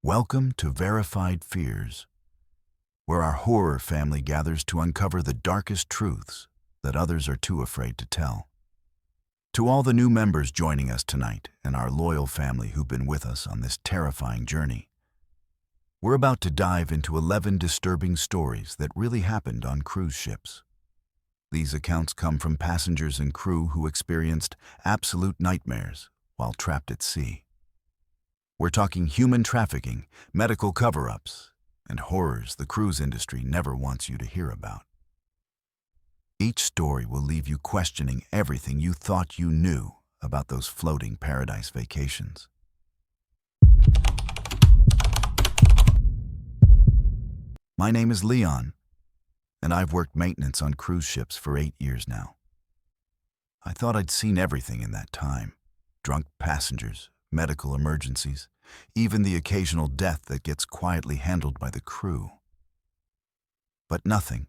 Welcome to Verified Fears, where our horror family gathers to uncover the darkest truths that others are too afraid to tell. To all the new members joining us tonight and our loyal family who've been with us on this terrifying journey, we're about to dive into 11 disturbing stories that really happened on cruise ships. These accounts come from passengers and crew who experienced absolute nightmares while trapped at sea. We're talking human trafficking, medical cover-ups, and horrors the cruise industry never wants you to hear about. Each story will leave you questioning everything you thought you knew about those floating paradise vacations. My name is Leon, and I've worked maintenance on cruise ships for 8 years now. I thought I'd seen everything in that time: drunk passengers, medical emergencies, even the occasional death that gets quietly handled by the crew. But nothing,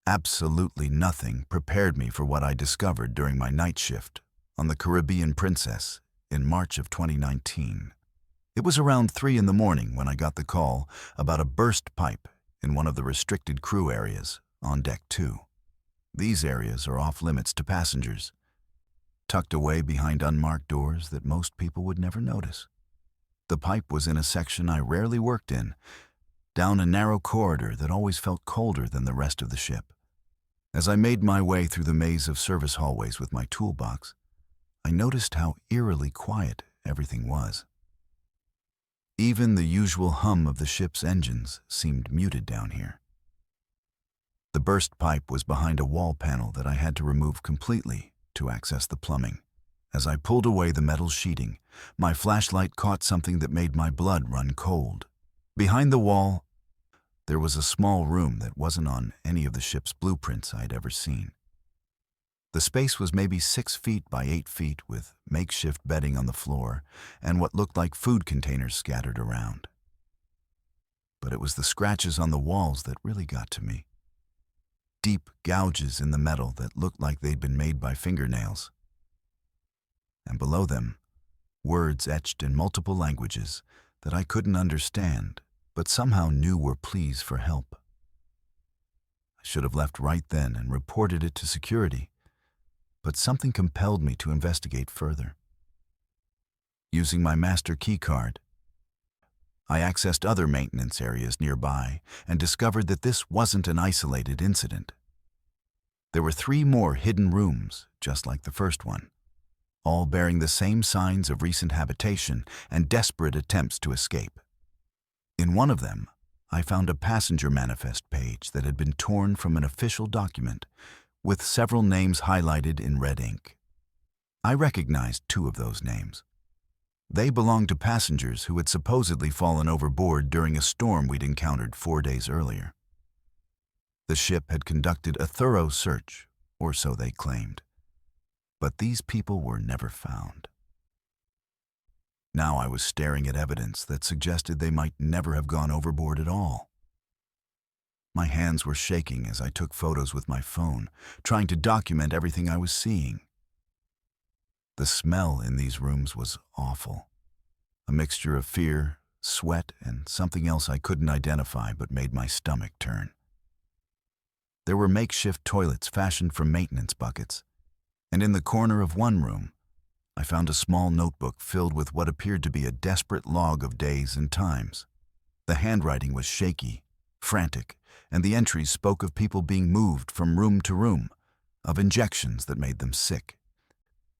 absolutely nothing, prepared me for what I discovered during my night shift on the Caribbean Princess in March of 2019. It was around 3 in the morning when I got the call about a burst pipe in one of the restricted crew areas on Deck 2. These areas are off limits to passengers, tucked away behind unmarked doors that most people would never notice. The pipe was in a section I rarely worked in, down a narrow corridor that always felt colder than the rest of the ship. As I made my way through the maze of service hallways with my toolbox, I noticed how eerily quiet everything was. Even the usual hum of the ship's engines seemed muted down here. The burst pipe was behind a wall panel that I had to remove completely to access the plumbing. As I pulled away the metal sheeting, my flashlight caught something that made my blood run cold. Behind the wall, there was a small room that wasn't on any of the ship's blueprints I'd ever seen. The space was maybe 6 feet by 8 feet, with makeshift bedding on the floor and what looked like food containers scattered around. But it was the scratches on the walls that really got to me. Deep gouges in the metal that looked like they'd been made by fingernails. And below them, words etched in multiple languages that I couldn't understand, but somehow knew were pleas for help. I should have left right then and reported it to security, but something compelled me to investigate further. Using my master key card, I accessed other maintenance areas nearby and discovered that this wasn't an isolated incident. There were 3 more hidden rooms, just like the first one, all bearing the same signs of recent habitation and desperate attempts to escape. In one of them, I found a passenger manifest page that had been torn from an official document, with several names highlighted in red ink. I recognized 2 of those names. They belonged to passengers who had supposedly fallen overboard during a storm we'd encountered 4 days earlier. The ship had conducted a thorough search, or so they claimed, but these people were never found. Now I was staring at evidence that suggested they might never have gone overboard at all. My hands were shaking as I took photos with my phone, trying to document everything I was seeing. The smell in these rooms was awful. A mixture of fear, sweat, and something else I couldn't identify but made my stomach turn. There were makeshift toilets fashioned from maintenance buckets, and in the corner of one room, I found a small notebook filled with what appeared to be a desperate log of days and times. The handwriting was shaky, frantic, and the entries spoke of people being moved from room to room, of injections that made them sick,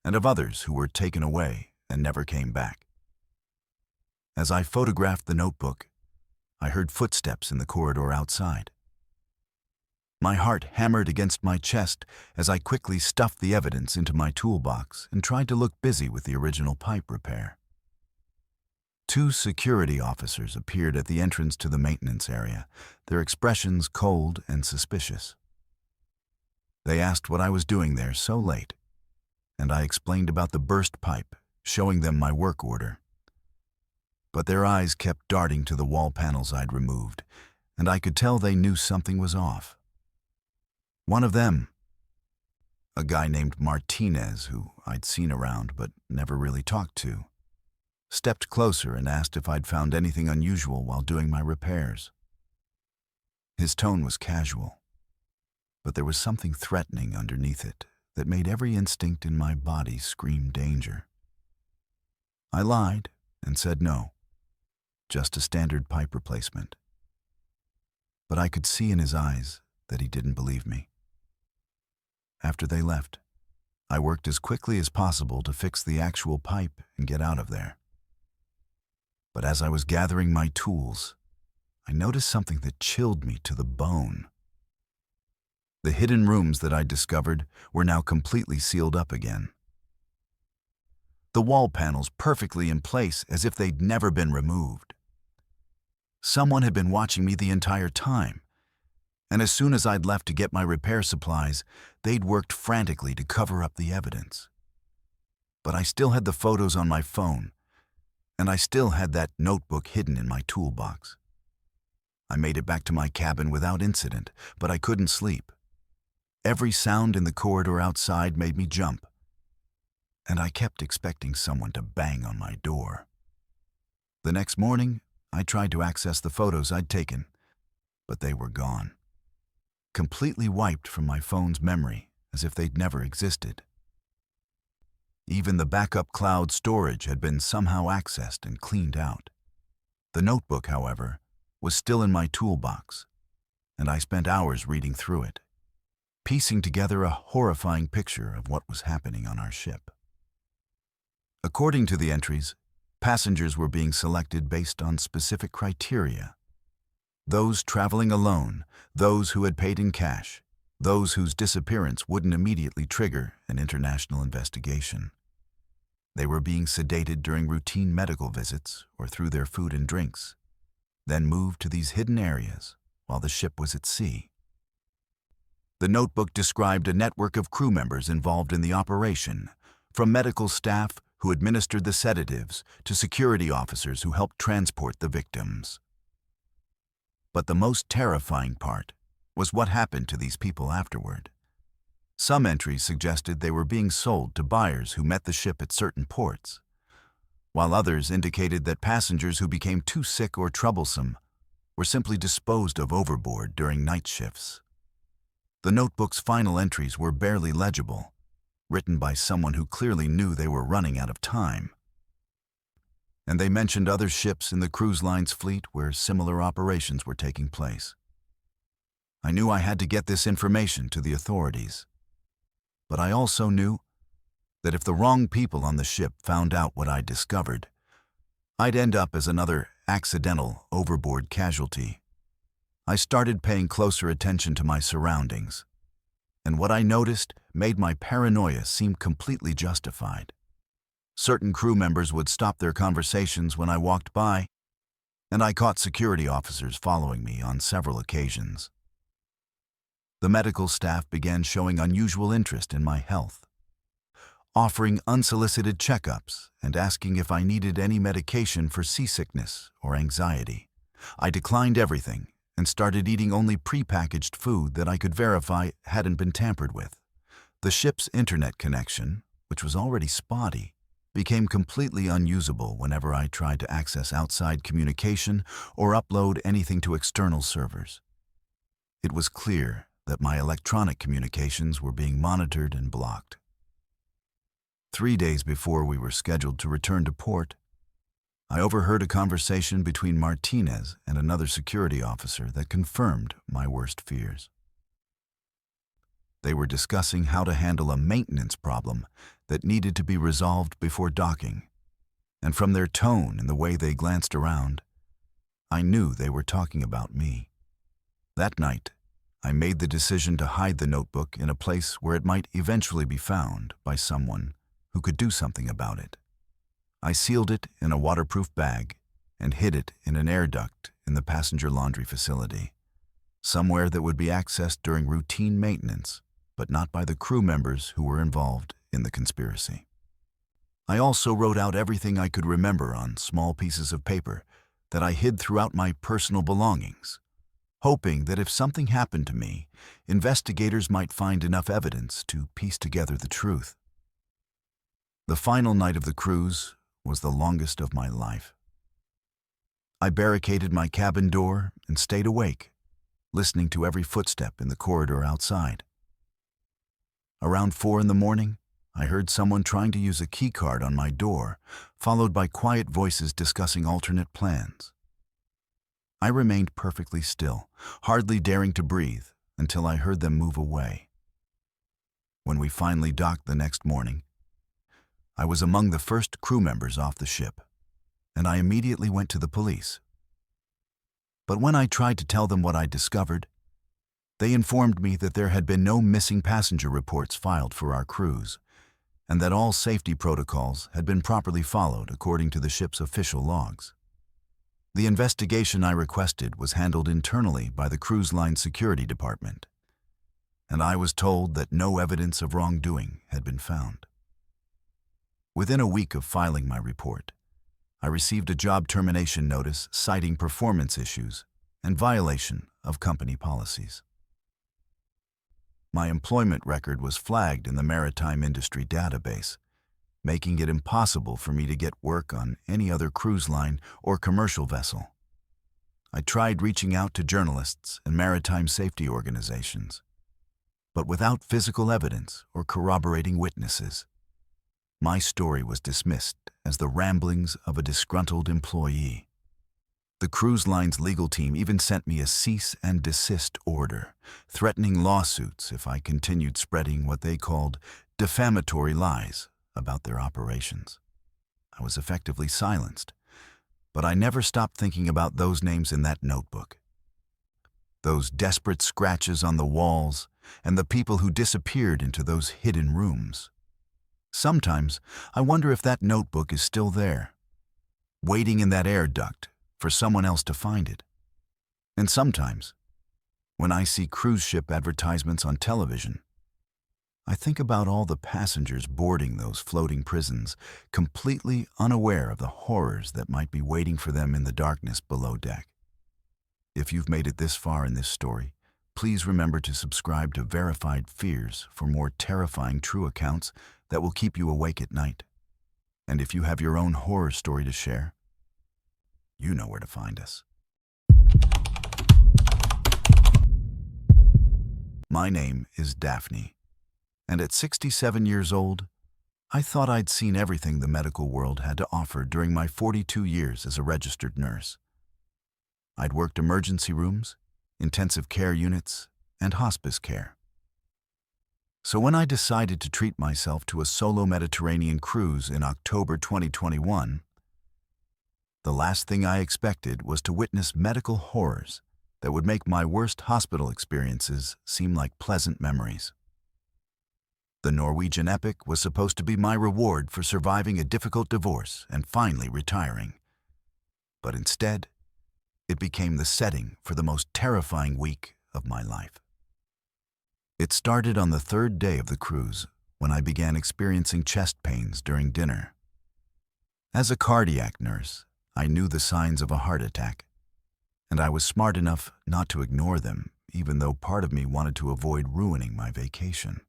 and of others who were taken away and never came back. As I photographed the notebook, I heard footsteps in the corridor outside. My heart hammered against my chest as I quickly stuffed the evidence into my toolbox and tried to look busy with the original pipe repair. 2 security officers appeared at the entrance to the maintenance area, their expressions cold and suspicious. They asked what I was doing there so late, and I explained about the burst pipe, showing them my work order. But their eyes kept darting to the wall panels I'd removed, and I could tell they knew something was off. One of them, a guy named Martinez, who I'd seen around but never really talked to, stepped closer and asked if I'd found anything unusual while doing my repairs. His tone was casual, but there was something threatening underneath it that made every instinct in my body scream danger. I lied and said no, just a standard pipe replacement. But I could see in his eyes that he didn't believe me. After they left, I worked as quickly as possible to fix the actual pipe and get out of there. But as I was gathering my tools, I noticed something that chilled me to the bone. The hidden rooms that I'd discovered were now completely sealed up again. The wall panels perfectly in place as if they'd never been removed. Someone had been watching me the entire time, and as soon as I'd left to get my repair supplies, they'd worked frantically to cover up the evidence. But I still had the photos on my phone, and I still had that notebook hidden in my toolbox. I made it back to my cabin without incident, but I couldn't sleep. Every sound in the corridor outside made me jump, and I kept expecting someone to bang on my door. The next morning, I tried to access the photos I'd taken, but they were gone, completely wiped from my phone's memory as if they'd never existed. Even the backup cloud storage had been somehow accessed and cleaned out. The notebook, however, was still in my toolbox, and I spent hours reading through it, piecing together a horrifying picture of what was happening on our ship. According to the entries, passengers were being selected based on specific criteria. Those traveling alone, those who had paid in cash, those whose disappearance wouldn't immediately trigger an international investigation. They were being sedated during routine medical visits or through their food and drinks, then moved to these hidden areas while the ship was at sea. The notebook described a network of crew members involved in the operation, from medical staff who administered the sedatives to security officers who helped transport the victims. But the most terrifying part was what happened to these people afterward. Some entries suggested they were being sold to buyers who met the ship at certain ports, while others indicated that passengers who became too sick or troublesome were simply disposed of overboard during night shifts. The notebook's final entries were barely legible, written by someone who clearly knew they were running out of time. And they mentioned other ships in the cruise line's fleet where similar operations were taking place. I knew I had to get this information to the authorities, but I also knew that if the wrong people on the ship found out what I'd discovered, I'd end up as another accidental overboard casualty. I started paying closer attention to my surroundings, and what I noticed made my paranoia seem completely justified. Certain crew members would stop their conversations when I walked by, and I caught security officers following me on several occasions. The medical staff began showing unusual interest in my health, offering unsolicited checkups and asking if I needed any medication for seasickness or anxiety. I declined everything and started eating only prepackaged food that I could verify hadn't been tampered with. The ship's internet connection, which was already spotty, became completely unusable whenever I tried to access outside communication or upload anything to external servers. It was clear that my electronic communications were being monitored and blocked. 3 days before we were scheduled to return to port, I overheard a conversation between Martinez and another security officer that confirmed my worst fears. They were discussing how to handle a maintenance problem that needed to be resolved before docking, and from their tone and the way they glanced around, I knew they were talking about me. That night, I made the decision to hide the notebook in a place where it might eventually be found by someone who could do something about it. I sealed it in a waterproof bag and hid it in an air duct in the passenger laundry facility, somewhere that would be accessed during routine maintenance, but not by the crew members who were involved in the conspiracy. I also wrote out everything I could remember on small pieces of paper that I hid throughout my personal belongings, hoping that if something happened to me, investigators might find enough evidence to piece together the truth. The final night of the cruise was the longest of my life. I barricaded my cabin door and stayed awake, listening to every footstep in the corridor outside. Around 4 in the morning, I heard someone trying to use a keycard on my door, followed by quiet voices discussing alternate plans. I remained perfectly still, hardly daring to breathe, until I heard them move away. When we finally docked the next morning, I was among the first crew members off the ship, and I immediately went to the police. But when I tried to tell them what I discovered, they informed me that there had been no missing passenger reports filed for our cruise, and that all safety protocols had been properly followed according to the ship's official logs. The investigation I requested was handled internally by the cruise line security department, and I was told that no evidence of wrongdoing had been found. Within a week of filing my report, I received a job termination notice citing performance issues and violation of company policies. My employment record was flagged in the maritime industry database, making it impossible for me to get work on any other cruise line or commercial vessel. I tried reaching out to journalists and maritime safety organizations, but without physical evidence or corroborating witnesses, my story was dismissed as the ramblings of a disgruntled employee. The cruise line's legal team even sent me a cease and desist order, threatening lawsuits if I continued spreading what they called defamatory lies about their operations. I was effectively silenced, but I never stopped thinking about those names in that notebook. Those desperate scratches on the walls and the people who disappeared into those hidden rooms. Sometimes I wonder if that notebook is still there, waiting in that air duct for someone else to find it. And sometimes, when I see cruise ship advertisements on television, I think about all the passengers boarding those floating prisons, completely unaware of the horrors that might be waiting for them in the darkness below deck. If you've made it this far in this story, please remember to subscribe to Verified Fears for more terrifying true accounts that will keep you awake at night. And if you have your own horror story to share, you know where to find us. My name is Daphne, and at 67 years old, I thought I'd seen everything the medical world had to offer during my 42 years as a registered nurse. I'd worked emergency rooms, intensive care units, and hospice care. So when I decided to treat myself to a solo Mediterranean cruise in October 2021, the last thing I expected was to witness medical horrors that would make my worst hospital experiences seem like pleasant memories. The Norwegian epic was supposed to be my reward for surviving a difficult divorce and finally retiring. But instead, it became the setting for the most terrifying week of my life. It started on the third day of the cruise when I began experiencing chest pains during dinner. As a cardiac nurse, I knew the signs of a heart attack, and I was smart enough not to ignore them, even though part of me wanted to avoid ruining my vacation.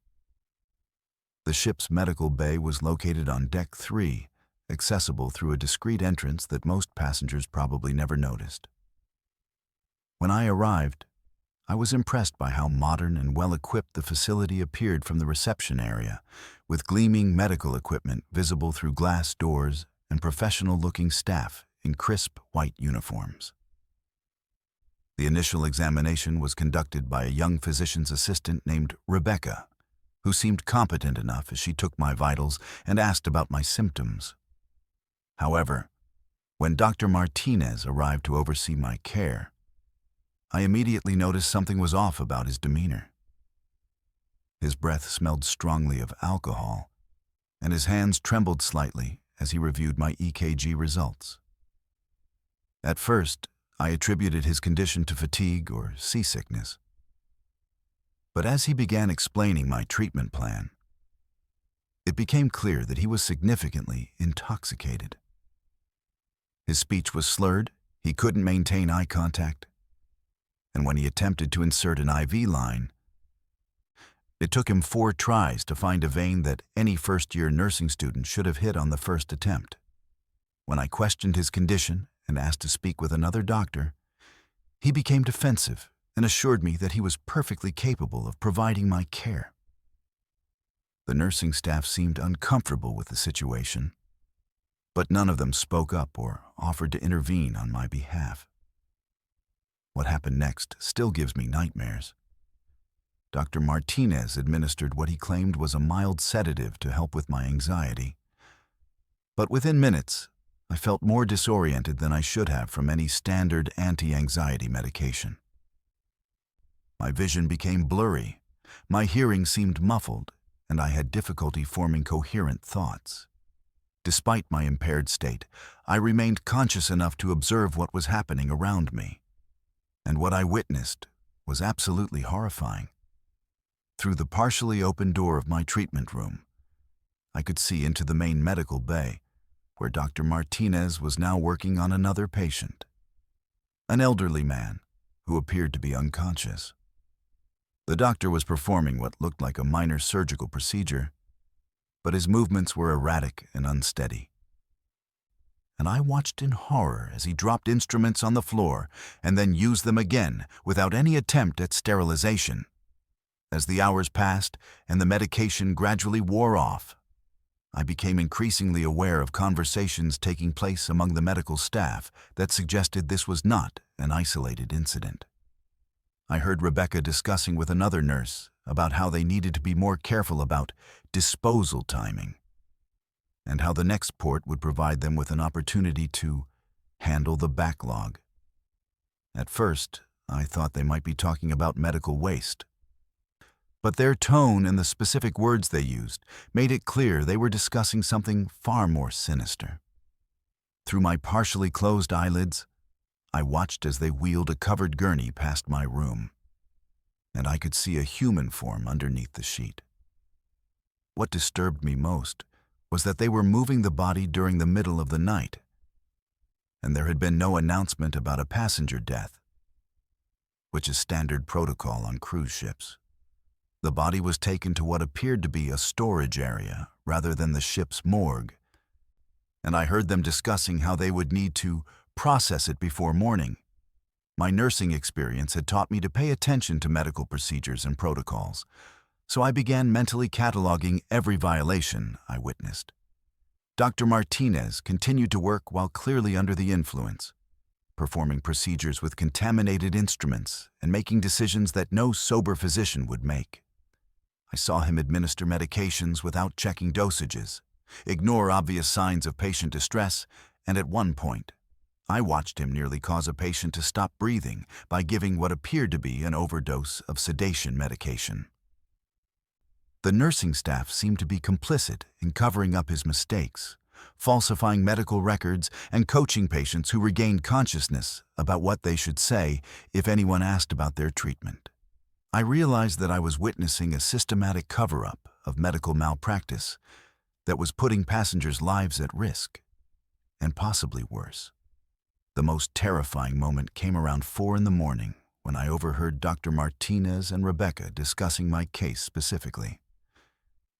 The ship's medical bay was located on Deck 3, accessible through a discreet entrance that most passengers probably never noticed. When I arrived, I was impressed by how modern and well-equipped the facility appeared from the reception area, with gleaming medical equipment visible through glass doors and professional-looking staff in crisp white uniforms. The initial examination was conducted by a young physician's assistant named Rebecca, who seemed competent enough as she took my vitals and asked about my symptoms. However, when Dr. Martinez arrived to oversee my care, I immediately noticed something was off about his demeanor. His breath smelled strongly of alcohol, and his hands trembled slightly as he reviewed my EKG results. At first, I attributed his condition to fatigue or seasickness. But as he began explaining my treatment plan, it became clear that he was significantly intoxicated. His speech was slurred, he couldn't maintain eye contact, and when he attempted to insert an IV line, it took him 4 tries to find a vein that any first-year nursing student should have hit on the first attempt. When I questioned his condition and asked to speak with another doctor, he became defensive and assured me that he was perfectly capable of providing my care. The nursing staff seemed uncomfortable with the situation, but none of them spoke up or offered to intervene on my behalf. What happened next still gives me nightmares. Dr. Martinez administered what he claimed was a mild sedative to help with my anxiety. But within minutes, I felt more disoriented than I should have from any standard anti-anxiety medication. My vision became blurry, my hearing seemed muffled, and I had difficulty forming coherent thoughts. Despite my impaired state, I remained conscious enough to observe what was happening around me. And what I witnessed was absolutely horrifying. Through the partially open door of my treatment room, I could see into the main medical bay, where Dr. Martinez was now working on another patient, an elderly man who appeared to be unconscious. The doctor was performing what looked like a minor surgical procedure, but his movements were erratic and unsteady. And I watched in horror as he dropped instruments on the floor and then used them again without any attempt at sterilization. As the hours passed and the medication gradually wore off, I became increasingly aware of conversations taking place among the medical staff that suggested this was not an isolated incident. I heard Rebecca discussing with another nurse about how they needed to be more careful about disposal timing, and how the next port would provide them with an opportunity to handle the backlog. At first, I thought they might be talking about medical waste. But their tone and the specific words they used made it clear they were discussing something far more sinister. Through my partially closed eyelids, I watched as they wheeled a covered gurney past my room, and I could see a human form underneath the sheet. What disturbed me most was that they were moving the body during the middle of the night, and there had been no announcement about a passenger death, which is standard protocol on cruise ships. The body was taken to what appeared to be a storage area rather than the ship's morgue, and I heard them discussing how they would need to process it before morning. My nursing experience had taught me to pay attention to medical procedures and protocols, so I began mentally cataloging every violation I witnessed. Dr. Martinez continued to work while clearly under the influence, performing procedures with contaminated instruments and making decisions that no sober physician would make. I saw him administer medications without checking dosages, ignore obvious signs of patient distress, and at one point, I watched him nearly cause a patient to stop breathing by giving what appeared to be an overdose of sedation medication. The nursing staff seemed to be complicit in covering up his mistakes, falsifying medical records and coaching patients who regained consciousness about what they should say if anyone asked about their treatment. I realized that I was witnessing a systematic cover-up of medical malpractice that was putting passengers' lives at risk, and possibly worse. The most terrifying moment came around 4 a.m. when I overheard Dr. Martinez and Rebecca discussing my case specifically.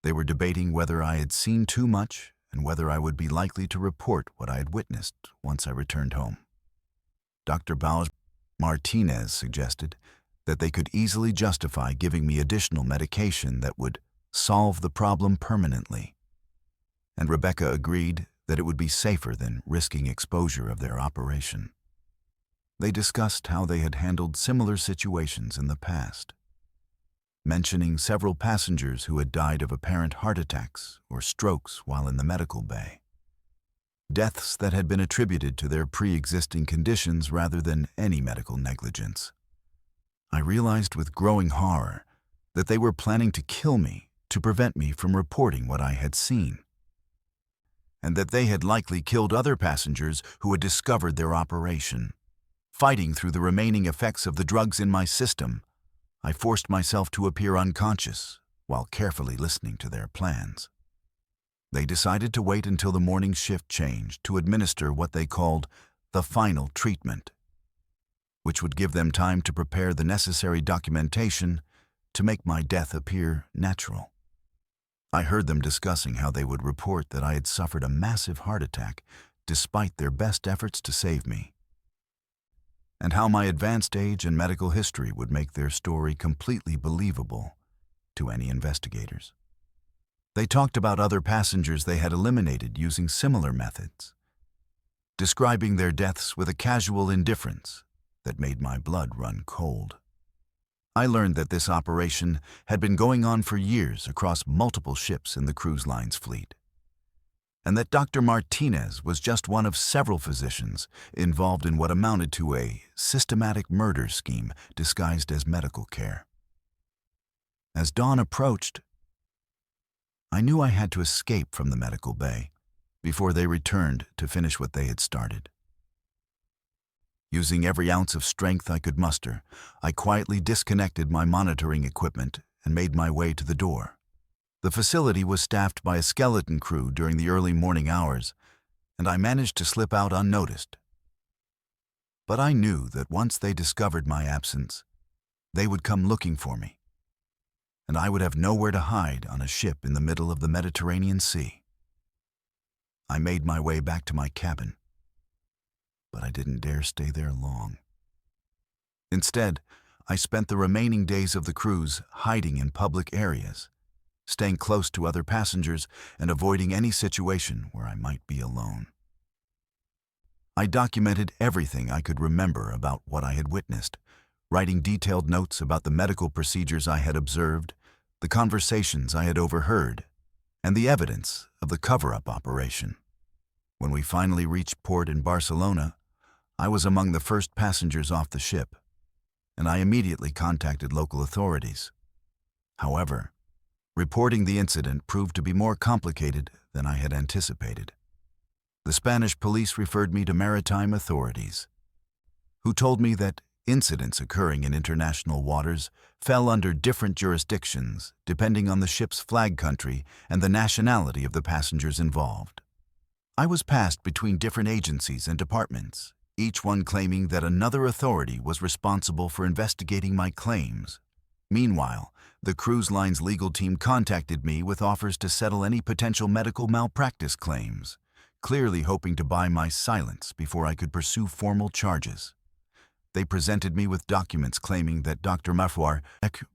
They were debating whether I had seen too much and whether I would be likely to report what I had witnessed once I returned home. Dr. Martinez suggested that they could easily justify giving me additional medication that would solve the problem permanently, and Rebecca agreed that it would be safer than risking exposure of their operation. They discussed how they had handled similar situations in the past, mentioning several passengers who had died of apparent heart attacks or strokes while in the medical bay, deaths that had been attributed to their pre-existing conditions rather than any medical negligence. I realized with growing horror that they were planning to kill me to prevent me from reporting what I had seen, and that they had likely killed other passengers who had discovered their operation. Fighting through the remaining effects of the drugs in my system, I forced myself to appear unconscious while carefully listening to their plans. They decided to wait until the morning shift changed to administer what they called the final treatment, which would give them time to prepare the necessary documentation to make my death appear natural. I heard them discussing how they would report that I had suffered a massive heart attack despite their best efforts to save me, and how my advanced age and medical history would make their story completely believable to any investigators. They talked about other passengers they had eliminated using similar methods, describing their deaths with a casual indifference that made my blood run cold. I learned that this operation had been going on for years across multiple ships in the cruise line's fleet, and that Dr. Martinez was just one of several physicians involved in what amounted to a systematic murder scheme disguised as medical care. As dawn approached, I knew I had to escape from the medical bay before they returned to finish what they had started. Using every ounce of strength I could muster, I quietly disconnected my monitoring equipment and made my way to the door. The facility was staffed by a skeleton crew during the early morning hours, and I managed to slip out unnoticed. But I knew that once they discovered my absence, they would come looking for me, and I would have nowhere to hide on a ship in the middle of the Mediterranean Sea. I made my way back to my cabin, but I didn't dare stay there long. Instead, I spent the remaining days of the cruise hiding in public areas, staying close to other passengers and avoiding any situation where I might be alone. I documented everything I could remember about what I had witnessed, writing detailed notes about the medical procedures I had observed, the conversations I had overheard, and the evidence of the cover-up operation. When we finally reached port in Barcelona, I was among the first passengers off the ship, and I immediately contacted local authorities. However, reporting the incident proved to be more complicated than I had anticipated. The Spanish police referred me to maritime authorities, who told me that incidents occurring in international waters fell under different jurisdictions depending on the ship's flag country and the nationality of the passengers involved. I was passed between different agencies and departments, each one claiming that another authority was responsible for investigating my claims. Meanwhile, the cruise line's legal team contacted me with offers to settle any potential medical malpractice claims, clearly hoping to buy my silence before I could pursue formal charges. They presented me with documents claiming that Dr.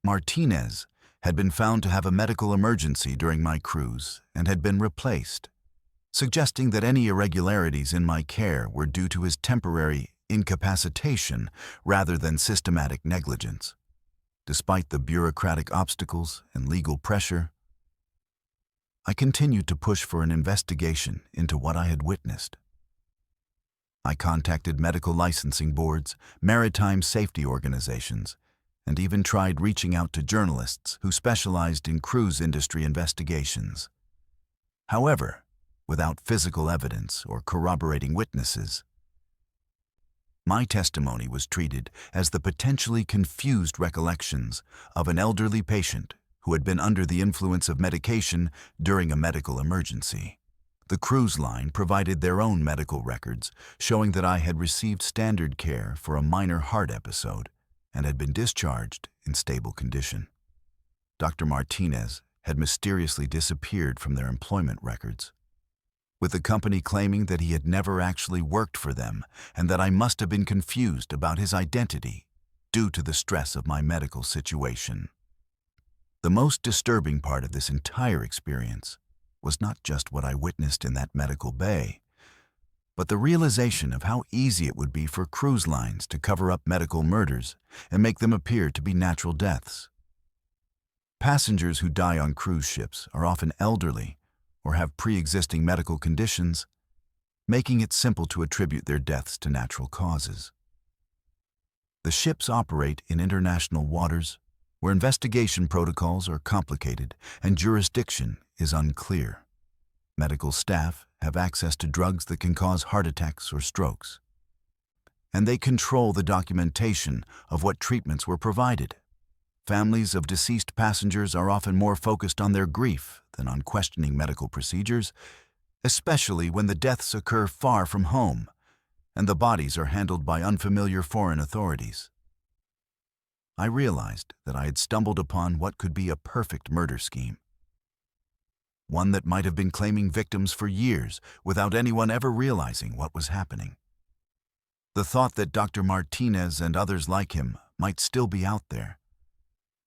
Martinez had been found to have a medical emergency during my cruise and had been replaced, suggesting that any irregularities in my care were due to his temporary incapacitation rather than systematic negligence. Despite the bureaucratic obstacles and legal pressure, I continued to push for an investigation into what I had witnessed. I contacted medical licensing boards, maritime safety organizations, and even tried reaching out to journalists who specialized in cruise industry investigations. However, without physical evidence or corroborating witnesses, my testimony was treated as the potentially confused recollections of an elderly patient who had been under the influence of medication during a medical emergency. The cruise line provided their own medical records showing that I had received standard care for a minor heart episode and had been discharged in stable condition. Dr. Martinez had mysteriously disappeared from their employment records, with the company claiming that he had never actually worked for them and that I must have been confused about his identity due to the stress of my medical situation. The most disturbing part of this entire experience was not just what I witnessed in that medical bay, but the realization of how easy it would be for cruise lines to cover up medical murders and make them appear to be natural deaths. Passengers who die on cruise ships are often elderly or have pre-existing medical conditions, making it simple to attribute their deaths to natural causes. The ships operate in international waters where investigation protocols are complicated and jurisdiction is unclear. Medical staff have access to drugs that can cause heart attacks or strokes, and they control the documentation of what treatments were provided. Families of deceased passengers are often more focused on their grief than on questioning medical procedures, especially when the deaths occur far from home and the bodies are handled by unfamiliar foreign authorities. I realized that I had stumbled upon what could be a perfect murder scheme. one that might have been claiming victims for years without anyone ever realizing what was happening. The thought that Dr. Martinez and others like him might still be out there,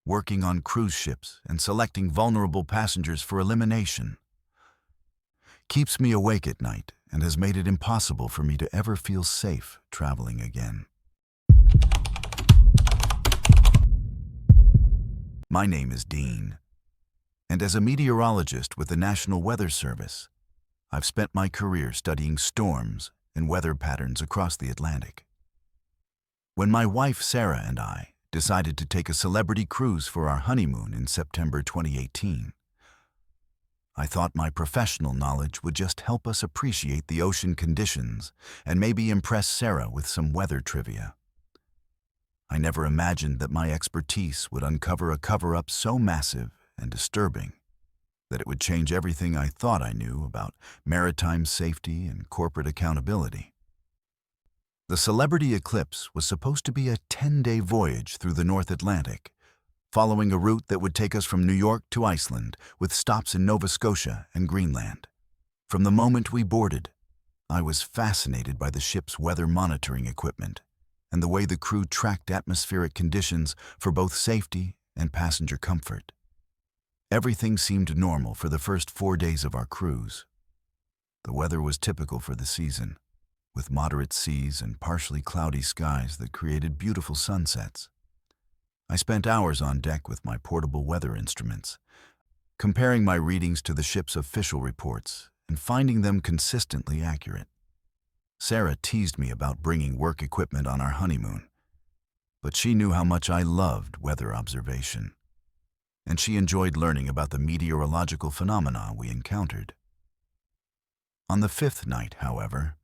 working on cruise ships and selecting vulnerable passengers for elimination, keeps me awake at night and has made it impossible for me to ever feel safe traveling again. My name is Dean, and as a meteorologist with the National Weather Service, I've spent my career studying storms and weather patterns across the Atlantic. When my wife Sarah and I decided to take a celebrity cruise for our honeymoon in September 2018, I thought my professional knowledge would just help us appreciate the ocean conditions and maybe impress Sarah with some weather trivia. I never imagined that my expertise would uncover a cover-up so massive and disturbing that it would change everything I thought I knew about maritime safety and corporate accountability. The celebrity eclipse was supposed to be a 10-day voyage through the North Atlantic, following a route that would take us from New York to Iceland, with stops in Nova Scotia and Greenland. From the moment we boarded, I was fascinated by the ship's weather monitoring equipment and the way the crew tracked atmospheric conditions for both safety and passenger comfort. Everything seemed normal for the first 4 days of our cruise. The weather was typical for the season, with moderate seas and partially cloudy skies that created beautiful sunsets. I spent hours on deck with my portable weather instruments, comparing my readings to the ship's official reports and finding them consistently accurate. Sarah teased me about bringing work equipment on our honeymoon, but she knew how much I loved weather observation, and she enjoyed learning about the meteorological phenomena we encountered. On the 5th night, however,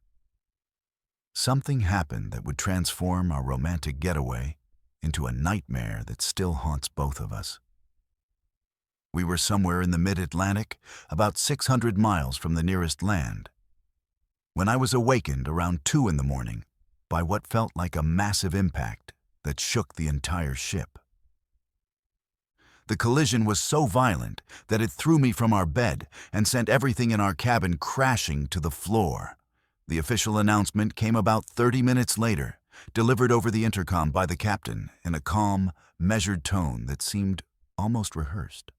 something happened that would transform our romantic getaway into a nightmare that still haunts both of us. We were somewhere in the mid-Atlantic, about 600 miles from the nearest land, when I was awakened around 2 in the morning by what felt like a massive impact that shook the entire ship. The collision was so violent that it threw me from our bed and sent everything in our cabin crashing to the floor. The official announcement came about 30 minutes later, delivered over the intercom by the captain in a calm, measured tone that seemed almost rehearsed.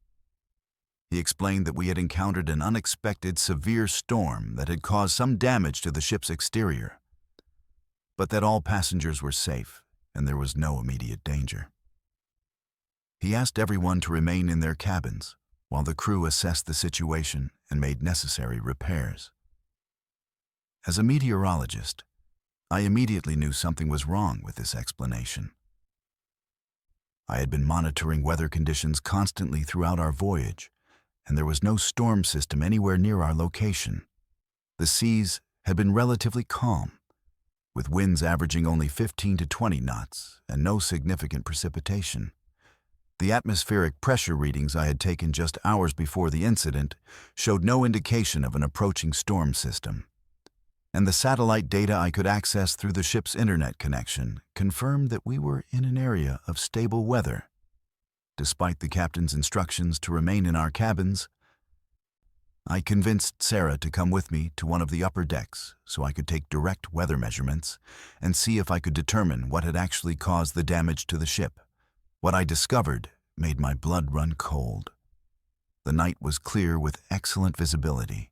He explained that we had encountered an unexpected severe storm that had caused some damage to the ship's exterior, but that all passengers were safe and there was no immediate danger. He asked everyone to remain in their cabins while the crew assessed the situation and made necessary repairs. As a meteorologist, I immediately knew something was wrong with this explanation. I had been monitoring weather conditions constantly throughout our voyage, and there was no storm system anywhere near our location. The seas had been relatively calm, with winds averaging only 15 to 20 knots and no significant precipitation. The atmospheric pressure readings I had taken just hours before the incident showed no indication of an approaching storm system, and the satellite data I could access through the ship's internet connection confirmed that we were in an area of stable weather. Despite the captain's instructions to remain in our cabins, I convinced Sarah to come with me to one of the upper decks so I could take direct weather measurements and see if I could determine what had actually caused the damage to the ship. What I discovered made my blood run cold. The night was clear with excellent visibility,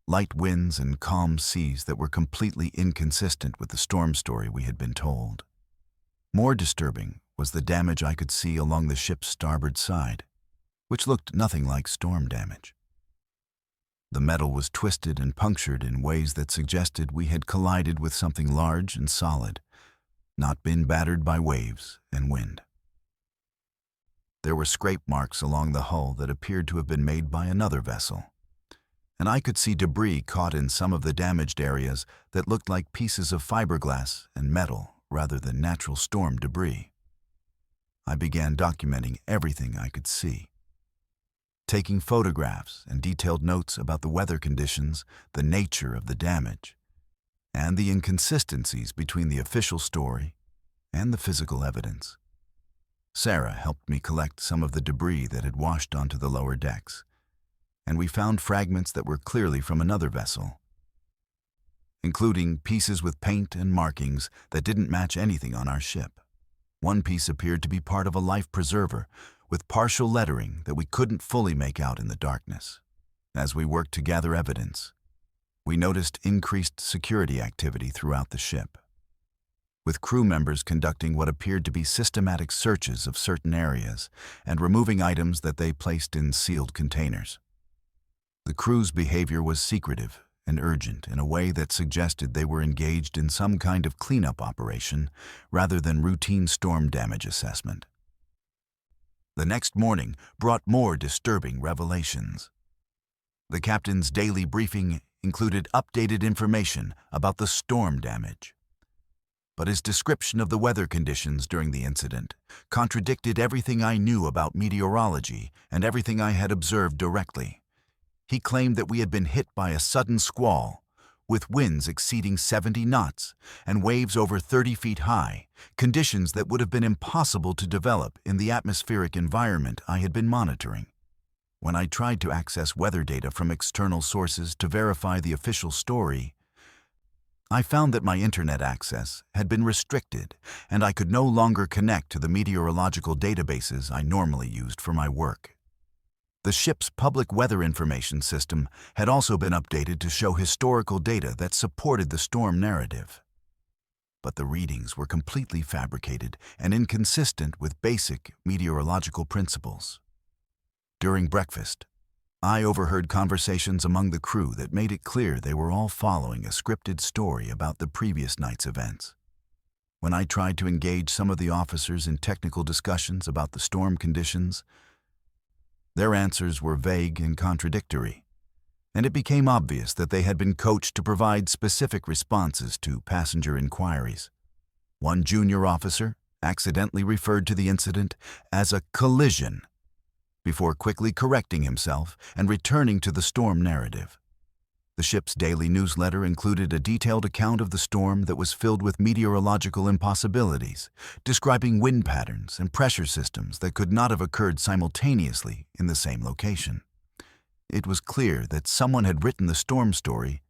light winds and calm seas that were completely inconsistent with the storm story we had been told. More disturbing was the damage I could see along the ship's starboard side, which looked nothing like storm damage. The metal was twisted and punctured in ways that suggested we had collided with something large and solid, not been battered by waves and wind. There were scrape marks along the hull that appeared to have been made by another vessel, and I could see debris caught in some of the damaged areas that looked like pieces of fiberglass and metal rather than natural storm debris. I began documenting everything I could see, taking photographs and detailed notes about the weather conditions, the nature of the damage, and the inconsistencies between the official story and the physical evidence. Sarah helped me collect some of the debris that had washed onto the lower decks, and we found fragments that were clearly from another vessel, including pieces with paint and markings that didn't match anything on our ship. One piece appeared to be part of a life preserver, with partial lettering that we couldn't fully make out in the darkness. As we worked to gather evidence, we noticed increased security activity throughout the ship, with crew members conducting what appeared to be systematic searches of certain areas and removing items that they placed in sealed containers. The crew's behavior was secretive and urgent in a way that suggested they were engaged in some kind of cleanup operation rather than routine storm damage assessment. The next morning brought more disturbing revelations. The captain's daily briefing included updated information about the storm damage, but his description of the weather conditions during the incident contradicted everything I knew about meteorology and everything I had observed directly. He claimed that we had been hit by a sudden squall, with winds exceeding 70 knots and waves over 30 feet high, conditions that would have been impossible to develop in the atmospheric environment I had been monitoring. When I tried to access weather data from external sources to verify the official story, I found that my internet access had been restricted and I could no longer connect to the meteorological databases I normally used for my work. The ship's public weather information system had also been updated to show historical data that supported the storm narrative. But the readings were completely fabricated and inconsistent with basic meteorological principles. During breakfast, I overheard conversations among the crew that made it clear they were all following a scripted story about the previous night's events. When I tried to engage some of the officers in technical discussions about the storm conditions, their answers were vague and contradictory, and it became obvious that they had been coached to provide specific responses to passenger inquiries. One junior officer accidentally referred to the incident as a collision, before quickly correcting himself and returning to the storm narrative. The ship's daily newsletter included a detailed account of the storm that was filled with meteorological impossibilities, describing wind patterns and pressure systems that could not have occurred simultaneously in the same location. It was clear that someone had written the storm story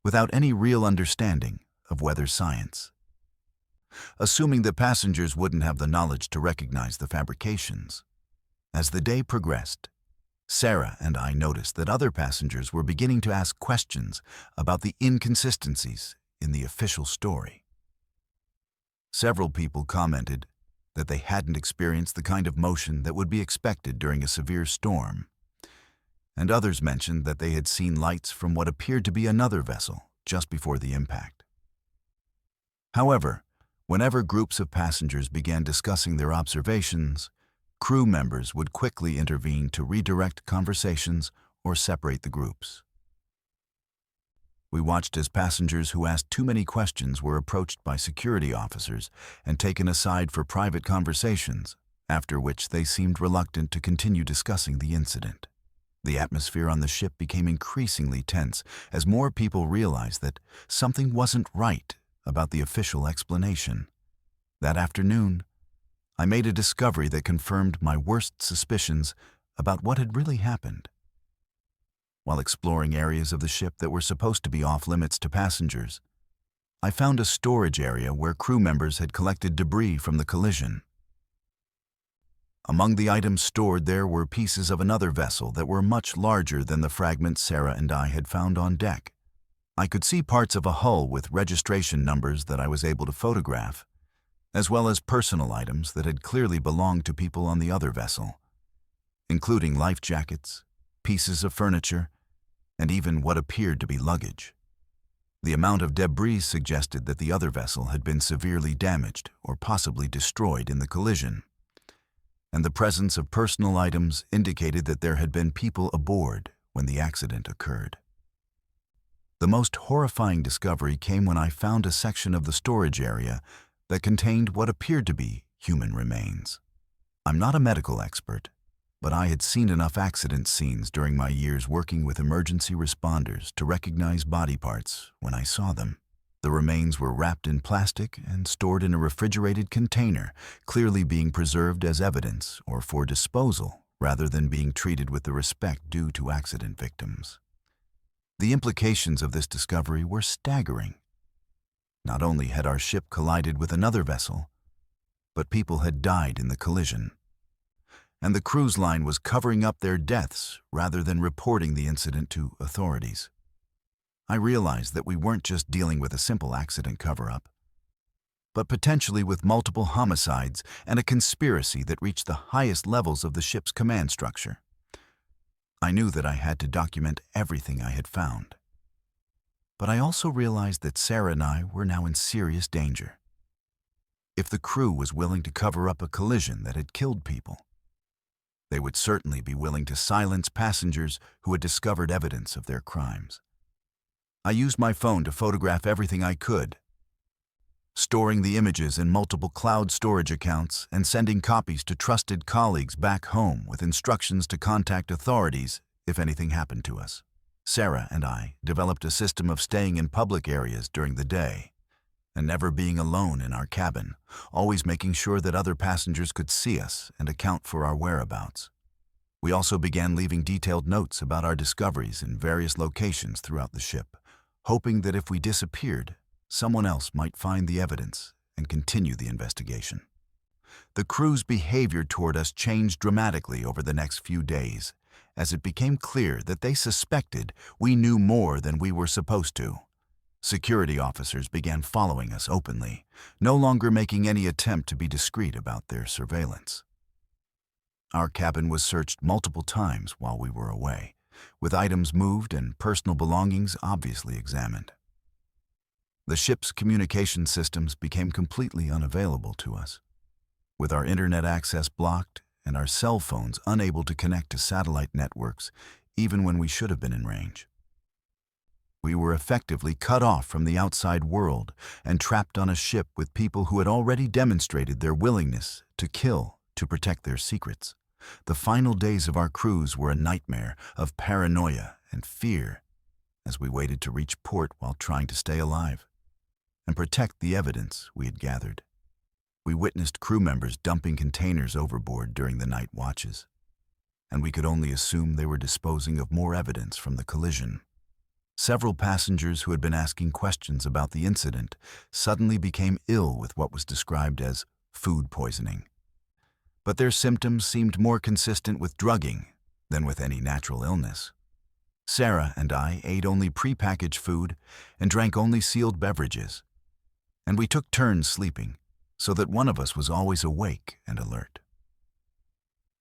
without any real understanding of weather science. Assuming that passengers wouldn't have the knowledge to recognize the fabrications, as the day progressed, Sarah and I noticed that other passengers were beginning to ask questions about the inconsistencies in the official story. Several people commented that they hadn't experienced the kind of motion that would be expected during a severe storm, and others mentioned that they had seen lights from what appeared to be another vessel just before the impact. However, whenever groups of passengers began discussing their observations, crew members would quickly intervene to redirect conversations or separate the groups. We watched as passengers who asked too many questions were approached by security officers and taken aside for private conversations, after which they seemed reluctant to continue discussing the incident. The atmosphere on the ship became increasingly tense as more people realized that something wasn't right about the official explanation. That afternoon, I made a discovery that confirmed my worst suspicions about what had really happened. While exploring areas of the ship that were supposed to be off-limits to passengers, I found a storage area where crew members had collected debris from the collision. Among the items stored there were pieces of another vessel that were much larger than the fragments Sarah and I had found on deck. I could see parts of a hull with registration numbers that I was able to photograph, as well as personal items that had clearly belonged to people on the other vessel, including life jackets, pieces of furniture, and even what appeared to be luggage. The amount of debris suggested that the other vessel had been severely damaged or possibly destroyed in the collision, and the presence of personal items indicated that there had been people aboard when the accident occurred. The most horrifying discovery came when I found a section of the storage area that contained what appeared to be human remains. I'm not a medical expert, but I had seen enough accident scenes during my years working with emergency responders to recognize body parts when I saw them. The remains were wrapped in plastic and stored in a refrigerated container, clearly being preserved as evidence or for disposal rather than being treated with the respect due to accident victims. The implications of this discovery were staggering. Not only had our ship collided with another vessel, but people had died in the collision. And the cruise line was covering up their deaths rather than reporting the incident to authorities. I realized that we weren't just dealing with a simple accident cover-up, but potentially with multiple homicides and a conspiracy that reached the highest levels of the ship's command structure. I knew that I had to document everything I had found. But I also realized that Sarah and I were now in serious danger. If the crew was willing to cover up a collision that had killed people, they would certainly be willing to silence passengers who had discovered evidence of their crimes. I used my phone to photograph everything I could, storing the images in multiple cloud storage accounts and sending copies to trusted colleagues back home with instructions to contact authorities if anything happened to us. Sarah and I developed a system of staying in public areas during the day and never being alone in our cabin, always making sure that other passengers could see us and account for our whereabouts. We also began leaving detailed notes about our discoveries in various locations throughout the ship, hoping that if we disappeared, someone else might find the evidence and continue the investigation. The crew's behavior toward us changed dramatically over the next few days, as it became clear that they suspected we knew more than we were supposed to. Security officers began following us openly, no longer making any attempt to be discreet about their surveillance. Our cabin was searched multiple times while we were away, with items moved and personal belongings obviously examined. The ship's communication systems became completely unavailable to us, with our internet access blocked and our cell phones unable to connect to satellite networks even when we should have been in range. We were effectively cut off from the outside world and trapped on a ship with people who had already demonstrated their willingness to kill to protect their secrets. The final days of our cruise were a nightmare of paranoia and fear as we waited to reach port while trying to stay alive and protect the evidence we had gathered. We witnessed crew members dumping containers overboard during the night watches, and we could only assume they were disposing of more evidence from the collision. Several passengers who had been asking questions about the incident suddenly became ill with what was described as food poisoning. But their symptoms seemed more consistent with drugging than with any natural illness. Sarah and I ate only prepackaged food and drank only sealed beverages, and we took turns sleeping so that one of us was always awake and alert.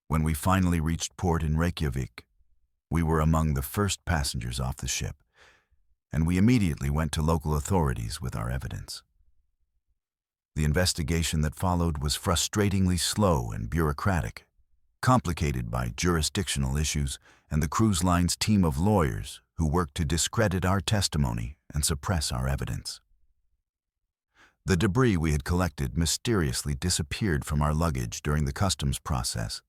When we finally reached port in Reykjavik, we were among the first passengers off the ship, and we immediately went to local authorities with our evidence. The investigation that followed was frustratingly slow and bureaucratic, complicated by jurisdictional issues and the cruise line's team of lawyers who worked to discredit our testimony and suppress our evidence. The debris we had collected mysteriously disappeared from our luggage during the customs process,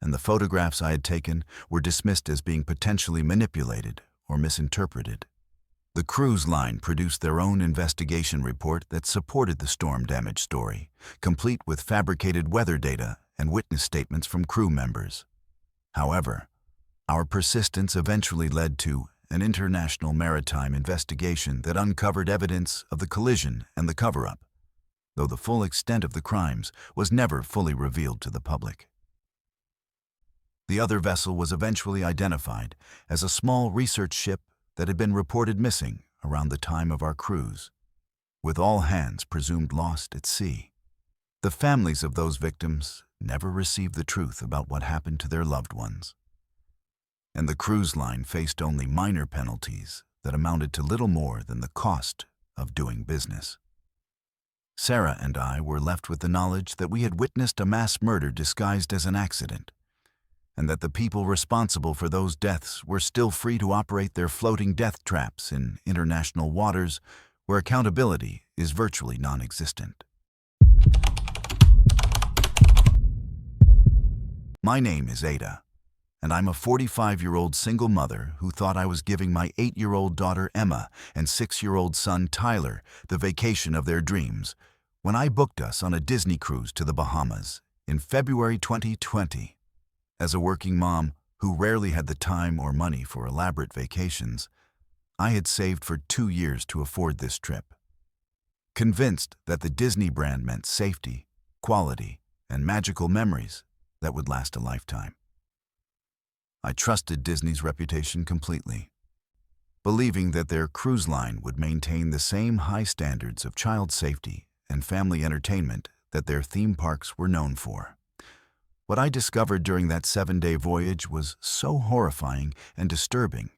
and the photographs I had taken were dismissed as being potentially manipulated or misinterpreted. The cruise line produced their own investigation report that supported the storm damage story, complete with fabricated weather data and witness statements from crew members. However, our persistence eventually led to an international maritime investigation that uncovered evidence of the collision and the cover-up, though the full extent of the crimes was never fully revealed to the public. The other vessel was eventually identified as a small research ship that had been reported missing around the time of our cruise, with all hands presumed lost at sea. The families of those victims never received the truth about what happened to their loved ones, and the cruise line faced only minor penalties that amounted to little more than the cost of doing business. Sarah and I were left with the knowledge that we had witnessed a mass murder disguised as an accident, and that the people responsible for those deaths were still free to operate their floating death traps in international waters where accountability is virtually non-existent. My name is Ada, and I'm a 45-year-old single mother who thought I was giving my 8-year-old daughter Emma and 6-year-old son Tyler the vacation of their dreams when I booked us on a Disney cruise to the Bahamas in February 2020. As a working mom who rarely had the time or money for elaborate vacations, I had saved for 2 years to afford this trip. Convinced that the Disney brand meant safety, quality, and magical memories that would last a lifetime. I trusted Disney's reputation completely, believing that their cruise line would maintain the same high standards of child safety and family entertainment that their theme parks were known for. What I discovered during that 7-day voyage was so horrifying and disturbing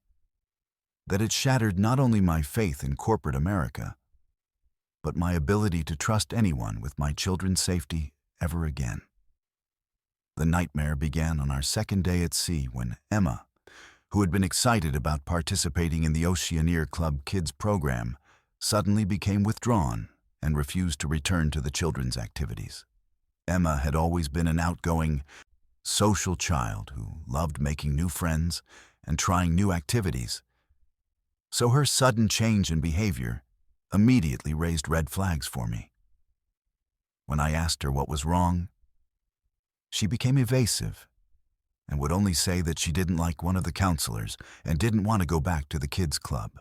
that it shattered not only my faith in corporate America, but my ability to trust anyone with my children's safety ever again. The nightmare began on our 2nd day at sea when Emma, who had been excited about participating in the Oceaneer Club Kids program, suddenly became withdrawn and refused to return to the children's activities. Emma had always been an outgoing, social child who loved making new friends and trying new activities, so her sudden change in behavior immediately raised red flags for me. When I asked her what was wrong, she became evasive and would only say that she didn't like one of the counselors and didn't want to go back to the kids' club.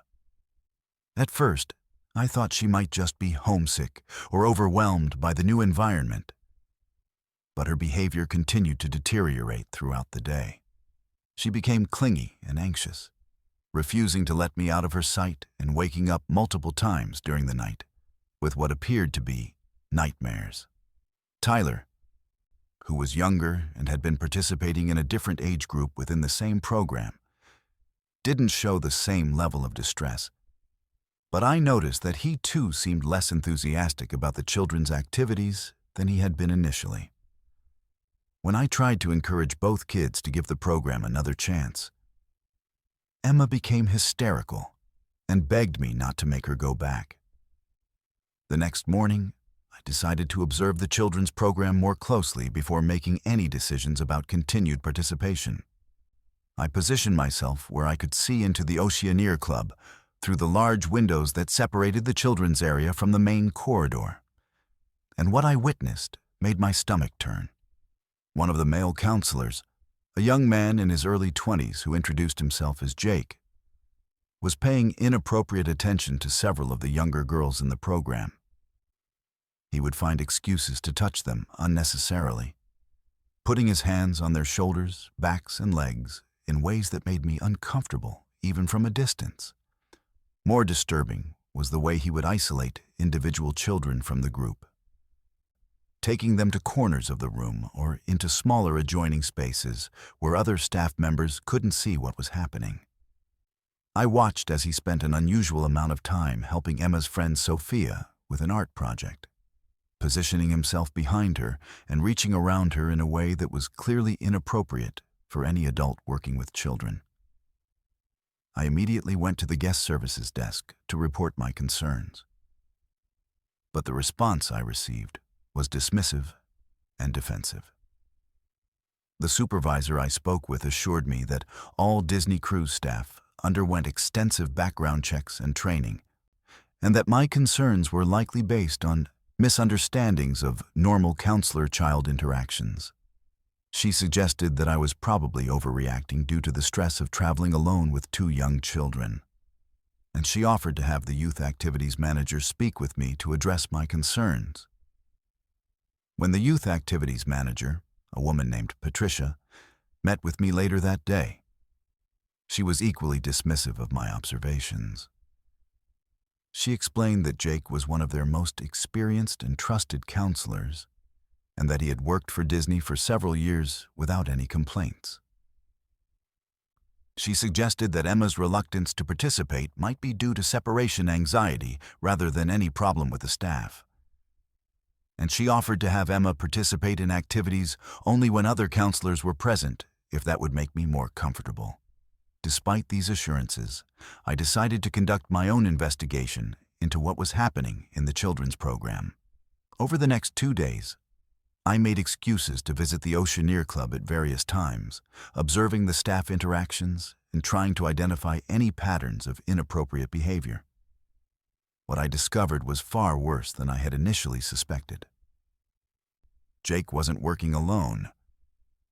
At first, I thought she might just be homesick or overwhelmed by the new environment, but her behavior continued to deteriorate throughout the day. She became clingy and anxious, refusing to let me out of her sight and waking up multiple times during the night with what appeared to be nightmares. Tyler, who was younger and had been participating in a different age group within the same program, didn't show the same level of distress, but I noticed that he too seemed less enthusiastic about the children's activities than he had been initially. When I tried to encourage both kids to give the program another chance, Emma became hysterical and begged me not to make her go back. The next morning, I decided to observe the children's program more closely before making any decisions about continued participation. I positioned myself where I could see into the Oceaneer Club through the large windows that separated the children's area from the main corridor. And what I witnessed made my stomach turn. One of the male counselors, a young man in his early 20s who introduced himself as Jake, was paying inappropriate attention to several of the younger girls in the program. He would find excuses to touch them unnecessarily, putting his hands on their shoulders, backs, and legs in ways that made me uncomfortable even from a distance. More disturbing was the way he would isolate individual children from the group, taking them to corners of the room or into smaller adjoining spaces where other staff members couldn't see what was happening. I watched as he spent an unusual amount of time helping Emma's friend Sophia with an art project, positioning himself behind her and reaching around her in a way that was clearly inappropriate for any adult working with children. I immediately went to the guest services desk to report my concerns. But the response I received was dismissive and defensive. The supervisor I spoke with assured me that all Disney cruise staff underwent extensive background checks and training, and that my concerns were likely based on misunderstandings of normal counselor-child interactions. She suggested that I was probably overreacting due to the stress of traveling alone with 2 young children, and she offered to have the youth activities manager speak with me to address my concerns. When the youth activities manager, a woman named Patricia, met with me later that day, she was equally dismissive of my observations. She explained that Jake was one of their most experienced and trusted counselors, and that he had worked for Disney for several years without any complaints. She suggested that Emma's reluctance to participate might be due to separation anxiety rather than any problem with the staff. And she offered to have Emma participate in activities only when other counselors were present, if that would make me more comfortable. Despite these assurances, I decided to conduct my own investigation into what was happening in the children's program. Over the next 2 days, I made excuses to visit the Oceaneer Club at various times, observing the staff interactions and trying to identify any patterns of inappropriate behavior. What I discovered was far worse than I had initially suspected. Jake wasn't working alone.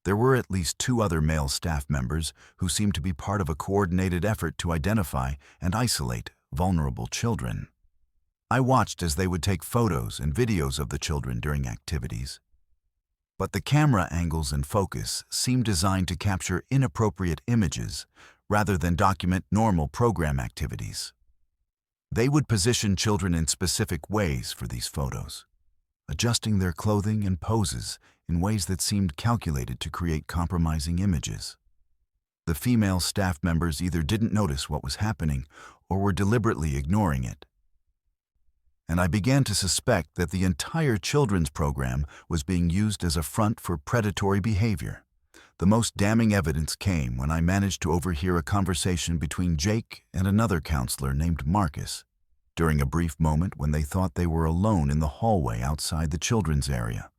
There were at least 2 other male staff members who seemed to be part of a coordinated effort to identify and isolate vulnerable children. I watched as they would take photos and videos of the children during activities. But the camera angles and focus seemed designed to capture inappropriate images rather than document normal program activities. They would position children in specific ways for these photos, adjusting their clothing and poses in ways that seemed calculated to create compromising images. The female staff members either didn't notice what was happening or were deliberately ignoring it. And I began to suspect that the entire children's program was being used as a front for predatory behavior. The most damning evidence came when I managed to overhear a conversation between Jake and another counselor named Marcus during a brief moment when they thought they were alone in the hallway outside the children's area.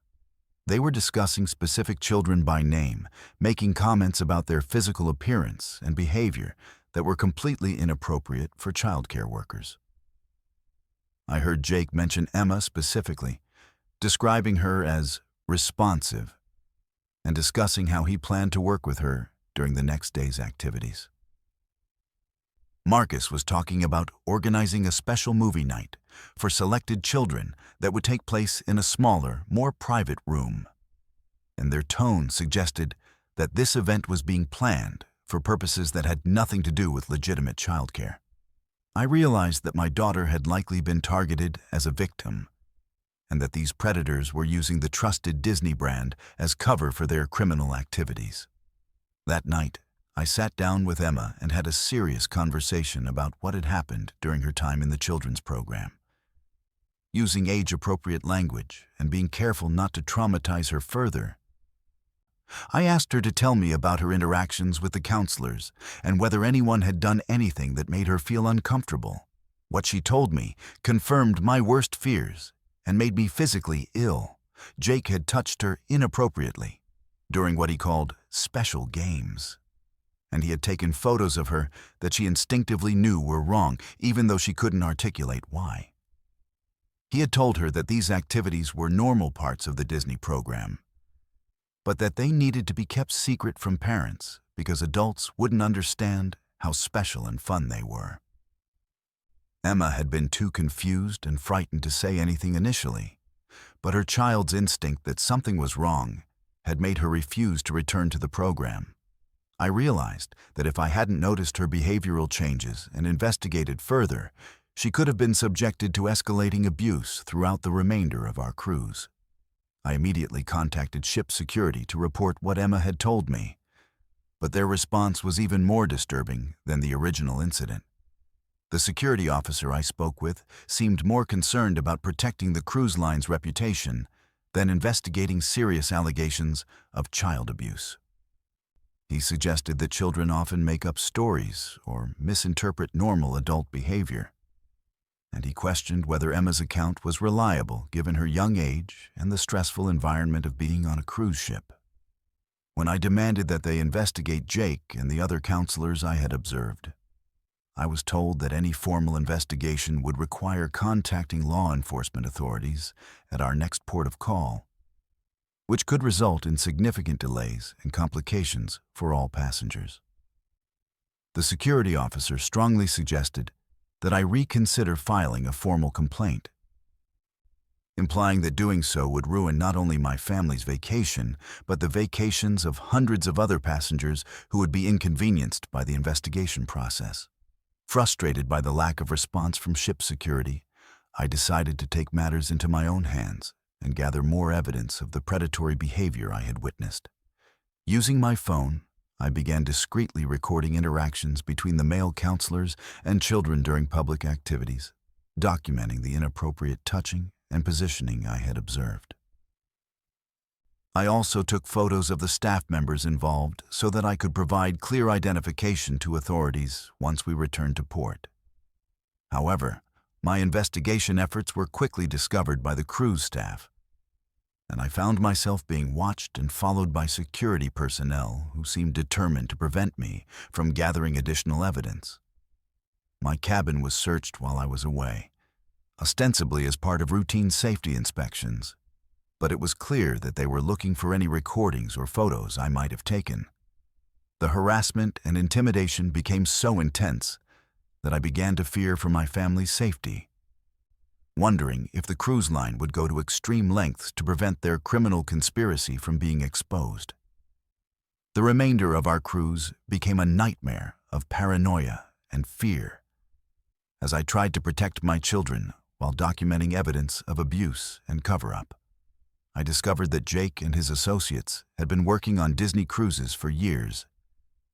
They were discussing specific children by name, making comments about their physical appearance and behavior that were completely inappropriate for childcare workers. I heard Jake mention Emma specifically, describing her as responsive and discussing how he planned to work with her during the next day's activities. Marcus was talking about organizing a special movie night for selected children that would take place in a smaller, more private room. And their tone suggested that this event was being planned for purposes that had nothing to do with legitimate childcare. I realized that my daughter had likely been targeted as a victim, and that these predators were using the trusted Disney brand as cover for their criminal activities. That night, I sat down with Emma and had a serious conversation about what had happened during her time in the children's program. Using age-appropriate language and being careful not to traumatize her further, I asked her to tell me about her interactions with the counselors and whether anyone had done anything that made her feel uncomfortable. What she told me confirmed my worst fears and made me physically ill. Jake had touched her inappropriately during what he called special games, and he had taken photos of her that she instinctively knew were wrong, even though she couldn't articulate why. He had told her that these activities were normal parts of the Disney program, but that they needed to be kept secret from parents because adults wouldn't understand how special and fun they were. Emma had been too confused and frightened to say anything initially, but her child's instinct that something was wrong had made her refuse to return to the program. I realized that if I hadn't noticed her behavioral changes and investigated further, she could have been subjected to escalating abuse throughout the remainder of our cruise. I immediately contacted ship security to report what Emma had told me, but their response was even more disturbing than the original incident. The security officer I spoke with seemed more concerned about protecting the cruise line's reputation than investigating serious allegations of child abuse. He suggested that children often make up stories or misinterpret normal adult behavior, and he questioned whether Emma's account was reliable given her young age and the stressful environment of being on a cruise ship. When I demanded that they investigate Jake and the other counselors I had observed, I was told that any formal investigation would require contacting law enforcement authorities at our next port of call, which could result in significant delays and complications for all passengers. The security officer strongly suggested that I reconsider filing a formal complaint, implying that doing so would ruin not only my family's vacation, but the vacations of hundreds of other passengers who would be inconvenienced by the investigation process. Frustrated by the lack of response from ship security, I decided to take matters into my own hands and gather more evidence of the predatory behavior I had witnessed. Using my phone, I began discreetly recording interactions between the male counselors and children during public activities, documenting the inappropriate touching and positioning I had observed. I also took photos of the staff members involved so that I could provide clear identification to authorities once we returned to port. However, my investigation efforts were quickly discovered by the cruise staff, and I found myself being watched and followed by security personnel who seemed determined to prevent me from gathering additional evidence. My cabin was searched while I was away, ostensibly as part of routine safety inspections, but it was clear that they were looking for any recordings or photos I might have taken. The harassment and intimidation became so intense that I began to fear for my family's safety, wondering if the cruise line would go to extreme lengths to prevent their criminal conspiracy from being exposed. The remainder of our cruise became a nightmare of paranoia and fear as I tried to protect my children while documenting evidence of abuse and cover-up. I discovered that Jake and his associates had been working on Disney cruises for years,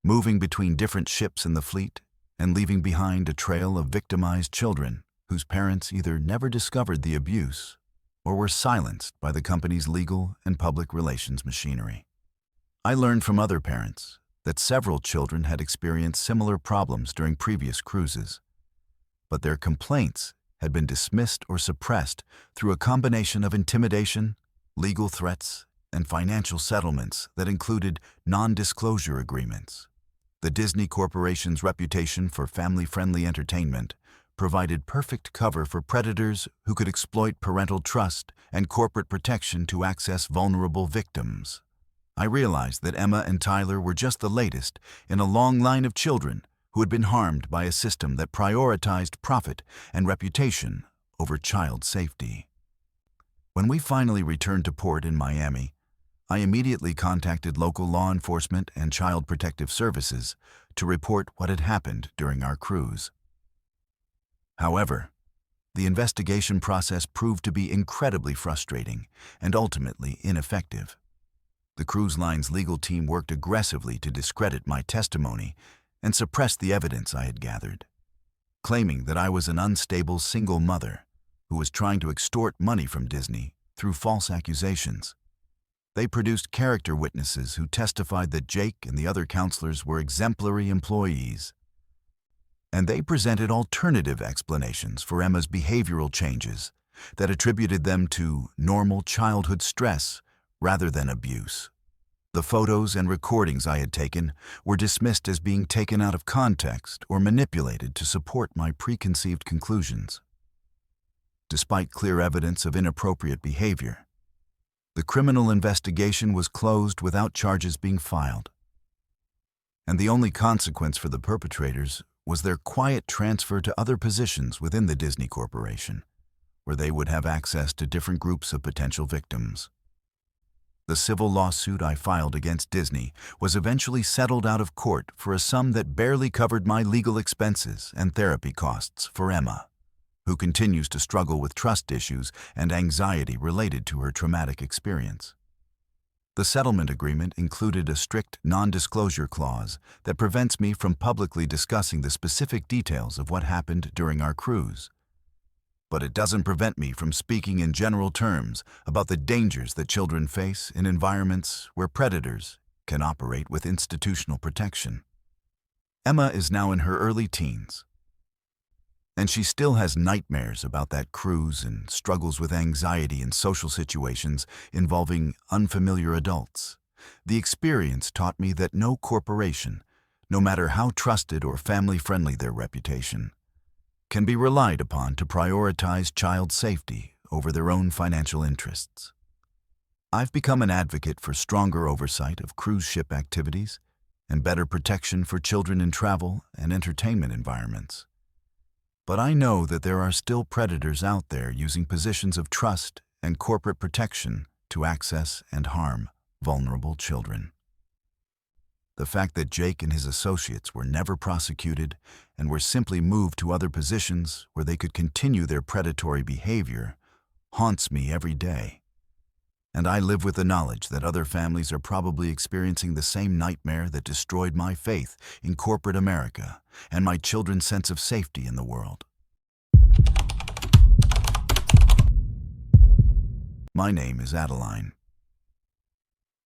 moving between different ships in the fleet and leaving behind a trail of victimized children whose parents either never discovered the abuse or were silenced by the company's legal and public relations machinery. I learned from other parents that several children had experienced similar problems during previous cruises, but their complaints had been dismissed or suppressed through a combination of intimidation, legal threats, and financial settlements that included non-disclosure agreements. The Disney Corporation's reputation for family-friendly entertainment provided perfect cover for predators who could exploit parental trust and corporate protection to access vulnerable victims. I realized that Emma and Tyler were just the latest in a long line of children who had been harmed by a system that prioritized profit and reputation over child safety. When we finally returned to port in Miami, I immediately contacted local law enforcement and child protective services to report what had happened during our cruise. However, the investigation process proved to be incredibly frustrating and ultimately ineffective. The cruise line's legal team worked aggressively to discredit my testimony and suppress the evidence I had gathered, claiming that I was an unstable single mother who was trying to extort money from Disney through false accusations. They produced character witnesses who testified that Jake and the other counselors were exemplary employees, and they presented alternative explanations for Emma's behavioral changes that attributed them to normal childhood stress rather than abuse. The photos and recordings I had taken were dismissed as being taken out of context or manipulated to support my preconceived conclusions. Despite clear evidence of inappropriate behavior, the criminal investigation was closed without charges being filed. And the only consequence for the perpetrators was their quiet transfer to other positions within the Disney Corporation, where they would have access to different groups of potential victims. The civil lawsuit I filed against Disney was eventually settled out of court for a sum that barely covered my legal expenses and therapy costs for Emma, who continues to struggle with trust issues and anxiety related to her traumatic experience. The settlement agreement included a strict non-disclosure clause that prevents me from publicly discussing the specific details of what happened during our cruise. But it doesn't prevent me from speaking in general terms about the dangers that children face in environments where predators can operate with institutional protection. Emma is now in her early teens, and she still has nightmares about that cruise and struggles with anxiety in social situations involving unfamiliar adults. The experience taught me that no corporation, no matter how trusted or family-friendly their reputation, can be relied upon to prioritize child safety over their own financial interests. I've become an advocate for stronger oversight of cruise ship activities and better protection for children in travel and entertainment environments. But I know that there are still predators out there using positions of trust and corporate protection to access and harm vulnerable children. The fact that Jake and his associates were never prosecuted and were simply moved to other positions where they could continue their predatory behavior haunts me every day. And I live with the knowledge that other families are probably experiencing the same nightmare that destroyed my faith in corporate America and my children's sense of safety in the world. My name is Adeline,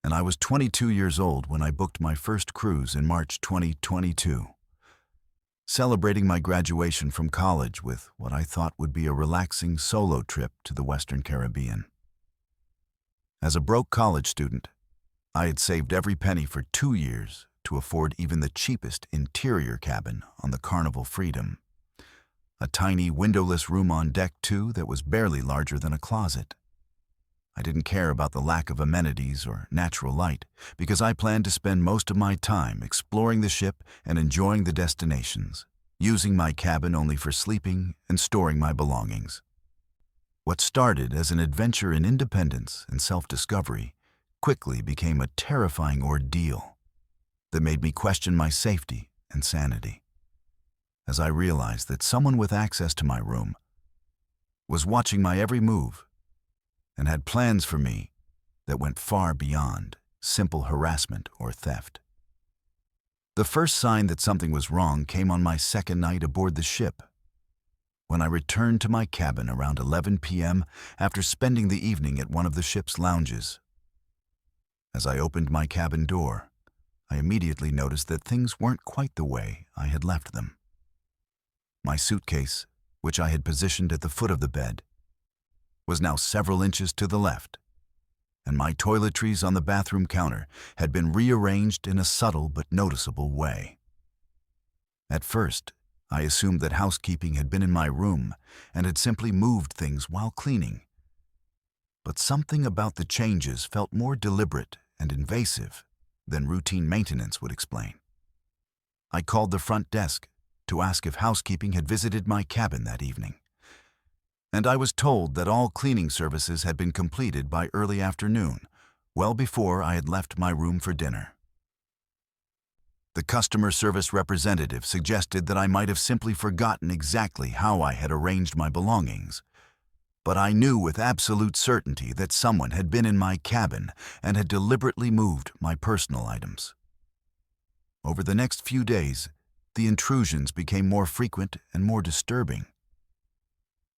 and I was 22 years old when I booked my first cruise in March 2022, celebrating my graduation from college with what I thought would be a relaxing solo trip to the Western Caribbean. As a broke college student, I had saved every penny for 2 years to afford even the cheapest interior cabin on the Carnival Freedom, a tiny windowless room on deck 2 that was barely larger than a closet. I didn't care about the lack of amenities or natural light because I planned to spend most of my time exploring the ship and enjoying the destinations, using my cabin only for sleeping and storing my belongings. What started as an adventure in independence and self-discovery quickly became a terrifying ordeal that made me question my safety and sanity, as I realized that someone with access to my room was watching my every move and had plans for me that went far beyond simple harassment or theft. The first sign that something was wrong came on my second night aboard the ship, when I returned to my cabin around 11 p.m. after spending the evening at one of the ship's lounges. As I opened my cabin door, I immediately noticed that things weren't quite the way I had left them. My suitcase, which I had positioned at the foot of the bed, was now several inches to the left, and my toiletries on the bathroom counter had been rearranged in a subtle but noticeable way. At first, I assumed that housekeeping had been in my room and had simply moved things while cleaning. But something about the changes felt more deliberate and invasive than routine maintenance would explain. I called the front desk to ask if housekeeping had visited my cabin that evening, and I was told that all cleaning services had been completed by early afternoon, well before I had left my room for dinner. The customer service representative suggested that I might have simply forgotten exactly how I had arranged my belongings, but I knew with absolute certainty that someone had been in my cabin and had deliberately moved my personal items. Over the next few days, the intrusions became more frequent and more disturbing.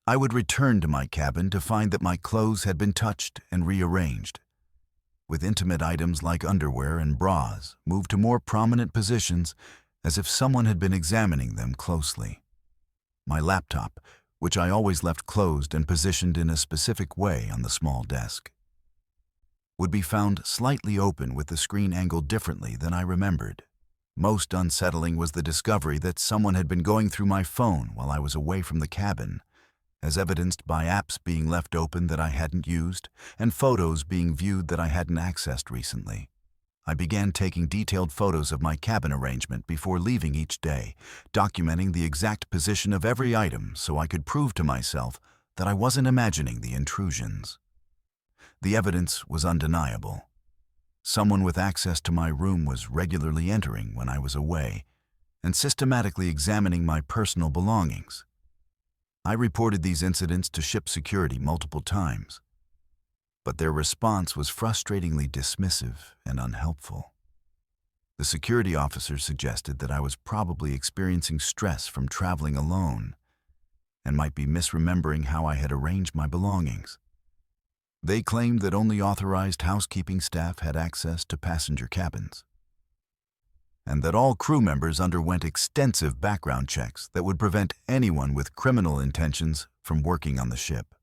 I would return to my cabin to find that my clothes had been touched and rearranged, with intimate items like underwear and bras moved to more prominent positions as if someone had been examining them closely. My laptop, which I always left closed and positioned in a specific way on the small desk, would be found slightly open with the screen angled differently than I remembered. Most unsettling was the discovery that someone had been going through my phone while I was away from the cabin, as evidenced by apps being left open that I hadn't used and photos being viewed that I hadn't accessed recently. I began taking detailed photos of my cabin arrangement before leaving each day, documenting the exact position of every item so I could prove to myself that I wasn't imagining the intrusions. The evidence was undeniable. Someone with access to my room was regularly entering when I was away and systematically examining my personal belongings. I reported these incidents to ship security multiple times, but their response was frustratingly dismissive and unhelpful. The security officer suggested that I was probably experiencing stress from traveling alone and might be misremembering how I had arranged my belongings. They claimed that only authorized housekeeping staff had access to passenger cabins, and that all crew members underwent extensive background checks that would prevent anyone with criminal intentions from working on the ship.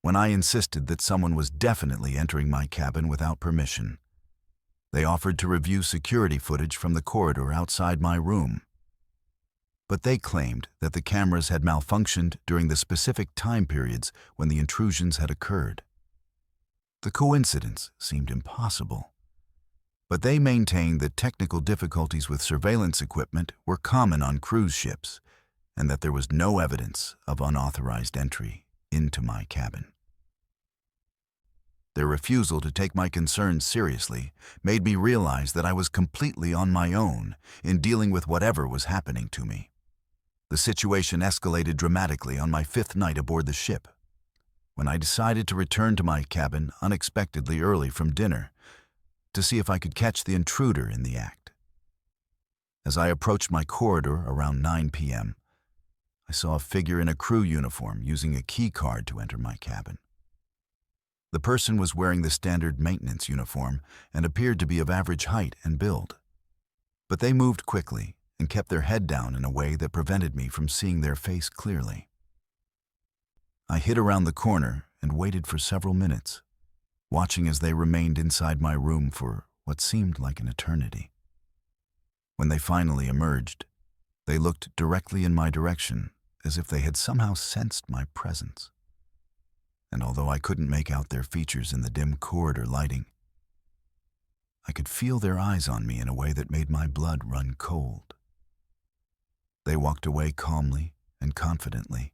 When I insisted that someone was definitely entering my cabin without permission, they offered to review security footage from the corridor outside my room. But they claimed that the cameras had malfunctioned during the specific time periods when the intrusions had occurred. The coincidence seemed impossible, but they maintained that technical difficulties with surveillance equipment were common on cruise ships and that there was no evidence of unauthorized entry into my cabin. Their refusal to take my concerns seriously made me realize that I was completely on my own in dealing with whatever was happening to me. The situation escalated dramatically on my fifth night aboard the ship, when I decided to return to my cabin unexpectedly early from dinner to see if I could catch the intruder in the act. As I approached my corridor around 9 p.m., I saw a figure in a crew uniform using a key card to enter my cabin. The person was wearing the standard maintenance uniform and appeared to be of average height and build, but they moved quickly and kept their head down in a way that prevented me from seeing their face clearly. I hid around the corner and waited for several minutes, watching as they remained inside my room for what seemed like an eternity. When they finally emerged, they looked directly in my direction as if they had somehow sensed my presence. and although I couldn't make out their features in the dim corridor lighting, I could feel their eyes on me in a way that made my blood run cold. They walked away calmly and confidently,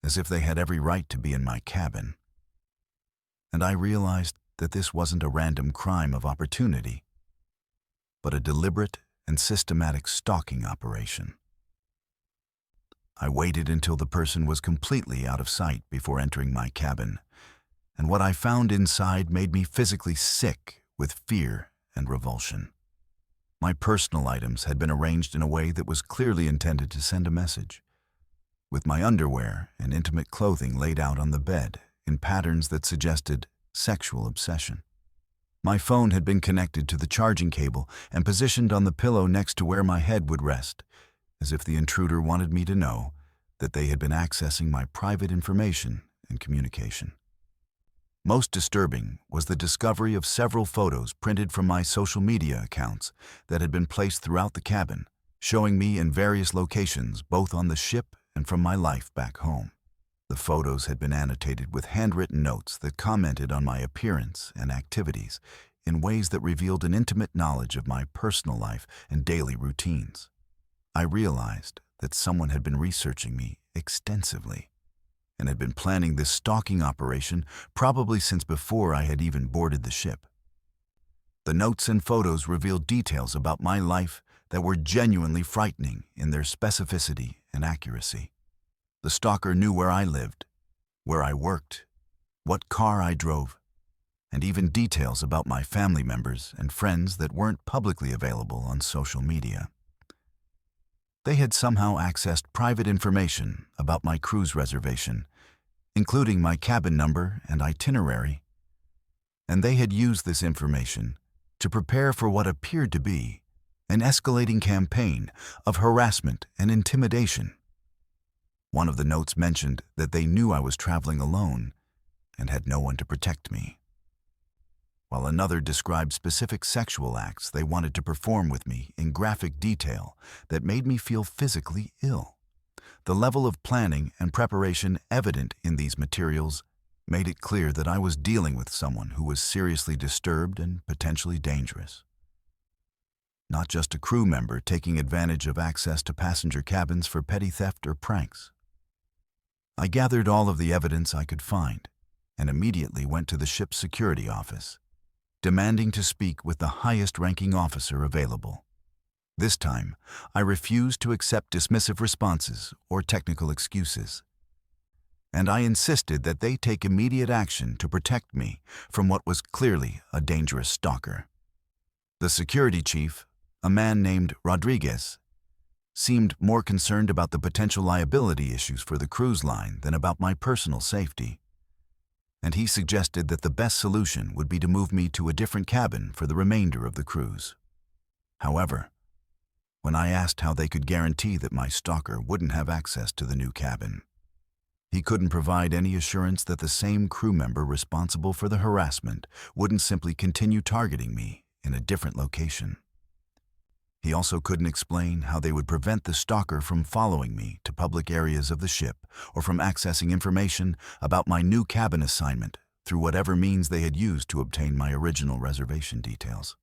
as if they had every right to be in my cabin, and I realized that this wasn't a random crime of opportunity, but a deliberate and systematic stalking operation. I waited until the person was completely out of sight before entering my cabin, and what I found inside made me physically sick with fear and revulsion. My personal items had been arranged in a way that was clearly intended to send a message, with my underwear and intimate clothing laid out on the bed in patterns that suggested sexual obsession. My phone had been connected to the charging cable and positioned on the pillow next to where my head would rest, as if the intruder wanted me to know that they had been accessing my private information and communication. Most disturbing was the discovery of several photos printed from my social media accounts that had been placed throughout the cabin, showing me in various locations both on the ship and from my life back home. The photos had been annotated with handwritten notes that commented on my appearance and activities in ways that revealed an intimate knowledge of my personal life and daily routines. I realized that someone had been researching me extensively and had been planning this stalking operation probably since before I had even boarded the ship. The notes and photos revealed details about my life that were genuinely frightening in their specificity and accuracy. The stalker knew where I lived, where I worked, what car I drove, and even details about my family members and friends that weren't publicly available on social media. They had somehow accessed private information about my cruise reservation, including my cabin number and itinerary, and they had used this information to prepare for what appeared to be an escalating campaign of harassment and intimidation. One of the notes mentioned that they knew I was traveling alone and had no one to protect me, while another described specific sexual acts they wanted to perform with me in graphic detail that made me feel physically ill. The level of planning and preparation evident in these materials made it clear that I was dealing with someone who was seriously disturbed and potentially dangerous. Not just a crew member taking advantage of access to passenger cabins for petty theft or pranks. I gathered all of the evidence I could find and immediately went to the ship's security office, demanding to speak with the highest-ranking officer available. This time, I refused to accept dismissive responses or technical excuses, and I insisted that they take immediate action to protect me from what was clearly a dangerous stalker. The security chief, a man named Rodriguez, seemed more concerned about the potential liability issues for the cruise line than about my personal safety, and he suggested that the best solution would be to move me to a different cabin for the remainder of the cruise. However, when I asked how they could guarantee that my stalker wouldn't have access to the new cabin, he couldn't provide any assurance that the same crew member responsible for the harassment wouldn't simply continue targeting me in a different location. He also couldn't explain how they would prevent the stalker from following me to public areas of the ship or from accessing information about my new cabin assignment through whatever means they had used to obtain my original reservation details.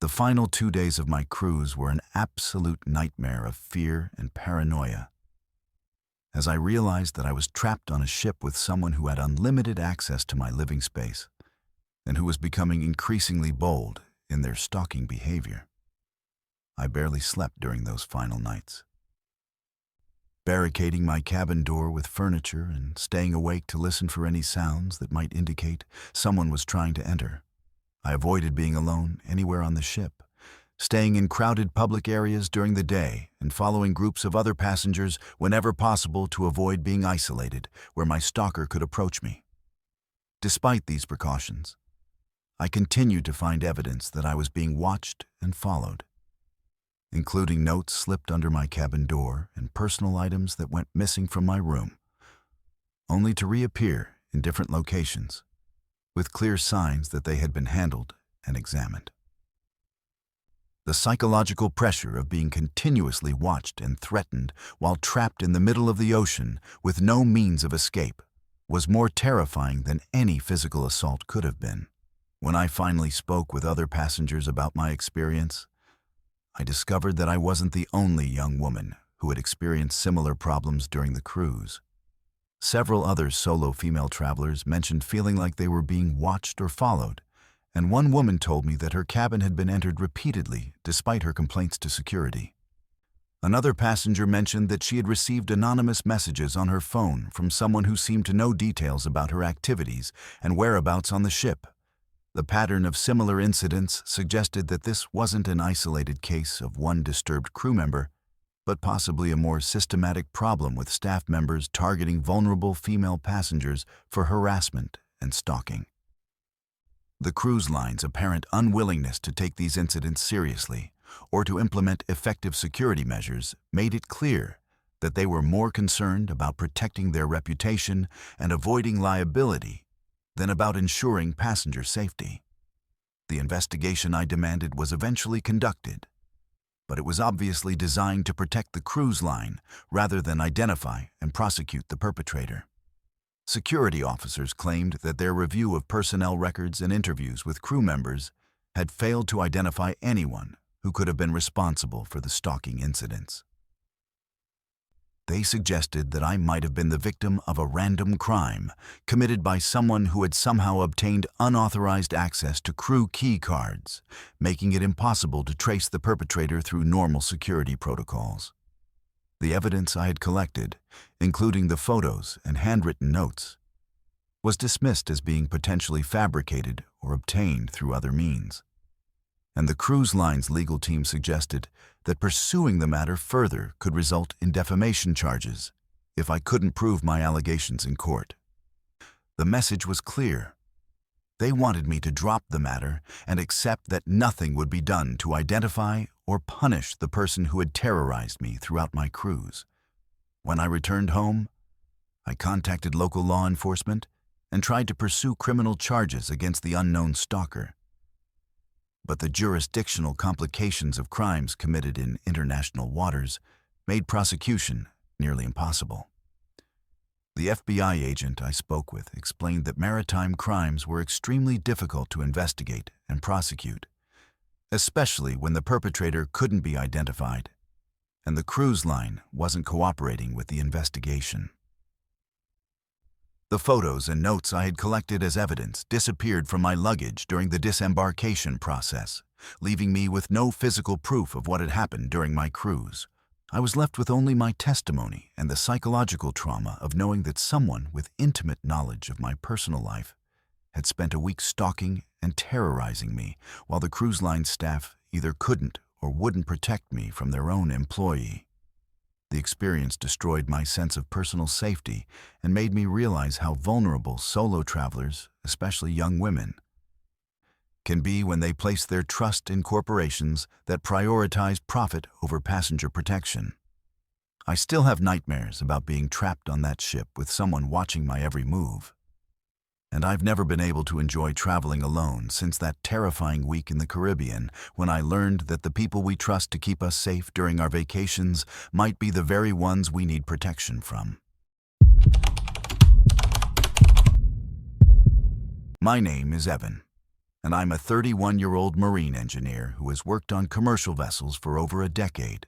The final 2 days of my cruise were an absolute nightmare of fear and paranoia, as I realized that I was trapped on a ship with someone who had unlimited access to my living space and who was becoming increasingly bold in their stalking behavior. I barely slept during those final nights, barricading my cabin door with furniture and staying awake to listen for any sounds that might indicate someone was trying to enter. I avoided being alone anywhere on the ship, staying in crowded public areas during the day and following groups of other passengers whenever possible to avoid being isolated where my stalker could approach me. Despite these precautions, I continued to find evidence that I was being watched and followed, including notes slipped under my cabin door and personal items that went missing from my room, only to reappear in different locations, with clear signs that they had been handled and examined. The psychological pressure of being continuously watched and threatened while trapped in the middle of the ocean with no means of escape was more terrifying than any physical assault could have been. When I finally spoke with other passengers about my experience, I discovered that I wasn't the only young woman who had experienced similar problems during the cruise. Several other solo female travelers mentioned feeling like they were being watched or followed, and one woman told me that her cabin had been entered repeatedly despite her complaints to security. Another passenger mentioned that she had received anonymous messages on her phone from someone who seemed to know details about her activities and whereabouts on the ship. The pattern of similar incidents suggested that this wasn't an isolated case of one disturbed crew member, but possibly a more systematic problem with staff members targeting vulnerable female passengers for harassment and stalking. The cruise line's apparent unwillingness to take these incidents seriously or to implement effective security measures made it clear that they were more concerned about protecting their reputation and avoiding liability than about ensuring passenger safety. The investigation I demanded was eventually conducted, but it was obviously designed to protect the cruise line rather than identify and prosecute the perpetrator. Security officers claimed that their review of personnel records and interviews with crew members had failed to identify anyone who could have been responsible for the stalking incidents. They suggested that I might have been the victim of a random crime committed by someone who had somehow obtained unauthorized access to crew key cards, making it impossible to trace the perpetrator through normal security protocols. The evidence I had collected, including the photos and handwritten notes, was dismissed as being potentially fabricated or obtained through other means. And the cruise line's legal team suggested that pursuing the matter further could result in defamation charges if I couldn't prove my allegations in court. The message was clear. They wanted me to drop the matter and accept that nothing would be done to identify or punish the person who had terrorized me throughout my cruise. When I returned home, I contacted local law enforcement and tried to pursue criminal charges against the unknown stalker. But the jurisdictional complications of crimes committed in international waters made prosecution nearly impossible. The FBI agent I spoke with explained that maritime crimes were extremely difficult to investigate and prosecute, especially when the perpetrator couldn't be identified and the cruise line wasn't cooperating with the investigation. The photos and notes I had collected as evidence disappeared from my luggage during the disembarkation process, leaving me with no physical proof of what had happened during my cruise. I was left with only my testimony and the psychological trauma of knowing that someone with intimate knowledge of my personal life had spent a week stalking and terrorizing me while the cruise line staff either couldn't or wouldn't protect me from their own employee. The experience destroyed my sense of personal safety and made me realize how vulnerable solo travelers, especially young women, can be when they place their trust in corporations that prioritize profit over passenger protection. I still have nightmares about being trapped on that ship with someone watching my every move. And I've never been able to enjoy traveling alone since that terrifying week in the Caribbean when I learned that the people we trust to keep us safe during our vacations might be the very ones we need protection from. My name is Evan, and I'm a 31-year-old marine engineer who has worked on commercial vessels for over a decade,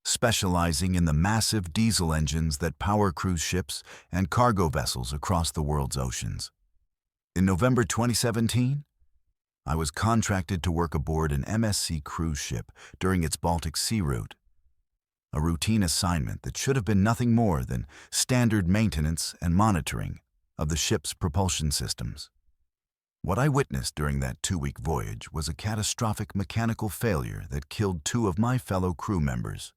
specializing in the massive diesel engines that power cruise ships and cargo vessels across the world's oceans. In November 2017, I was contracted to work aboard an MSC cruise ship during its Baltic Sea route, a routine assignment that should have been nothing more than standard maintenance and monitoring of the ship's propulsion systems. What I witnessed during that 2-week voyage was a catastrophic mechanical failure that killed 2 of my fellow crew members,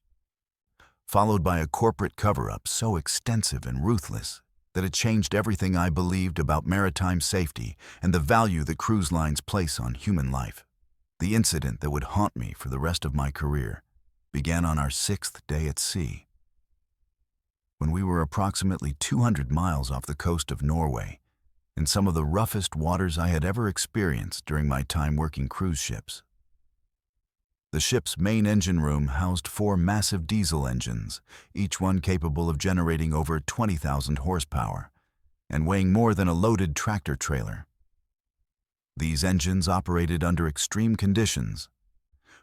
followed by a corporate cover-up so extensive and ruthless that it changed everything I believed about maritime safety and the value that cruise lines place on human life. The incident that would haunt me for the rest of my career began on our 6th day at sea. When we were approximately 200 miles off the coast of Norway, in some of the roughest waters I had ever experienced during my time working cruise ships. The ship's main engine room housed 4 massive diesel engines, each one capable of generating over 20,000 horsepower, and weighing more than a loaded tractor trailer. These engines operated under extreme conditions,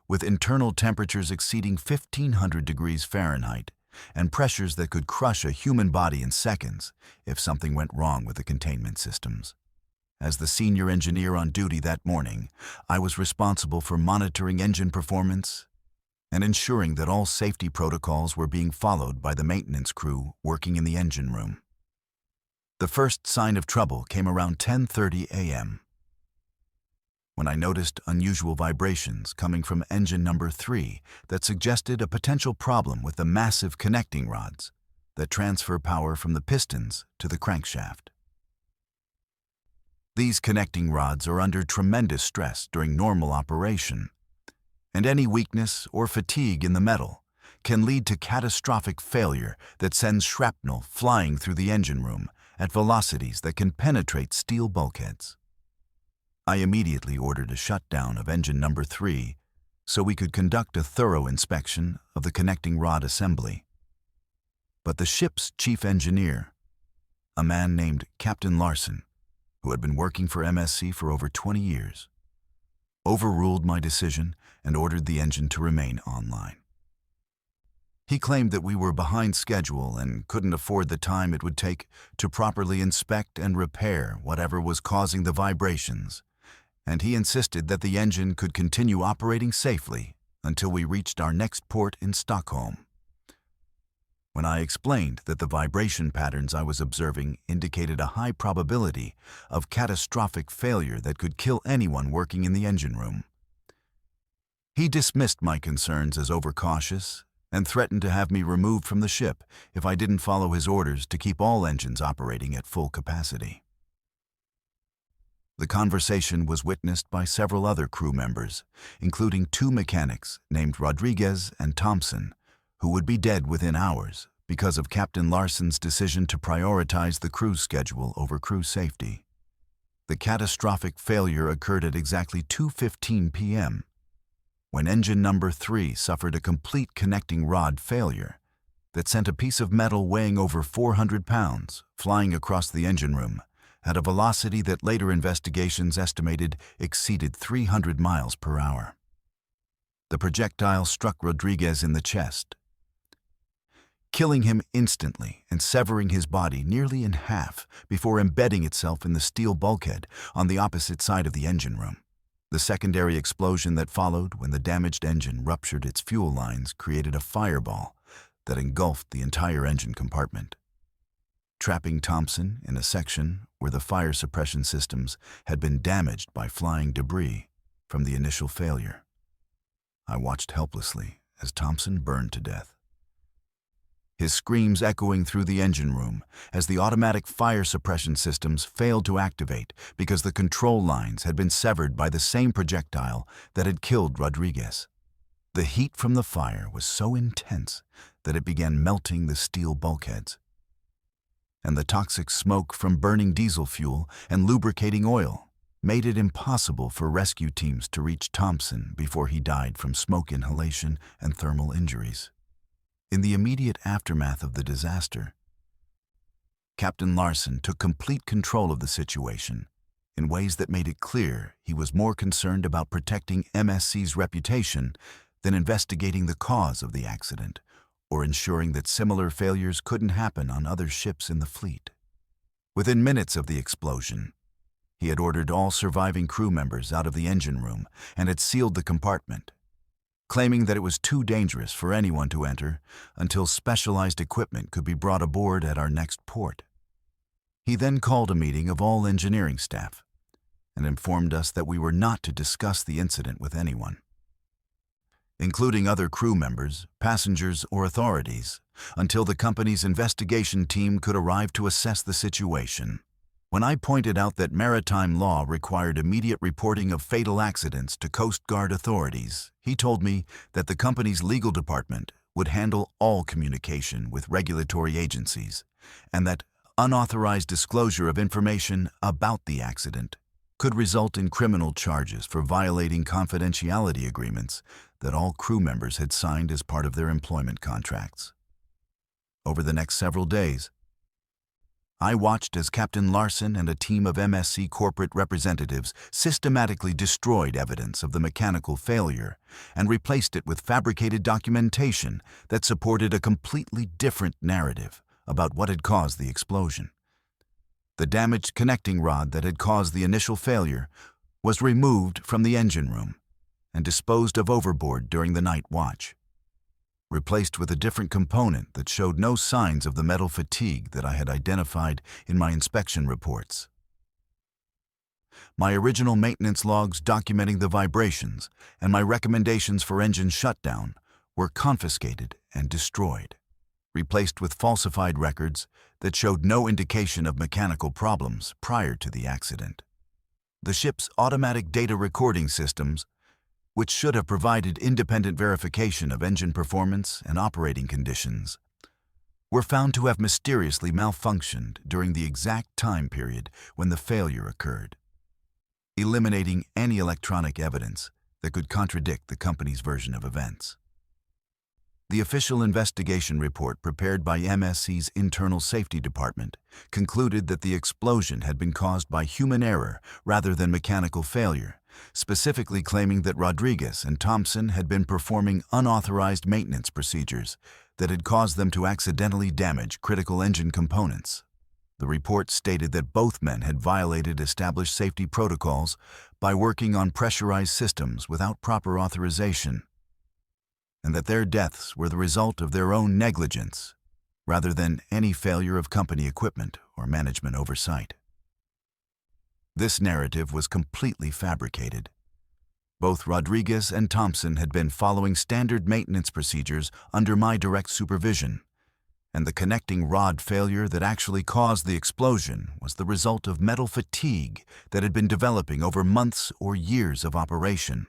with internal temperatures exceeding 1,500 degrees Fahrenheit and pressures that could crush a human body in seconds if something went wrong with the containment systems. As the senior engineer on duty that morning, I was responsible for monitoring engine performance and ensuring that all safety protocols were being followed by the maintenance crew working in the engine room. The first sign of trouble came around 10:30 a.m. when I noticed unusual vibrations coming from engine number 3 that suggested a potential problem with the massive connecting rods that transfer power from the pistons to the crankshaft. These connecting rods are under tremendous stress during normal operation, and any weakness or fatigue in the metal can lead to catastrophic failure that sends shrapnel flying through the engine room at velocities that can penetrate steel bulkheads. I immediately ordered a shutdown of engine number 3 so we could conduct a thorough inspection of the connecting rod assembly. But the ship's chief engineer, a man named Captain Larson, who had been working for MSC for over 20 years, overruled my decision and ordered the engine to remain online. He claimed that we were behind schedule and couldn't afford the time it would take to properly inspect and repair whatever was causing the vibrations, and he insisted that the engine could continue operating safely until we reached our next port in Stockholm. When I explained that the vibration patterns I was observing indicated a high probability of catastrophic failure that could kill anyone working in the engine room, he dismissed my concerns as overcautious and threatened to have me removed from the ship if I didn't follow his orders to keep all engines operating at full capacity. The conversation was witnessed by several other crew members, including 2 mechanics named Rodriguez and Thompson, who would be dead within hours because of Captain Larson's decision to prioritize the crew's schedule over crew safety. The catastrophic failure occurred at exactly 2:15 p.m., when engine number 3 suffered a complete connecting rod failure that sent a piece of metal weighing over 400 pounds flying across the engine room at a velocity that later investigations estimated exceeded 300 miles per hour. The projectile struck Rodriguez in the chest, killing him instantly and severing his body nearly in half before embedding itself in the steel bulkhead on the opposite side of the engine room. The secondary explosion that followed when the damaged engine ruptured its fuel lines created a fireball that engulfed the entire engine compartment, trapping Thompson in a section where the fire suppression systems had been damaged by flying debris from the initial failure. I watched helplessly as Thompson burned to death, his screams echoing through the engine room as the automatic fire suppression systems failed to activate because the control lines had been severed by the same projectile that had killed Rodriguez. The heat from the fire was so intense that it began melting the steel bulkheads, and the toxic smoke from burning diesel fuel and lubricating oil made it impossible for rescue teams to reach Thompson before he died from smoke inhalation and thermal injuries. In the immediate aftermath of the disaster, Captain Larson took complete control of the situation in ways that made it clear he was more concerned about protecting MSC's reputation than investigating the cause of the accident or ensuring that similar failures couldn't happen on other ships in the fleet. Within minutes of the explosion, he had ordered all surviving crew members out of the engine room and had sealed the compartment, claiming that it was too dangerous for anyone to enter until specialized equipment could be brought aboard at our next port. He then called a meeting of all engineering staff and informed us that we were not to discuss the incident with anyone, including other crew members, passengers, or authorities, until the company's investigation team could arrive to assess the situation. When I pointed out that maritime law required immediate reporting of fatal accidents to Coast Guard authorities, he told me that the company's legal department would handle all communication with regulatory agencies, and that unauthorized disclosure of information about the accident could result in criminal charges for violating confidentiality agreements that all crew members had signed as part of their employment contracts. Over the next several days, I watched as Captain Larson and a team of MSC corporate representatives systematically destroyed evidence of the mechanical failure and replaced it with fabricated documentation that supported a completely different narrative about what had caused the explosion. The damaged connecting rod that had caused the initial failure was removed from the engine room and disposed of overboard during the night watch, replaced with a different component that showed no signs of the metal fatigue that I had identified in my inspection reports. My original maintenance logs documenting the vibrations and my recommendations for engine shutdown were confiscated and destroyed, replaced with falsified records that showed no indication of mechanical problems prior to the accident. The ship's automatic data recording systems, which should have provided independent verification of engine performance and operating conditions, were found to have mysteriously malfunctioned during the exact time period when the failure occurred, eliminating any electronic evidence that could contradict the company's version of events. The official investigation report prepared by MSC's Internal Safety Department concluded that the explosion had been caused by human error rather than mechanical failure, specifically claiming that Rodriguez and Thompson had been performing unauthorized maintenance procedures that had caused them to accidentally damage critical engine components. The report stated that both men had violated established safety protocols by working on pressurized systems without proper authorization, and that their deaths were the result of their own negligence rather than any failure of company equipment or management oversight. This narrative was completely fabricated. Both Rodriguez and Thompson had been following standard maintenance procedures under my direct supervision, and the connecting rod failure that actually caused the explosion was the result of metal fatigue that had been developing over months or years of operation,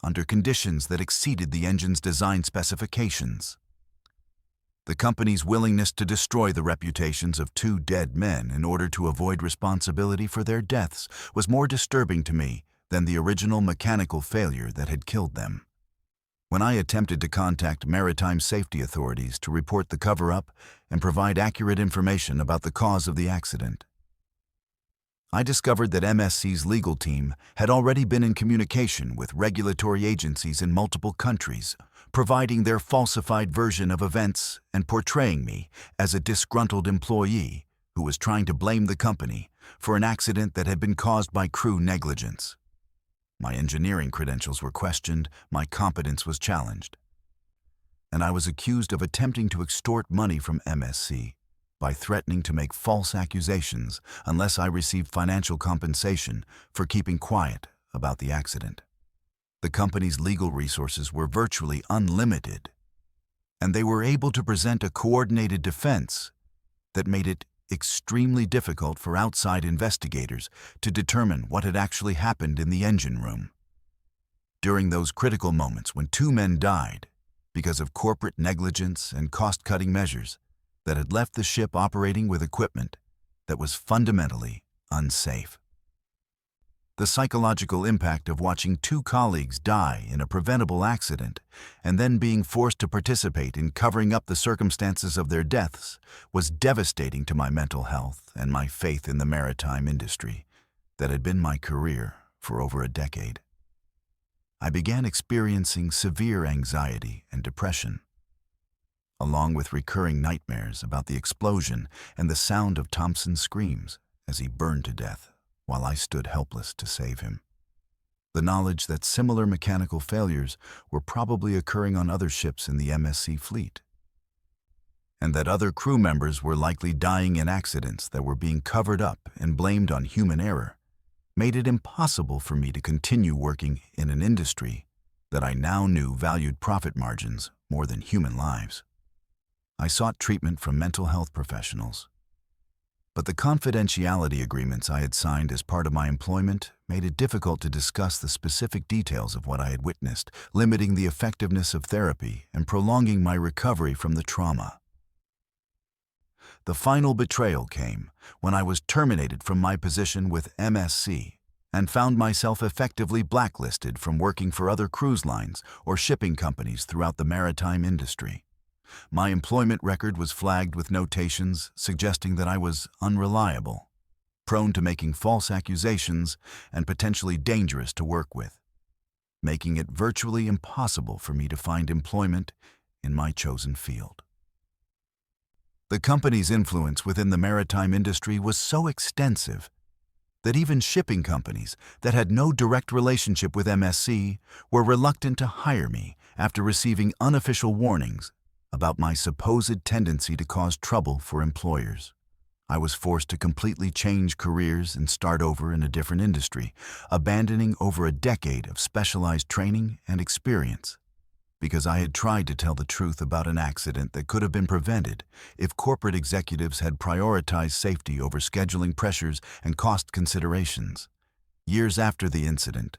under conditions that exceeded the engine's design specifications. The company's willingness to destroy the reputations of two dead men in order to avoid responsibility for their deaths was more disturbing to me than the original mechanical failure that had killed them. When I attempted to contact maritime safety authorities to report the cover-up and provide accurate information about the cause of the accident, I discovered that MSC's legal team had already been in communication with regulatory agencies in multiple countries, providing their falsified version of events and portraying me as a disgruntled employee who was trying to blame the company for an accident that had been caused by crew negligence. My engineering credentials were questioned, my competence was challenged, and I was accused of attempting to extort money from MSC by threatening to make false accusations unless I received financial compensation for keeping quiet about the accident. The company's legal resources were virtually unlimited, and they were able to present a coordinated defense that made it extremely difficult for outside investigators to determine what had actually happened in the engine room. During those critical moments when two men died because of corporate negligence and cost-cutting measures that had left the ship operating with equipment that was fundamentally unsafe. The psychological impact of watching two colleagues die in a preventable accident and then being forced to participate in covering up the circumstances of their deaths was devastating to my mental health and my faith in the maritime industry that had been my career for over a decade. I began experiencing severe anxiety and depression, along with recurring nightmares about the explosion and the sound of Thompson's screams as he burned to death while I stood helpless to save him. The knowledge that similar mechanical failures were probably occurring on other ships in the MSC fleet, and that other crew members were likely dying in accidents that were being covered up and blamed on human error, made it impossible for me to continue working in an industry that I now knew valued profit margins more than human lives. I sought treatment from mental health professionals, but the confidentiality agreements I had signed as part of my employment made it difficult to discuss the specific details of what I had witnessed, limiting the effectiveness of therapy and prolonging my recovery from the trauma. The final betrayal came when I was terminated from my position with MSC and found myself effectively blacklisted from working for other cruise lines or shipping companies throughout the maritime industry. My employment record was flagged with notations suggesting that I was unreliable, prone to making false accusations, and potentially dangerous to work with, making it virtually impossible for me to find employment in my chosen field. The company's influence within the maritime industry was so extensive that even shipping companies that had no direct relationship with MSC were reluctant to hire me after receiving unofficial warnings about my supposed tendency to cause trouble for employers. I was forced to completely change careers and start over in a different industry, abandoning over a decade of specialized training and experience, because I had tried to tell the truth about an accident that could have been prevented if corporate executives had prioritized safety over scheduling pressures and cost considerations. Years after the incident,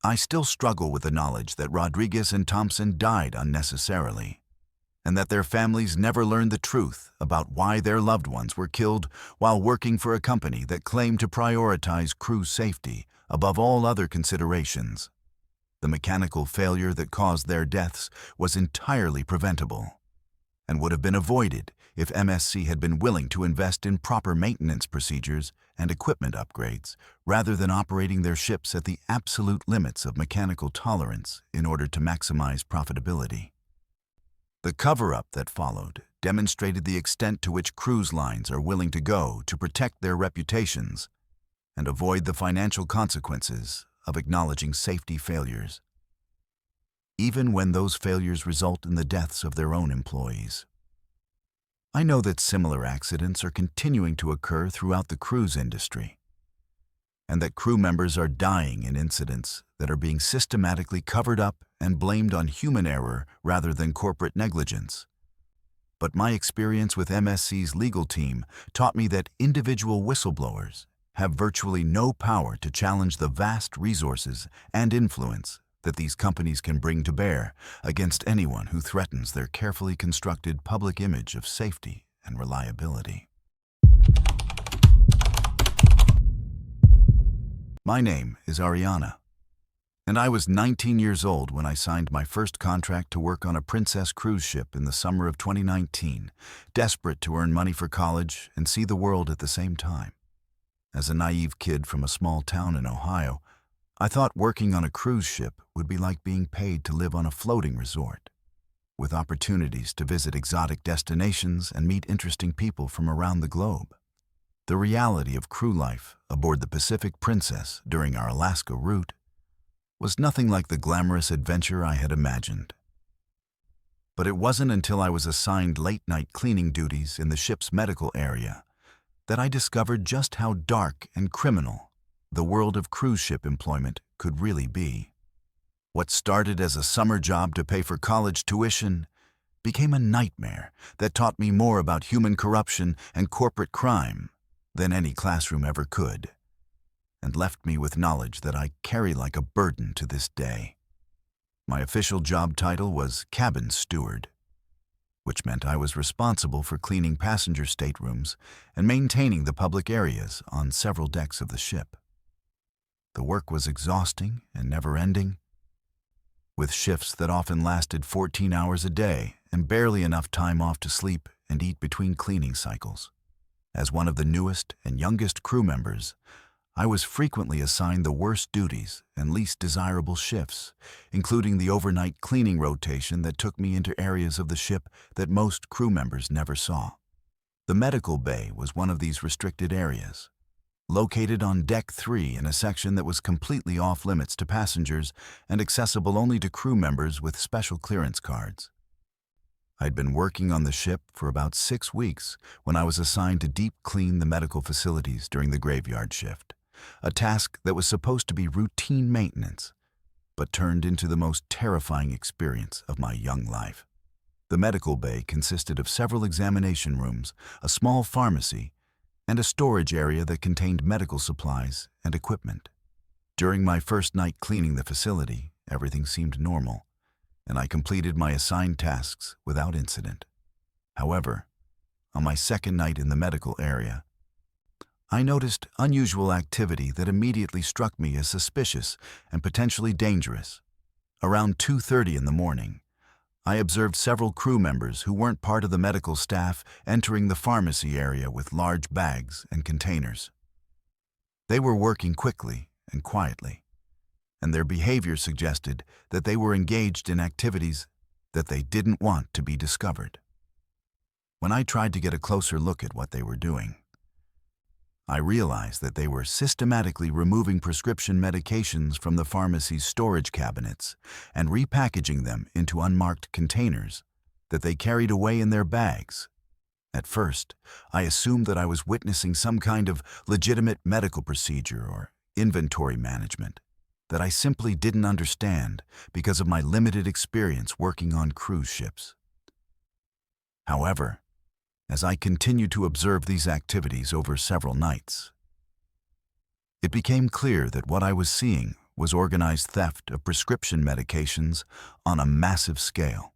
I still struggle with the knowledge that Rodriguez and Thompson died unnecessarily, and that their families never learned the truth about why their loved ones were killed while working for a company that claimed to prioritize crew safety above all other considerations. The mechanical failure that caused their deaths was entirely preventable and would have been avoided if MSC had been willing to invest in proper maintenance procedures and equipment upgrades rather than operating their ships at the absolute limits of mechanical tolerance in order to maximize profitability. The cover-up that followed demonstrated the extent to which cruise lines are willing to go to protect their reputations and avoid the financial consequences of acknowledging safety failures, even when those failures result in the deaths of their own employees. I know that similar accidents are continuing to occur throughout the cruise industry, and that crew members are dying in incidents that are being systematically covered up and blamed on human error rather than corporate negligence. But my experience with MSC's legal team taught me that individual whistleblowers have virtually no power to challenge the vast resources and influence that these companies can bring to bear against anyone who threatens their carefully constructed public image of safety and reliability. My name is Ariana, and I was 19 years old when I signed my first contract to work on a Princess cruise ship in the summer of 2019, desperate to earn money for college and see the world at the same time. As a naive kid from a small town in Ohio, I thought working on a cruise ship would be like being paid to live on a floating resort, with opportunities to visit exotic destinations and meet interesting people from around the globe. The reality of crew life aboard the Pacific Princess during our Alaska route was nothing like the glamorous adventure I had imagined. But it wasn't until I was assigned late-night cleaning duties in the ship's medical area that I discovered just how dark and criminal the world of cruise ship employment could really be. What started as a summer job to pay for college tuition became a nightmare that taught me more about human corruption and corporate crime than any classroom ever could, and left me with knowledge that I carry like a burden to this day. My official job title was cabin steward, which meant I was responsible for cleaning passenger staterooms and maintaining the public areas on several decks of the ship. The work was exhausting and never-ending, with shifts that often lasted 14 hours a day and barely enough time off to sleep and eat between cleaning cycles. As one of the newest and youngest crew members, I was frequently assigned the worst duties and least desirable shifts, including the overnight cleaning rotation that took me into areas of the ship that most crew members never saw. The medical bay was one of these restricted areas, located on Deck 3 in a section that was completely off-limits to passengers and accessible only to crew members with special clearance cards. I'd been working on the ship for about 6 weeks when I was assigned to deep clean the medical facilities during the graveyard shift, a task that was supposed to be routine maintenance, but turned into the most terrifying experience of my young life. The medical bay consisted of several examination rooms, a small pharmacy, and a storage area that contained medical supplies and equipment. During my first night cleaning the facility, everything seemed normal, and I completed my assigned tasks without incident. However, on my second night in the medical area, I noticed unusual activity that immediately struck me as suspicious and potentially dangerous. Around 2:30 in the morning, I observed several crew members who weren't part of the medical staff entering the pharmacy area with large bags and containers. They were working quickly and quietly, and their behavior suggested that they were engaged in activities that they didn't want to be discovered. When I tried to get a closer look at what they were doing, I realized that they were systematically removing prescription medications from the pharmacy's storage cabinets and repackaging them into unmarked containers that they carried away in their bags. At first, I assumed that I was witnessing some kind of legitimate medical procedure or inventory management that I simply didn't understand because of my limited experience working on cruise ships. However, as I continued to observe these activities over several nights, it became clear that what I was seeing was organized theft of prescription medications on a massive scale.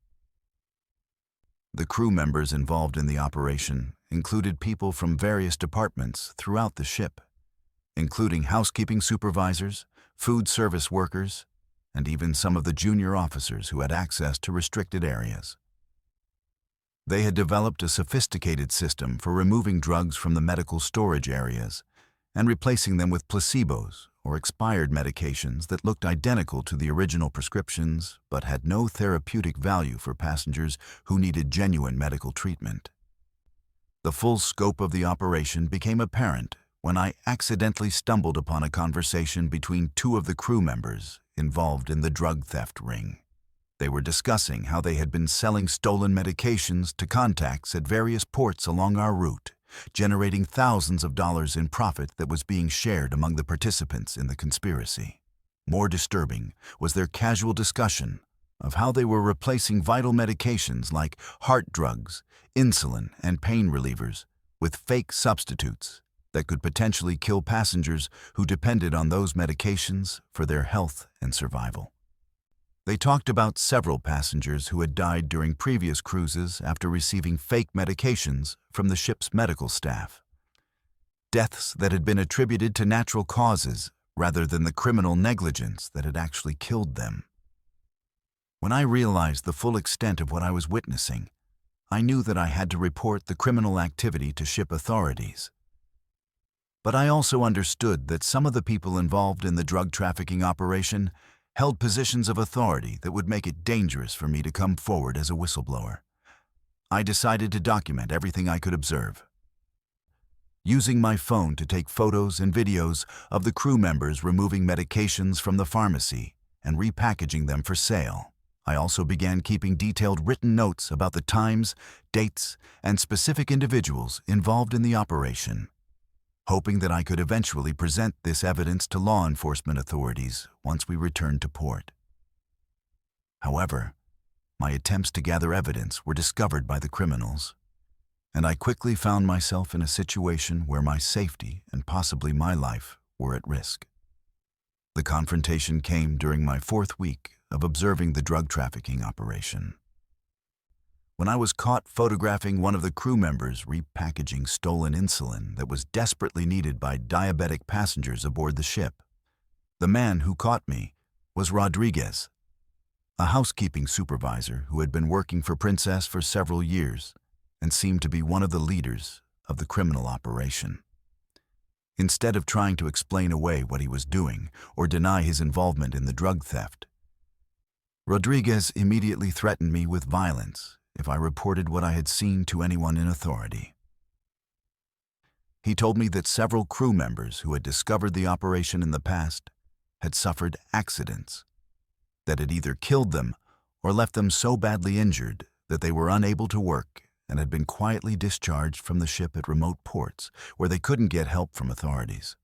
The crew members involved in the operation included people from various departments throughout the ship, including housekeeping supervisors, food service workers, and even some of the junior officers who had access to restricted areas. They had developed a sophisticated system for removing drugs from the medical storage areas and replacing them with placebos or expired medications that looked identical to the original prescriptions but had no therapeutic value for passengers who needed genuine medical treatment. The full scope of the operation became apparent when I accidentally stumbled upon a conversation between two of the crew members involved in the drug theft ring. They were discussing how they had been selling stolen medications to contacts at various ports along our route, generating thousands of dollars in profit that was being shared among the participants in the conspiracy. More disturbing was their casual discussion of how they were replacing vital medications like heart drugs, insulin, and pain relievers with fake substitutes that could potentially kill passengers who depended on those medications for their health and survival. They talked about several passengers who had died during previous cruises after receiving fake medications from the ship's medical staff. Deaths that had been attributed to natural causes rather than the criminal negligence that had actually killed them. When I realized the full extent of what I was witnessing, I knew that I had to report the criminal activity to ship authorities. But I also understood that some of the people involved in the drug trafficking operation held positions of authority that would make it dangerous for me to come forward as a whistleblower. I decided to document everything I could observe. Using my phone to take photos and videos of the crew members removing medications from the pharmacy and repackaging them for sale, I also began keeping detailed written notes about the times, dates, and specific individuals involved in the operation, hoping that I could eventually present this evidence to law enforcement authorities once we returned to port. However, my attempts to gather evidence were discovered by the criminals, and I quickly found myself in a situation where my safety and possibly my life were at risk. The confrontation came during my 4th week of observing the drug trafficking operation, when I was caught photographing one of the crew members repackaging stolen insulin that was desperately needed by diabetic passengers aboard the ship. The man who caught me was Rodriguez, a housekeeping supervisor who had been working for Princess for several years and seemed to be one of the leaders of the criminal operation. Instead of trying to explain away what he was doing or deny his involvement in the drug theft, Rodriguez immediately threatened me with violence if I reported what I had seen to anyone in authority. He told me that several crew members who had discovered the operation in the past had suffered accidents that had either killed them or left them so badly injured that they were unable to work and had been quietly discharged from the ship at remote ports where they couldn't get help from authorities.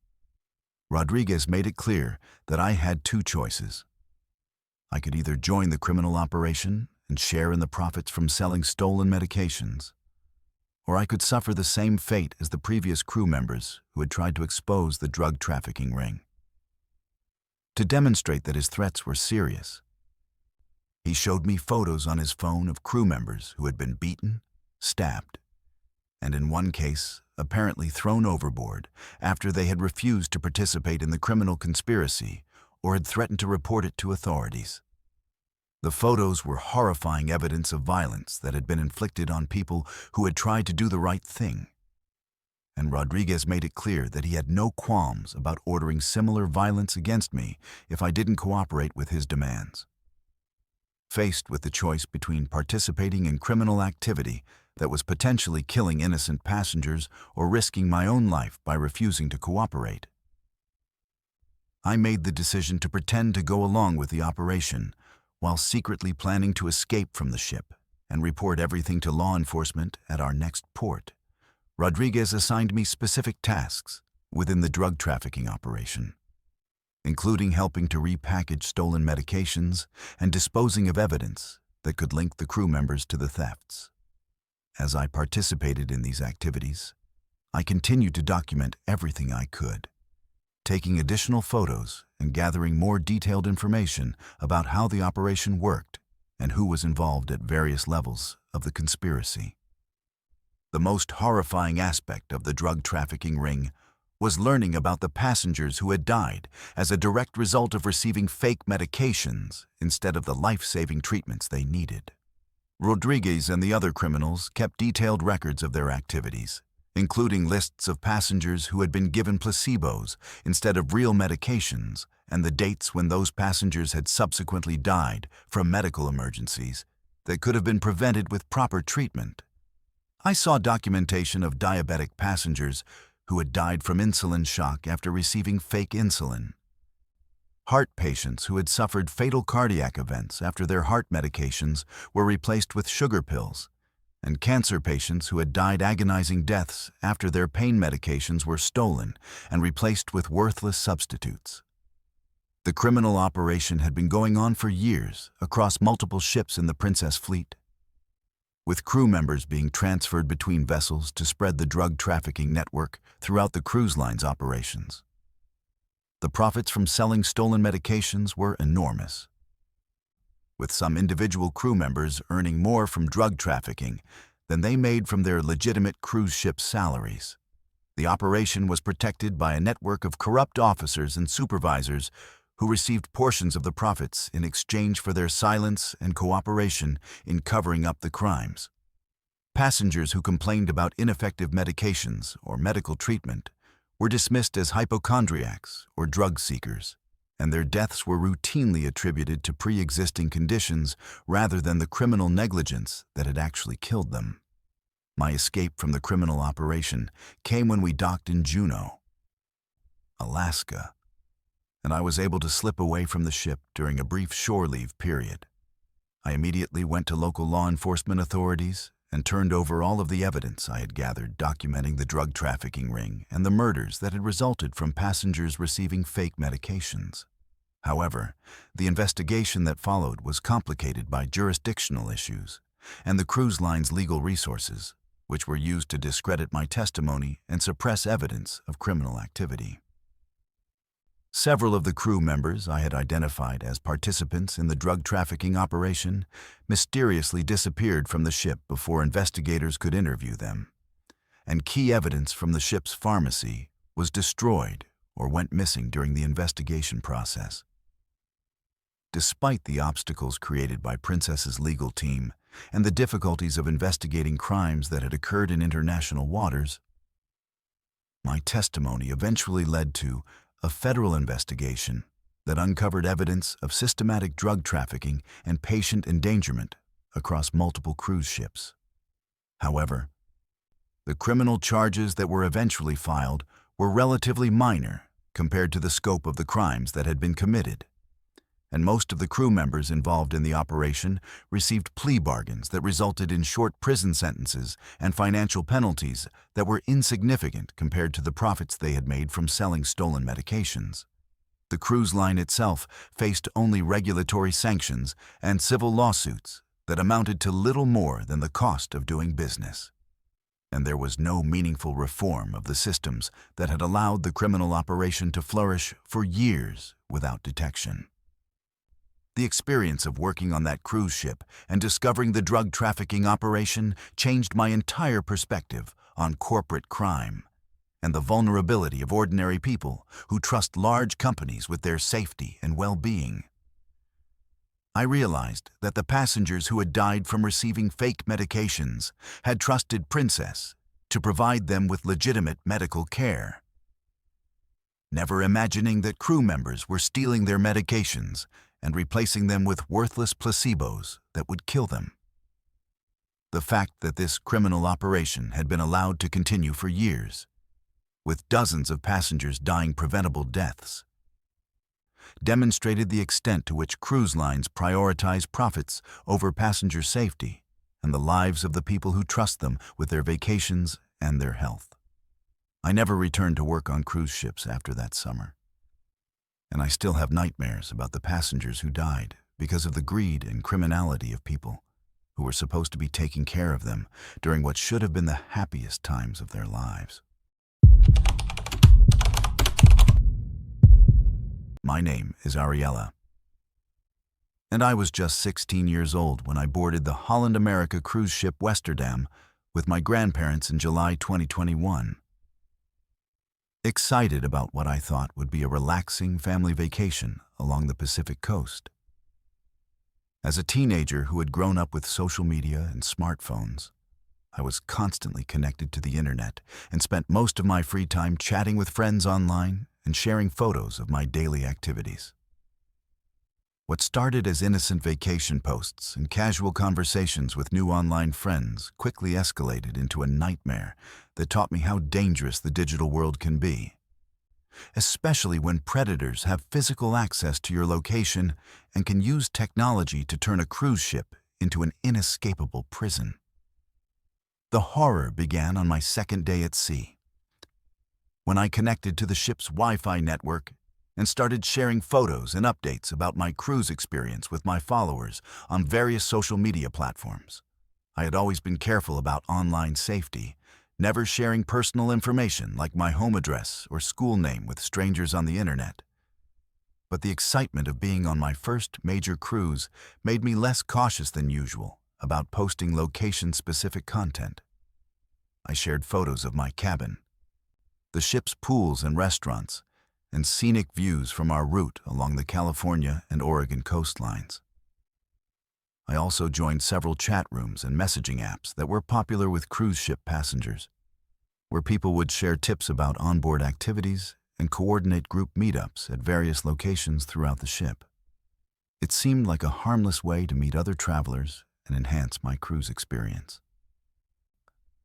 Rodriguez made it clear that I had 2 choices. I could either join the criminal operation and share in the profits from selling stolen medications, or I could suffer the same fate as the previous crew members who had tried to expose the drug trafficking ring. To demonstrate that his threats were serious, he showed me photos on his phone of crew members who had been beaten, stabbed, and in one case apparently thrown overboard after they had refused to participate in the criminal conspiracy or had threatened to report it to authorities. The photos were horrifying evidence of violence that had been inflicted on people who had tried to do the right thing. And Rodriguez made it clear that he had no qualms about ordering similar violence against me if I didn't cooperate with his demands. Faced with the choice between participating in criminal activity that was potentially killing innocent passengers or risking my own life by refusing to cooperate, I made the decision to pretend to go along with the operation while secretly planning to escape from the ship and report everything to law enforcement at our next port. Rodriguez assigned me specific tasks within the drug trafficking operation, including helping to repackage stolen medications and disposing of evidence that could link the crew members to the thefts. As I participated in these activities, I continued to document everything I could, taking additional photos and gathering more detailed information about how the operation worked and who was involved at various levels of the conspiracy. The most horrifying aspect of the drug trafficking ring was learning about the passengers who had died as a direct result of receiving fake medications instead of the life-saving treatments they needed. Rodriguez and the other criminals kept detailed records of their activities, including lists of passengers who had been given placebos instead of real medications and the dates when those passengers had subsequently died from medical emergencies that could have been prevented with proper treatment. I saw documentation of diabetic passengers who had died from insulin shock after receiving fake insulin, heart patients who had suffered fatal cardiac events after their heart medications were replaced with sugar pills, and cancer patients who had died agonizing deaths after their pain medications were stolen and replaced with worthless substitutes. The criminal operation had been going on for years across multiple ships in the Princess Fleet, with crew members being transferred between vessels to spread the drug trafficking network throughout the cruise line's operations. The profits from selling stolen medications were enormous, with some individual crew members earning more from drug trafficking than they made from their legitimate cruise ship salaries. The operation was protected by a network of corrupt officers and supervisors who received portions of the profits in exchange for their silence and cooperation in covering up the crimes. Passengers who complained about ineffective medications or medical treatment were dismissed as hypochondriacs or drug seekers, and their deaths were routinely attributed to pre-existing conditions rather than the criminal negligence that had actually killed them. My escape from the criminal operation came when we docked in Juneau, Alaska, and I was able to slip away from the ship during a brief shore leave period. I immediately went to local law enforcement authorities and turned over all of the evidence I had gathered documenting the drug trafficking ring and the murders that had resulted from passengers receiving fake medications. However, the investigation that followed was complicated by jurisdictional issues and the cruise line's legal resources, which were used to discredit my testimony and suppress evidence of criminal activity. Several of the crew members I had identified as participants in the drug trafficking operation mysteriously disappeared from the ship before investigators could interview them, and key evidence from the ship's pharmacy was destroyed or went missing during the investigation process. Despite the obstacles created by Princess's legal team and the difficulties of investigating crimes that had occurred in international waters, my testimony eventually led to a federal investigation that uncovered evidence of systematic drug trafficking and patient endangerment across multiple cruise ships. However, the criminal charges that were eventually filed were relatively minor compared to the scope of the crimes that had been committed, and most of the crew members involved in the operation received plea bargains that resulted in short prison sentences and financial penalties that were insignificant compared to the profits they had made from selling stolen medications. The cruise line itself faced only regulatory sanctions and civil lawsuits that amounted to little more than the cost of doing business. And there was no meaningful reform of the systems that had allowed the criminal operation to flourish for years without detection. The experience of working on that cruise ship and discovering the drug trafficking operation changed my entire perspective on corporate crime and the vulnerability of ordinary people who trust large companies with their safety and well-being. I realized that the passengers who had died from receiving fake medications had trusted Princess to provide them with legitimate medical care, never imagining that crew members were stealing their medications and replacing them with worthless placebos that would kill them. The fact that this criminal operation had been allowed to continue for years, with dozens of passengers dying preventable deaths, demonstrated the extent to which cruise lines prioritize profits over passenger safety and the lives of the people who trust them with their vacations and their health. I never returned to work on cruise ships after that summer, and I still have nightmares about the passengers who died because of the greed and criminality of people who were supposed to be taking care of them during what should have been the happiest times of their lives. My name is Ariella, and I was just 16 years old when I boarded the Holland America cruise ship Westerdam with my grandparents in July 2021. Excited about what I thought would be a relaxing family vacation along the Pacific coast. As a teenager who had grown up with social media and smartphones, I was constantly connected to the internet and spent most of my free time chatting with friends online and sharing photos of my daily activities. What started as innocent vacation posts and casual conversations with new online friends quickly escalated into a nightmare that taught me how dangerous the digital world can be, especially when predators have physical access to your location and can use technology to turn a cruise ship into an inescapable prison. The horror began on my second day at sea, when I connected to the ship's Wi-Fi network and started sharing photos and updates about my cruise experience with my followers on various social media platforms. I had always been careful about online safety, never sharing personal information like my home address or school name with strangers on the internet. But the excitement of being on my first major cruise made me less cautious than usual about posting location-specific content. I shared photos of my cabin, the ship's pools and restaurants, and scenic views from our route along the California and Oregon coastlines. I also joined several chat rooms and messaging apps that were popular with cruise ship passengers, where people would share tips about onboard activities and coordinate group meetups at various locations throughout the ship. It seemed like a harmless way to meet other travelers and enhance my cruise experience.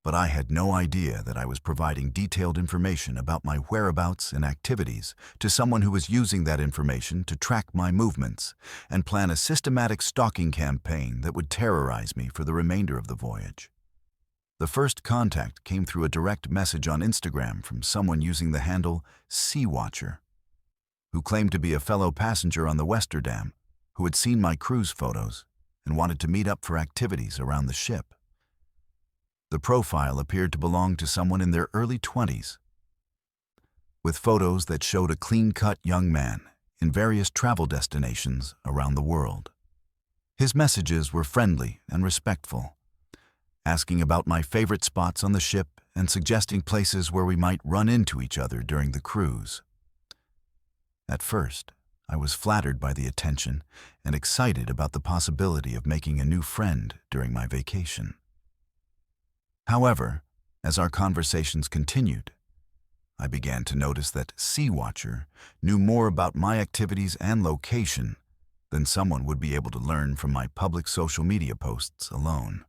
But I had no idea that I was providing detailed information about my whereabouts and activities to someone who was using that information to track my movements and plan a systematic stalking campaign that would terrorize me for the remainder of the voyage. The first contact came through a direct message on Instagram from someone using the handle Sea Watcher, who claimed to be a fellow passenger on the Westerdam who had seen my cruise photos and wanted to meet up for activities around the ship. The profile appeared to belong to someone in their early 20s, with photos that showed a clean-cut young man in various travel destinations around the world. His messages were friendly and respectful, asking about my favorite spots on the ship and suggesting places where we might run into each other during the cruise. At first, I was flattered by the attention and excited about the possibility of making a new friend during my vacation. However, as our conversations continued, I began to notice that Sea Watcher knew more about my activities and location than someone would be able to learn from my public social media posts alone.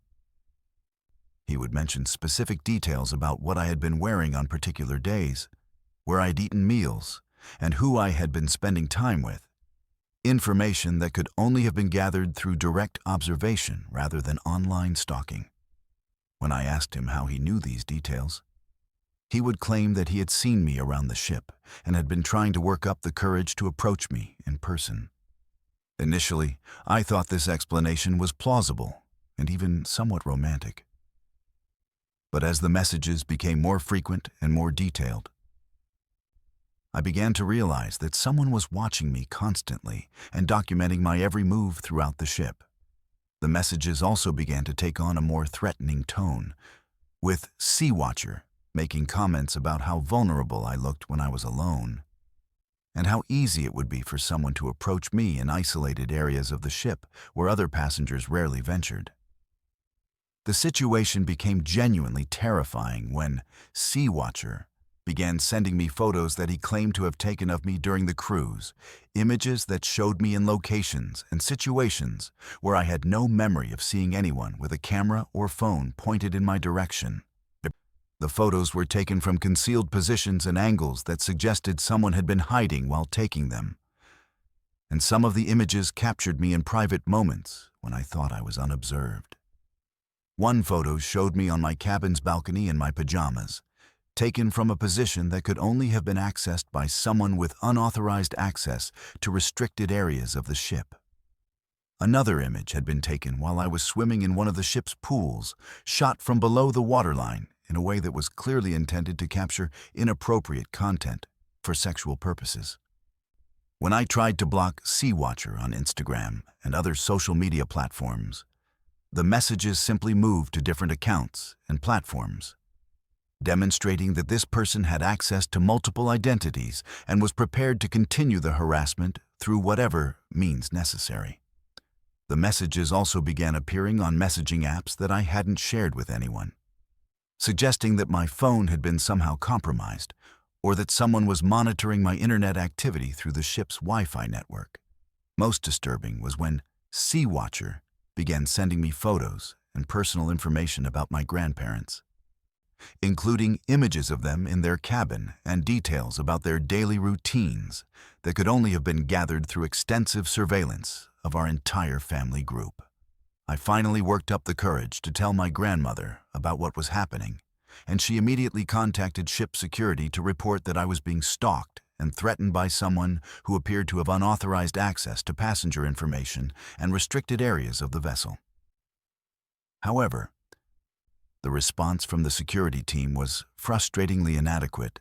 He would mention specific details about what I had been wearing on particular days, where I'd eaten meals, and who I had been spending time with, information that could only have been gathered through direct observation rather than online stalking. When I asked him how he knew these details, he would claim that he had seen me around the ship and had been trying to work up the courage to approach me in person. Initially, I thought this explanation was plausible and even somewhat romantic. But as the messages became more frequent and more detailed, I began to realize that someone was watching me constantly and documenting my every move throughout the ship. The messages also began to take on a more threatening tone, with Sea Watcher making comments about how vulnerable I looked when I was alone. and how easy it would be for someone to approach me in isolated areas of the ship where other passengers rarely ventured. The situation became genuinely terrifying when Sea Watcher began sending me photos that he claimed to have taken of me during the cruise, images that showed me in locations and situations where I had no memory of seeing anyone with a camera or phone pointed in my direction. The photos were taken from concealed positions and angles that suggested someone had been hiding while taking them. And some of the images captured me in private moments when I thought I was unobserved. One photo showed me on my cabin's balcony in my pajamas, taken from a position that could only have been accessed by someone with unauthorized access to restricted areas of the ship. Another image had been taken while I was swimming in one of the ship's pools, shot from below the waterline in a way that was clearly intended to capture inappropriate content for sexual purposes. When I tried to block Sea Watcher on Instagram and other social media platforms, the messages simply moved to different accounts and platforms, demonstrating that this person had access to multiple identities and was prepared to continue the harassment through whatever means necessary. The messages also began appearing on messaging apps that I hadn't shared with anyone, suggesting that my phone had been somehow compromised or that someone was monitoring my internet activity through the ship's Wi-Fi network. Most disturbing was when Sea Watcher began sending me photos and personal information about my grandparents, including images of them in their cabin and details about their daily routines that could only have been gathered through extensive surveillance of our entire family group. I finally worked up the courage to tell my grandmother about what was happening, and she immediately contacted ship security to report that I was being stalked and threatened by someone who appeared to have unauthorized access to passenger information and restricted areas of the vessel. However, the response from the security team was frustratingly inadequate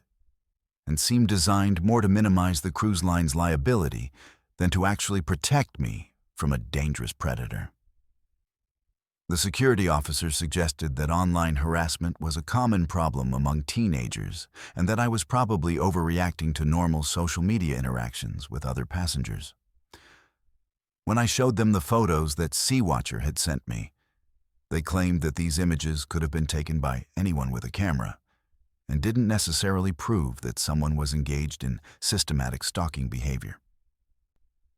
and seemed designed more to minimize the cruise line's liability than to actually protect me from a dangerous predator. The security officer suggested that online harassment was a common problem among teenagers and that I was probably overreacting to normal social media interactions with other passengers. When I showed them the photos that Sea Watcher had sent me, they claimed that these images could have been taken by anyone with a camera and didn't necessarily prove that someone was engaged in systematic stalking behavior.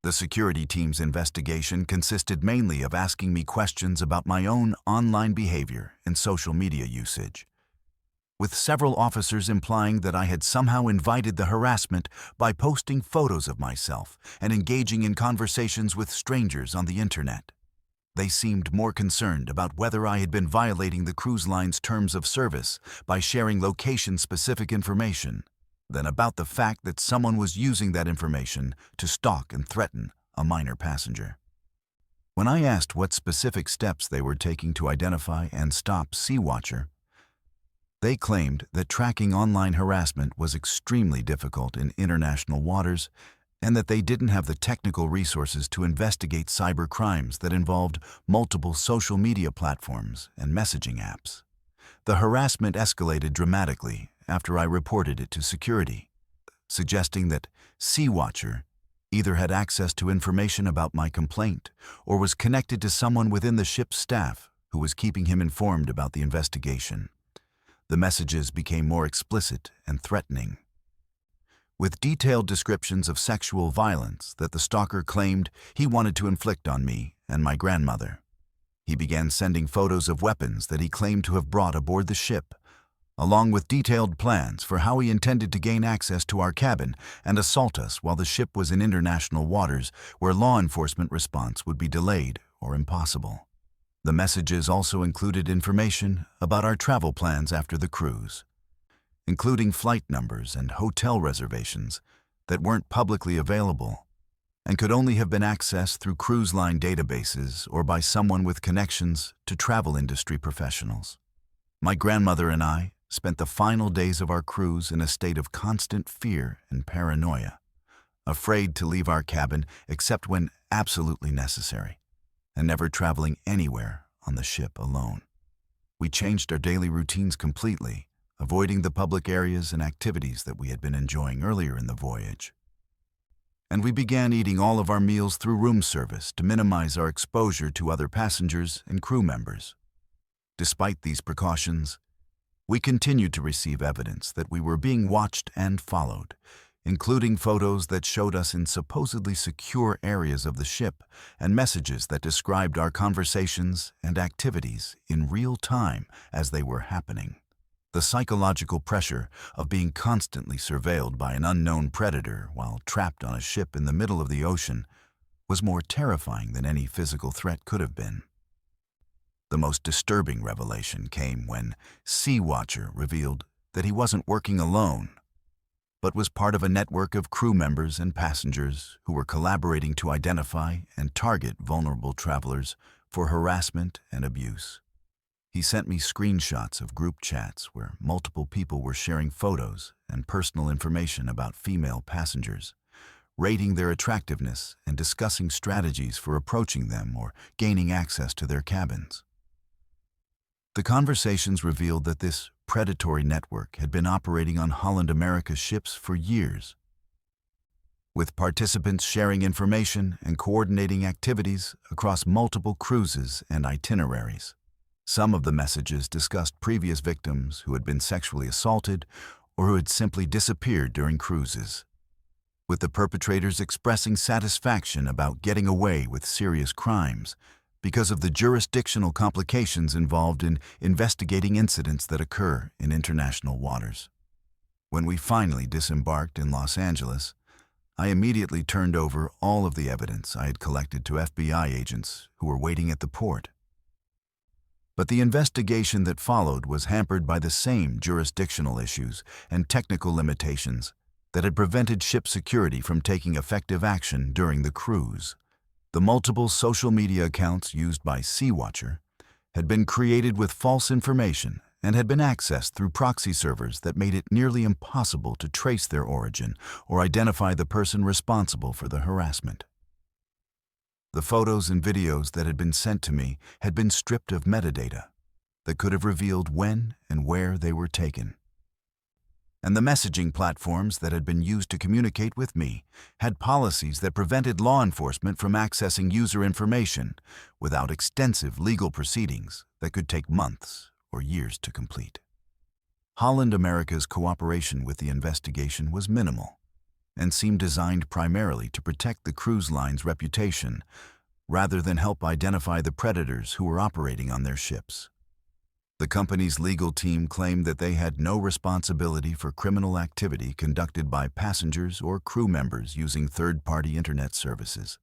The security team's investigation consisted mainly of asking me questions about my own online behavior and social media usage, with several officers implying that I had somehow invited the harassment by posting photos of myself and engaging in conversations with strangers on the internet. They seemed more concerned about whether I had been violating the cruise line's terms of service by sharing location-specific information than about the fact that someone was using that information to stalk and threaten a minor passenger. When I asked what specific steps they were taking to identify and stop Sea Watcher, they claimed that tracking online harassment was extremely difficult in international waters and that they didn't have the technical resources to investigate cyber crimes that involved multiple social media platforms and messaging apps. The harassment escalated dramatically after I reported it to security, suggesting that Sea Watcher either had access to information about my complaint or was connected to someone within the ship's staff who was keeping him informed about the investigation. The messages became more explicit and threatening, with detailed descriptions of sexual violence that the stalker claimed he wanted to inflict on me and my grandmother. He began sending photos of weapons that he claimed to have brought aboard the ship, along with detailed plans for how he intended to gain access to our cabin and assault us while the ship was in international waters where law enforcement response would be delayed or impossible. The messages also included information about our travel plans after the cruise, including flight numbers and hotel reservations that weren't publicly available and could only have been accessed through cruise line databases or by someone with connections to travel industry professionals. My grandmother and I spent the final days of our cruise in a state of constant fear and paranoia, afraid to leave our cabin except when absolutely necessary, and never traveling anywhere on the ship alone. We changed our daily routines completely, avoiding the public areas and activities that we had been enjoying earlier in the voyage. and we began eating all of our meals through room service to minimize our exposure to other passengers and crew members. Despite these precautions, we continued to receive evidence that we were being watched and followed, including photos that showed us in supposedly secure areas of the ship and messages that described our conversations and activities in real time as they were happening. The psychological pressure of being constantly surveilled by an unknown predator while trapped on a ship in the middle of the ocean was more terrifying than any physical threat could have been. The most disturbing revelation came when Sea Watcher revealed that he wasn't working alone, but was part of a network of crew members and passengers who were collaborating to identify and target vulnerable travelers for harassment and abuse. He sent me screenshots of group chats where multiple people were sharing photos and personal information about female passengers, rating their attractiveness and discussing strategies for approaching them or gaining access to their cabins. The conversations revealed that this predatory network had been operating on Holland America's ships for years, with participants sharing information and coordinating activities across multiple cruises and itineraries. Some of the messages discussed previous victims who had been sexually assaulted or who had simply disappeared during cruises, with the perpetrators expressing satisfaction about getting away with serious crimes because of the jurisdictional complications involved in investigating incidents that occur in international waters. When we finally disembarked in Los Angeles, I immediately turned over all of the evidence I had collected to FBI agents who were waiting at the port. But the investigation that followed was hampered by the same jurisdictional issues and technical limitations that had prevented ship security from taking effective action during the cruise. The multiple social media accounts used by Sea Watcher had been created with false information and had been accessed through proxy servers that made it nearly impossible to trace their origin or identify the person responsible for the harassment. The photos and videos that had been sent to me had been stripped of metadata that could have revealed when and where they were taken. And the messaging platforms that had been used to communicate with me had policies that prevented law enforcement from accessing user information without extensive legal proceedings that could take months or years to complete. Holland America's cooperation with the investigation was minimal and seemed designed primarily to protect the cruise line's reputation rather than help identify the predators who were operating on their ships. The company's legal team claimed that they had no responsibility for criminal activity conducted by passengers or crew members using third-party internet services.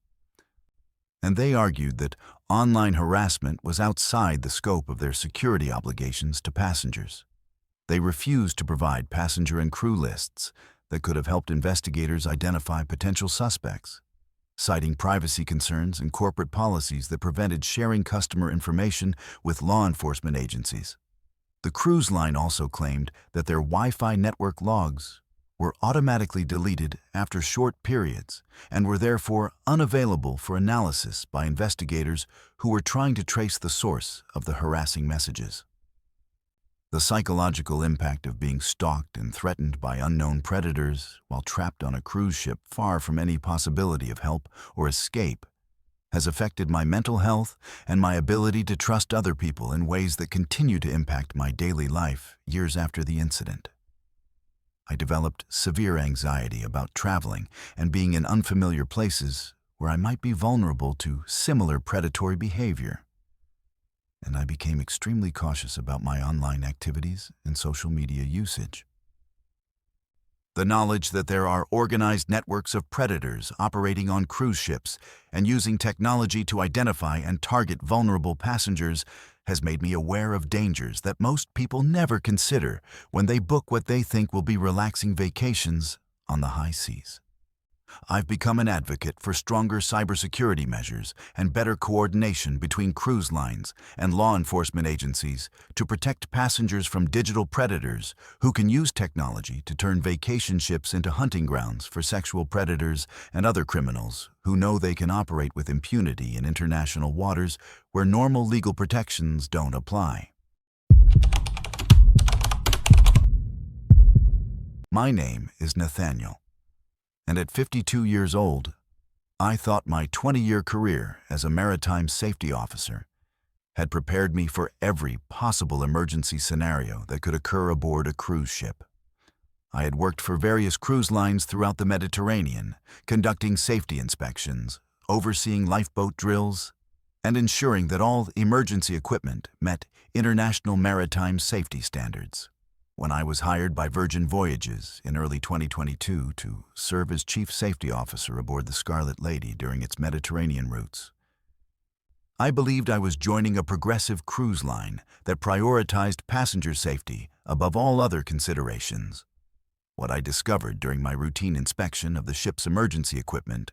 And they argued that online harassment was outside the scope of their security obligations to passengers. They refused to provide passenger and crew lists that could have helped investigators identify potential suspects, citing privacy concerns and corporate policies that prevented sharing customer information with law enforcement agencies. The cruise line also claimed that their Wi-Fi network logs were automatically deleted after short periods and were therefore unavailable for analysis by investigators who were trying to trace the source of the harassing messages. The psychological impact of being stalked and threatened by unknown predators while trapped on a cruise ship far from any possibility of help or escape has affected my mental health and my ability to trust other people in ways that continue to impact my daily life years after the incident. I developed severe anxiety about traveling and being in unfamiliar places where I might be vulnerable to similar predatory behavior. And I became extremely cautious about my online activities and social media usage. The knowledge that there are organized networks of predators operating on cruise ships and using technology to identify and target vulnerable passengers has made me aware of dangers that most people never consider when they book what they think will be relaxing vacations on the high seas. I've become an advocate for stronger cybersecurity measures and better coordination between cruise lines and law enforcement agencies to protect passengers from digital predators who can use technology to turn vacation ships into hunting grounds for sexual predators and other criminals who know they can operate with impunity in international waters where normal legal protections don't apply. My name is Nathaniel, And at 52 years old, I thought my 20-year career as a maritime safety officer had prepared me for every possible emergency scenario that could occur aboard a cruise ship. I had worked for various cruise lines throughout the Mediterranean, conducting safety inspections, overseeing lifeboat drills, and ensuring that all emergency equipment met international maritime safety standards. When I was hired by Virgin Voyages in early 2022 to serve as Chief Safety Officer aboard the Scarlet Lady during its Mediterranean routes, I believed I was joining a progressive cruise line that prioritized passenger safety above all other considerations. What I discovered during my routine inspection of the ship's emergency equipment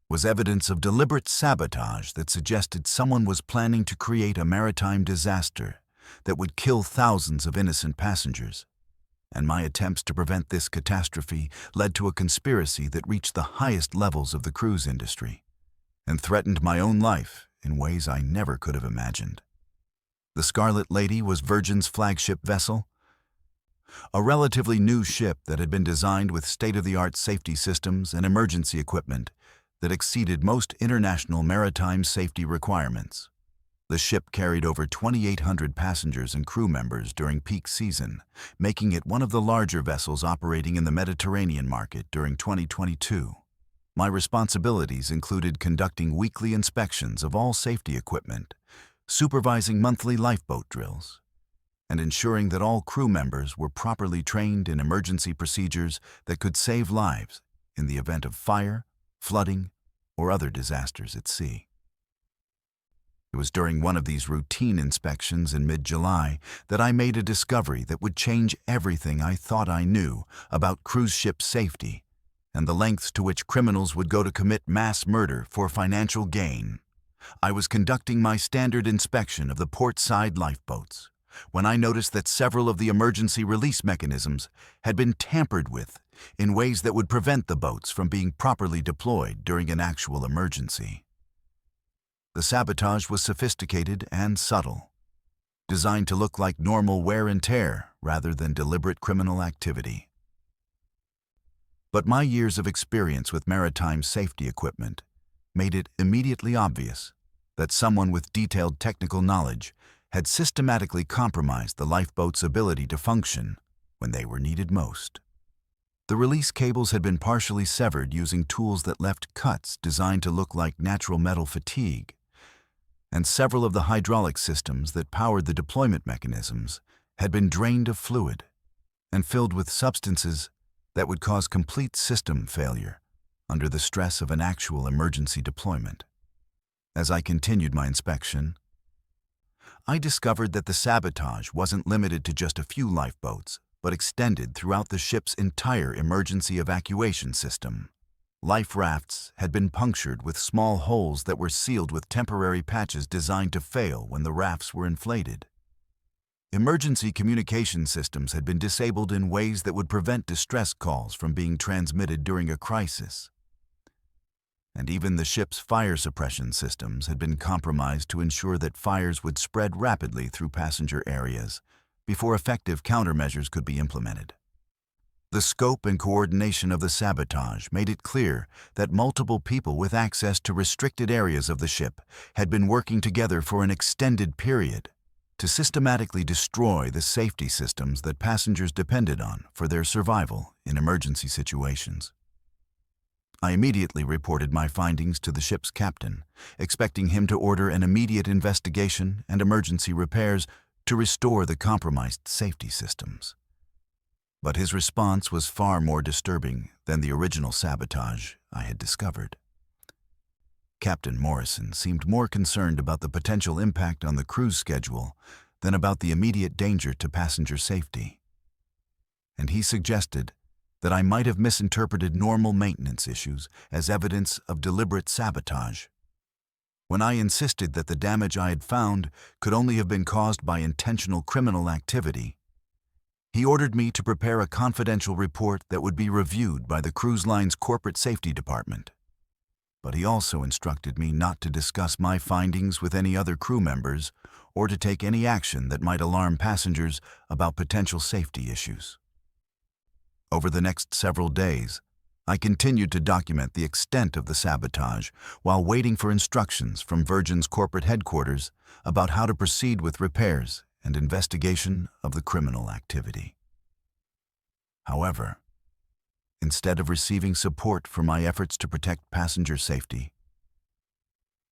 was evidence of deliberate sabotage that suggested someone was planning to create a maritime disaster that would kill thousands of innocent passengers. And my attempts to prevent this catastrophe led to a conspiracy that reached the highest levels of the cruise industry and threatened my own life in ways I never could have imagined. The Scarlet Lady was Virgin's flagship vessel, a relatively new ship that had been designed with state-of-the-art safety systems and emergency equipment that exceeded most international maritime safety requirements. The ship carried over 2,800 passengers and crew members during peak season, making it one of the larger vessels operating in the Mediterranean market during 2022. My responsibilities included conducting weekly inspections of all safety equipment, supervising monthly lifeboat drills, and ensuring that all crew members were properly trained in emergency procedures that could save lives in the event of fire, flooding, or other disasters at sea. It was during one of these routine inspections in mid-July that I made a discovery that would change everything I thought I knew about cruise ship safety and the lengths to which criminals would go to commit mass murder for financial gain. I was conducting my standard inspection of the port-side lifeboats when I noticed that several of the emergency release mechanisms had been tampered with in ways that would prevent the boats from being properly deployed during an actual emergency. The sabotage was sophisticated and subtle, designed to look like normal wear and tear rather than deliberate criminal activity. But my years of experience with maritime safety equipment made it immediately obvious that someone with detailed technical knowledge had systematically compromised the lifeboat's ability to function when they were needed most. The release cables had been partially severed using tools that left cuts designed to look like natural metal fatigue, and several of the hydraulic systems that powered the deployment mechanisms had been drained of fluid and filled with substances that would cause complete system failure under the stress of an actual emergency deployment. As I continued my inspection, I discovered that the sabotage wasn't limited to just a few lifeboats, but extended throughout the ship's entire emergency evacuation system. Life rafts had been punctured with small holes that were sealed with temporary patches designed to fail when the rafts were inflated. Emergency communication systems had been disabled in ways that would prevent distress calls from being transmitted during a crisis. And even the ship's fire suppression systems had been compromised to ensure that fires would spread rapidly through passenger areas before effective countermeasures could be implemented. The scope and coordination of the sabotage made it clear that multiple people with access to restricted areas of the ship had been working together for an extended period to systematically destroy the safety systems that passengers depended on for their survival in emergency situations. I immediately reported my findings to the ship's captain, expecting him to order an immediate investigation and emergency repairs to restore the compromised safety systems. But his response was far more disturbing than the original sabotage I had discovered. Captain Morrison seemed more concerned about the potential impact on the cruise schedule than about the immediate danger to passenger safety. And he suggested that I might have misinterpreted normal maintenance issues as evidence of deliberate sabotage. When I insisted that the damage I had found could only have been caused by intentional criminal activity, he ordered me to prepare a confidential report that would be reviewed by the cruise line's corporate safety department. But he also instructed me not to discuss my findings with any other crew members or to take any action that might alarm passengers about potential safety issues. Over the next several days, I continued to document the extent of the sabotage while waiting for instructions from Virgin's corporate headquarters about how to proceed with repairs and investigation of the criminal activity. However, instead of receiving support for my efforts to protect passenger safety,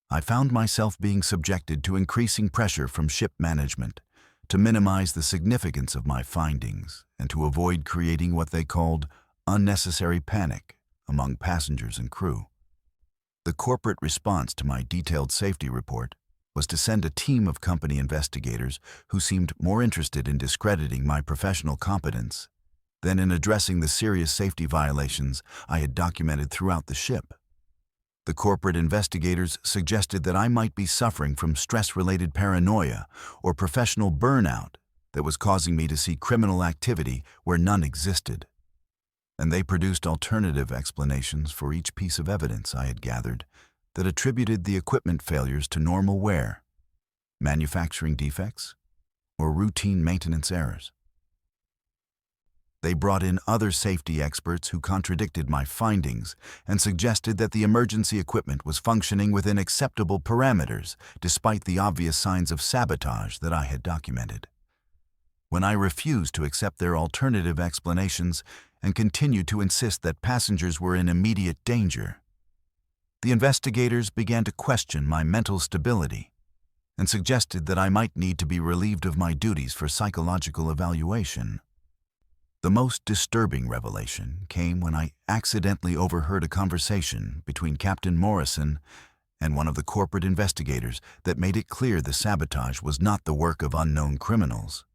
I found myself being subjected to increasing pressure from ship management to minimize the significance of my findings and to avoid creating what they called unnecessary panic among passengers and crew. The corporate response to my detailed safety report was to send a team of company investigators who seemed more interested in discrediting my professional competence than in addressing the serious safety violations I had documented throughout the ship. The corporate investigators suggested that I might be suffering from stress-related paranoia or professional burnout that was causing me to see criminal activity where none existed. And they produced alternative explanations for each piece of evidence I had gathered that attributed the equipment failures to normal wear, manufacturing defects, or routine maintenance errors. They brought in other safety experts who contradicted my findings and suggested that the emergency equipment was functioning within acceptable parameters despite the obvious signs of sabotage that I had documented. When I refused to accept their alternative explanations and continued to insist that passengers were in immediate danger, the investigators began to question my mental stability and suggested that I might need to be relieved of my duties for psychological evaluation. The most disturbing revelation came when I accidentally overheard a conversation between Captain Morrison and one of the corporate investigators that made it clear the sabotage was not the work of unknown criminals,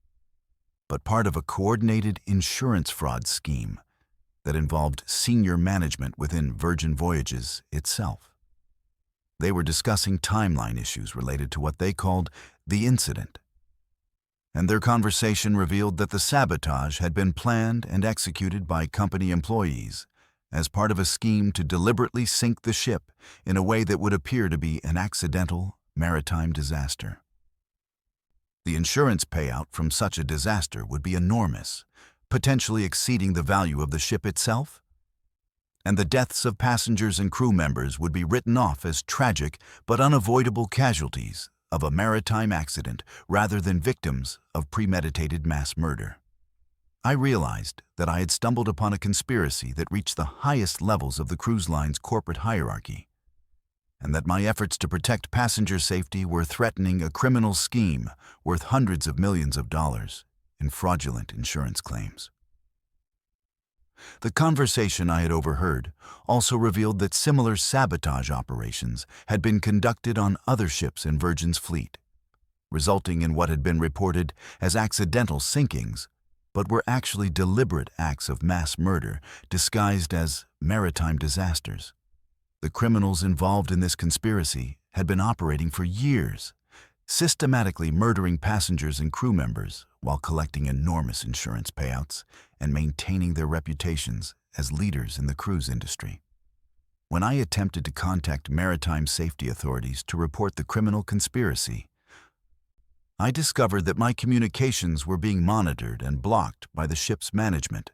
but part of a coordinated insurance fraud scheme that involved senior management within Virgin Voyages itself. They were discussing timeline issues related to what they called the incident, and their conversation revealed that the sabotage had been planned and executed by company employees as part of a scheme to deliberately sink the ship in a way that would appear to be an accidental maritime disaster. The insurance payout from such a disaster would be enormous, potentially exceeding the value of the ship itself, and the deaths of passengers and crew members would be written off as tragic but unavoidable casualties of a maritime accident rather than victims of premeditated mass murder. I realized that I had stumbled upon a conspiracy that reached the highest levels of the cruise line's corporate hierarchy, and that my efforts to protect passenger safety were threatening a criminal scheme worth hundreds of millions of dollars in fraudulent insurance claims. The conversation I had overheard also revealed that similar sabotage operations had been conducted on other ships in Virgin's fleet, resulting in what had been reported as accidental sinkings, but were actually deliberate acts of mass murder disguised as maritime disasters. The criminals involved in this conspiracy had been operating for years, systematically murdering passengers and crew members while collecting enormous insurance payouts and maintaining their reputations as leaders in the cruise industry. When I attempted to contact maritime safety authorities to report the criminal conspiracy, I discovered that my communications were being monitored and blocked by the ship's management,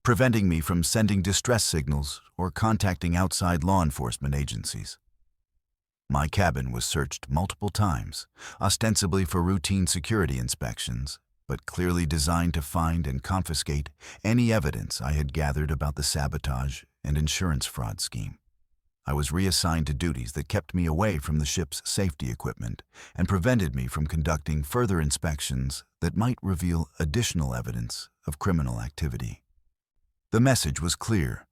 preventing me from sending distress signals or contacting outside law enforcement agencies. My cabin was searched multiple times, ostensibly for routine security inspections, but clearly designed to find and confiscate any evidence I had gathered about the sabotage and insurance fraud scheme. I was reassigned to duties that kept me away from the ship's safety equipment and prevented me from conducting further inspections that might reveal additional evidence of criminal activity. The message was clear.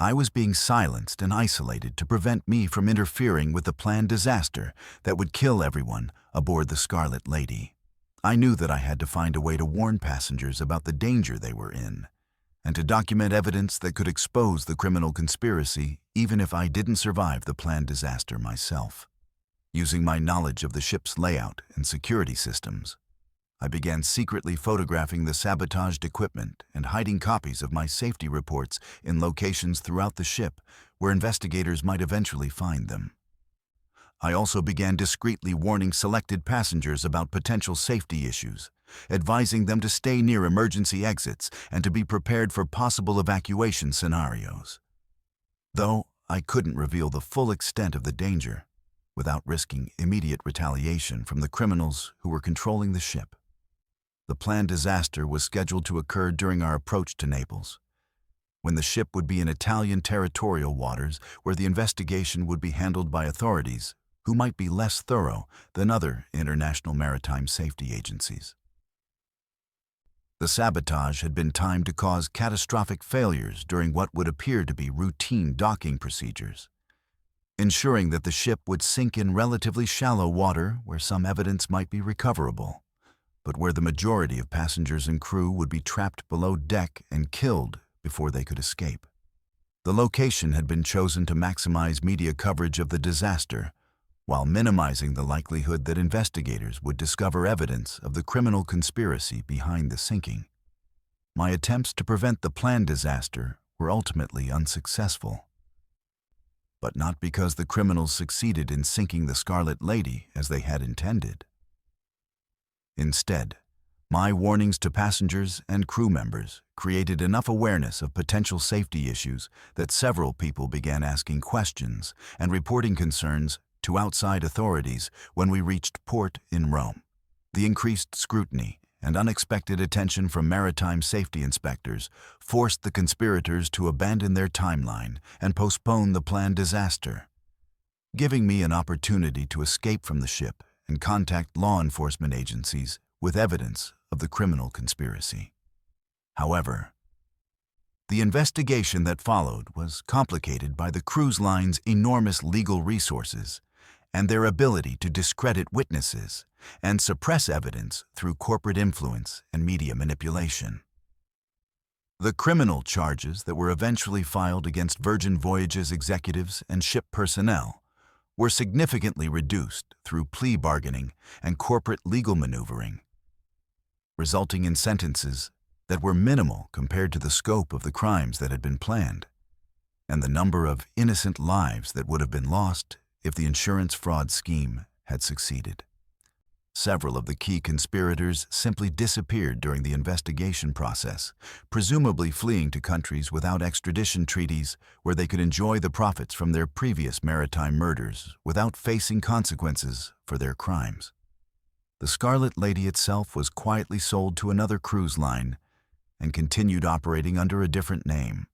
I was being silenced and isolated to prevent me from interfering with the planned disaster that would kill everyone aboard the Scarlet Lady. I knew that I had to find a way to warn passengers about the danger they were in, and to document evidence that could expose the criminal conspiracy even if I didn't survive the planned disaster myself. Using my knowledge of the ship's layout and security systems, I began secretly photographing the sabotaged equipment and hiding copies of my safety reports in locations throughout the ship where investigators might eventually find them. I also began discreetly warning selected passengers about potential safety issues, advising them to stay near emergency exits and to be prepared for possible evacuation scenarios. Though I couldn't reveal the full extent of the danger without risking immediate retaliation from the criminals who were controlling the ship. The planned disaster was scheduled to occur during our approach to Naples, when the ship would be in Italian territorial waters where the investigation would be handled by authorities who might be less thorough than other international maritime safety agencies. The sabotage had been timed to cause catastrophic failures during what would appear to be routine docking procedures, ensuring that the ship would sink in relatively shallow water where some evidence might be recoverable, but where the majority of passengers and crew would be trapped below deck and killed before they could escape. The location had been chosen to maximize media coverage of the disaster, while minimizing the likelihood that investigators would discover evidence of the criminal conspiracy behind the sinking. My attempts to prevent the planned disaster were ultimately unsuccessful, but not because the criminals succeeded in sinking the Scarlet Lady as they had intended. Instead, my warnings to passengers and crew members created enough awareness of potential safety issues that several people began asking questions and reporting concerns to outside authorities when we reached port in Rome. The increased scrutiny and unexpected attention from maritime safety inspectors forced the conspirators to abandon their timeline and postpone the planned disaster, giving me an opportunity to escape from the ship and contact law enforcement agencies with evidence of the criminal conspiracy. However, the investigation that followed was complicated by the cruise line's enormous legal resources and their ability to discredit witnesses and suppress evidence through corporate influence and media manipulation. The criminal charges that were eventually filed against Virgin Voyages executives and ship personnel were significantly reduced through plea bargaining and corporate legal maneuvering, resulting in sentences that were minimal compared to the scope of the crimes that had been planned, and the number of innocent lives that would have been lost if the insurance fraud scheme had succeeded. Several of the key conspirators simply disappeared during the investigation process, presumably fleeing to countries without extradition treaties where they could enjoy the profits from their previous maritime murders without facing consequences for their crimes. The Scarlet Lady itself was quietly sold to another cruise line and continued operating under a different name,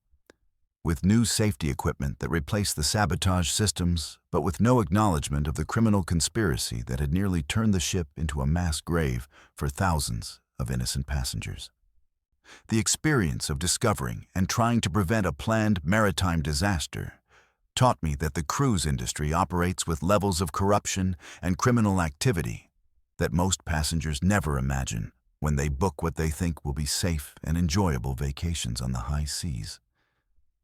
with new safety equipment that replaced the sabotage systems, but with no acknowledgement of the criminal conspiracy that had nearly turned the ship into a mass grave for thousands of innocent passengers. The experience of discovering and trying to prevent a planned maritime disaster taught me that the cruise industry operates with levels of corruption and criminal activity that most passengers never imagine when they book what they think will be safe and enjoyable vacations on the high seas.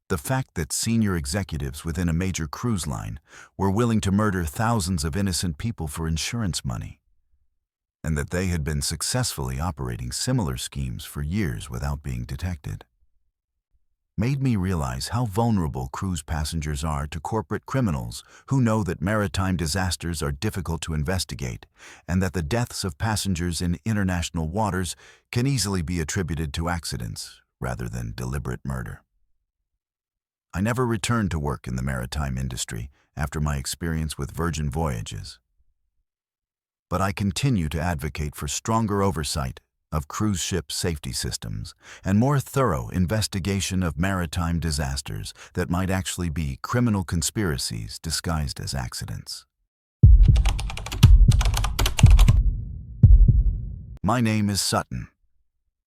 The fact that senior executives within a major cruise line were willing to murder thousands of innocent people for insurance money, and that they had been successfully operating similar schemes for years without being detected, made me realize how vulnerable cruise passengers are to corporate criminals who know that maritime disasters are difficult to investigate and that the deaths of passengers in international waters can easily be attributed to accidents rather than deliberate murder. I never returned to work in the maritime industry after my experience with Virgin Voyages, but I continue to advocate for stronger oversight of cruise ship safety systems and more thorough investigation of maritime disasters that might actually be criminal conspiracies disguised as accidents. My name is Sutton,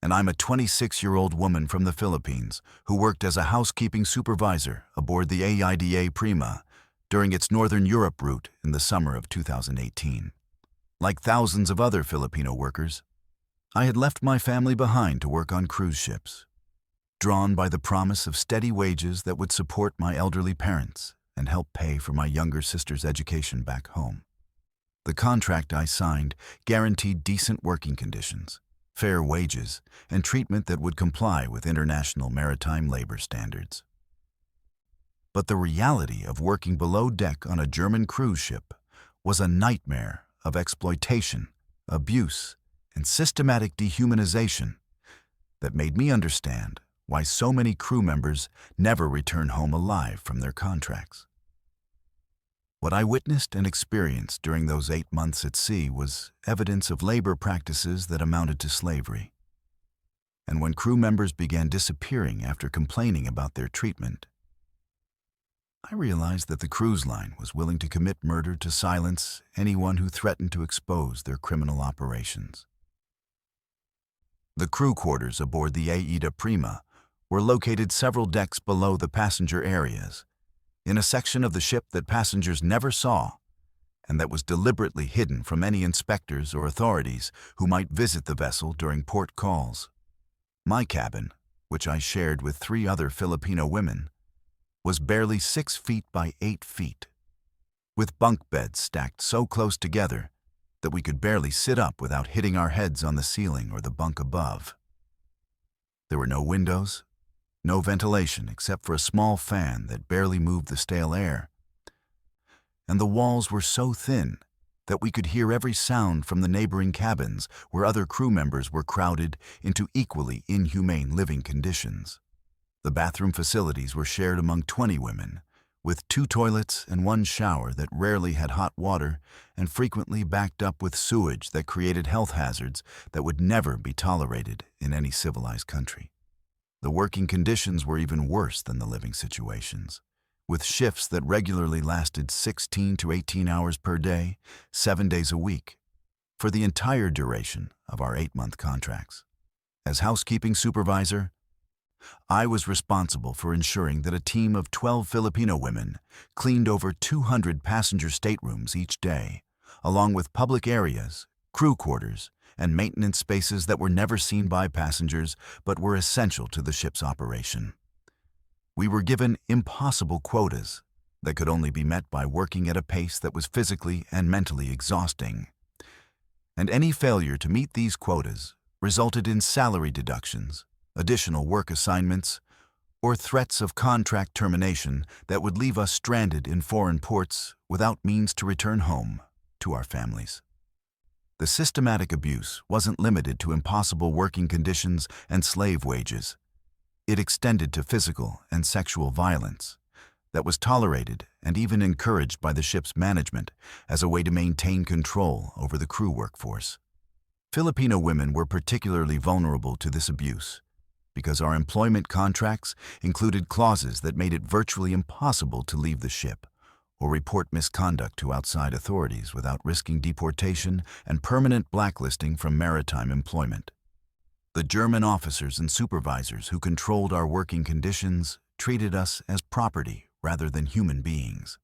and I'm a 26-year-old woman from the Philippines who worked as a housekeeping supervisor aboard the AIDA Prima during its Northern Europe route in the summer of 2018. Like thousands of other Filipino workers, I had left my family behind to work on cruise ships, drawn by the promise of steady wages that would support my elderly parents and help pay for my younger sister's education back home. The contract I signed guaranteed decent working conditions, fair wages, and treatment that would comply with international maritime labor standards. But the reality of working below deck on a German cruise ship was a nightmare of exploitation, abuse, and systematic dehumanization that made me understand why so many crew members never return home alive from their contracts. What I witnessed and experienced during those 8 months at sea was evidence of labor practices that amounted to slavery. And when crew members began disappearing after complaining about their treatment, I realized that the cruise line was willing to commit murder to silence anyone who threatened to expose their criminal operations. The crew quarters aboard the Aida Prima were located several decks below the passenger areas, in a section of the ship that passengers never saw and that was deliberately hidden from any inspectors or authorities who might visit the vessel during port calls. My cabin, which I shared with 3 other Filipino women, was barely 6 feet by 8 feet, with bunk beds stacked so close together that we could barely sit up without hitting our heads on the ceiling or the bunk above. There were no windows, no ventilation except for a small fan that barely moved the stale air, and the walls were so thin that we could hear every sound from the neighboring cabins where other crew members were crowded into equally inhumane living conditions. The bathroom facilities were shared among 20 women, with 2 toilets and 1 shower that rarely had hot water and frequently backed up with sewage that created health hazards that would never be tolerated in any civilized country. The working conditions were even worse than the living situations, with shifts that regularly lasted 16 to 18 hours per day, 7 days a week, for the entire duration of our 8-month contracts. As housekeeping supervisor, I was responsible for ensuring that a team of 12 Filipino women cleaned over 200 passenger staterooms each day, along with public areas, crew quarters, and maintenance spaces that were never seen by passengers but were essential to the ship's operation. We were given impossible quotas that could only be met by working at a pace that was physically and mentally exhausting. And any failure to meet these quotas resulted in salary deductions, additional work assignments, or threats of contract termination that would leave us stranded in foreign ports without means to return home to our families. The systematic abuse wasn't limited to impossible working conditions and slave wages. It extended to physical and sexual violence that was tolerated and even encouraged by the ship's management as a way to maintain control over the crew workforce. Filipino women were particularly vulnerable to this abuse because our employment contracts included clauses that made it virtually impossible to leave the ship or report misconduct to outside authorities without risking deportation and permanent blacklisting from maritime employment. The German officers and supervisors who controlled our working conditions treated us as property rather than human beings,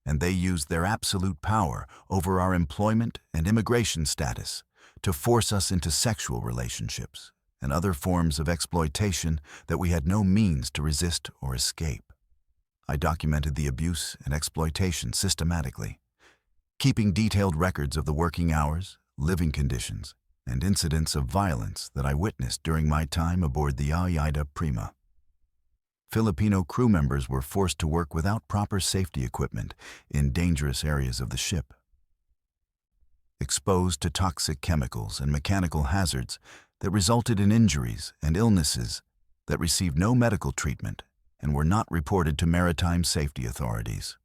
and they used their absolute power over our employment and immigration status to force us into sexual relationships and other forms of exploitation that we had no means to resist or escape. I documented the abuse and exploitation systematically, keeping detailed records of the working hours, living conditions, and incidents of violence that I witnessed during my time aboard the Aida Prima. Filipino crew members were forced to work without proper safety equipment in dangerous areas of the ship. Exposed to toxic chemicals and mechanical hazards that resulted in injuries and illnesses that received no medical treatment and were not reported to maritime safety authorities.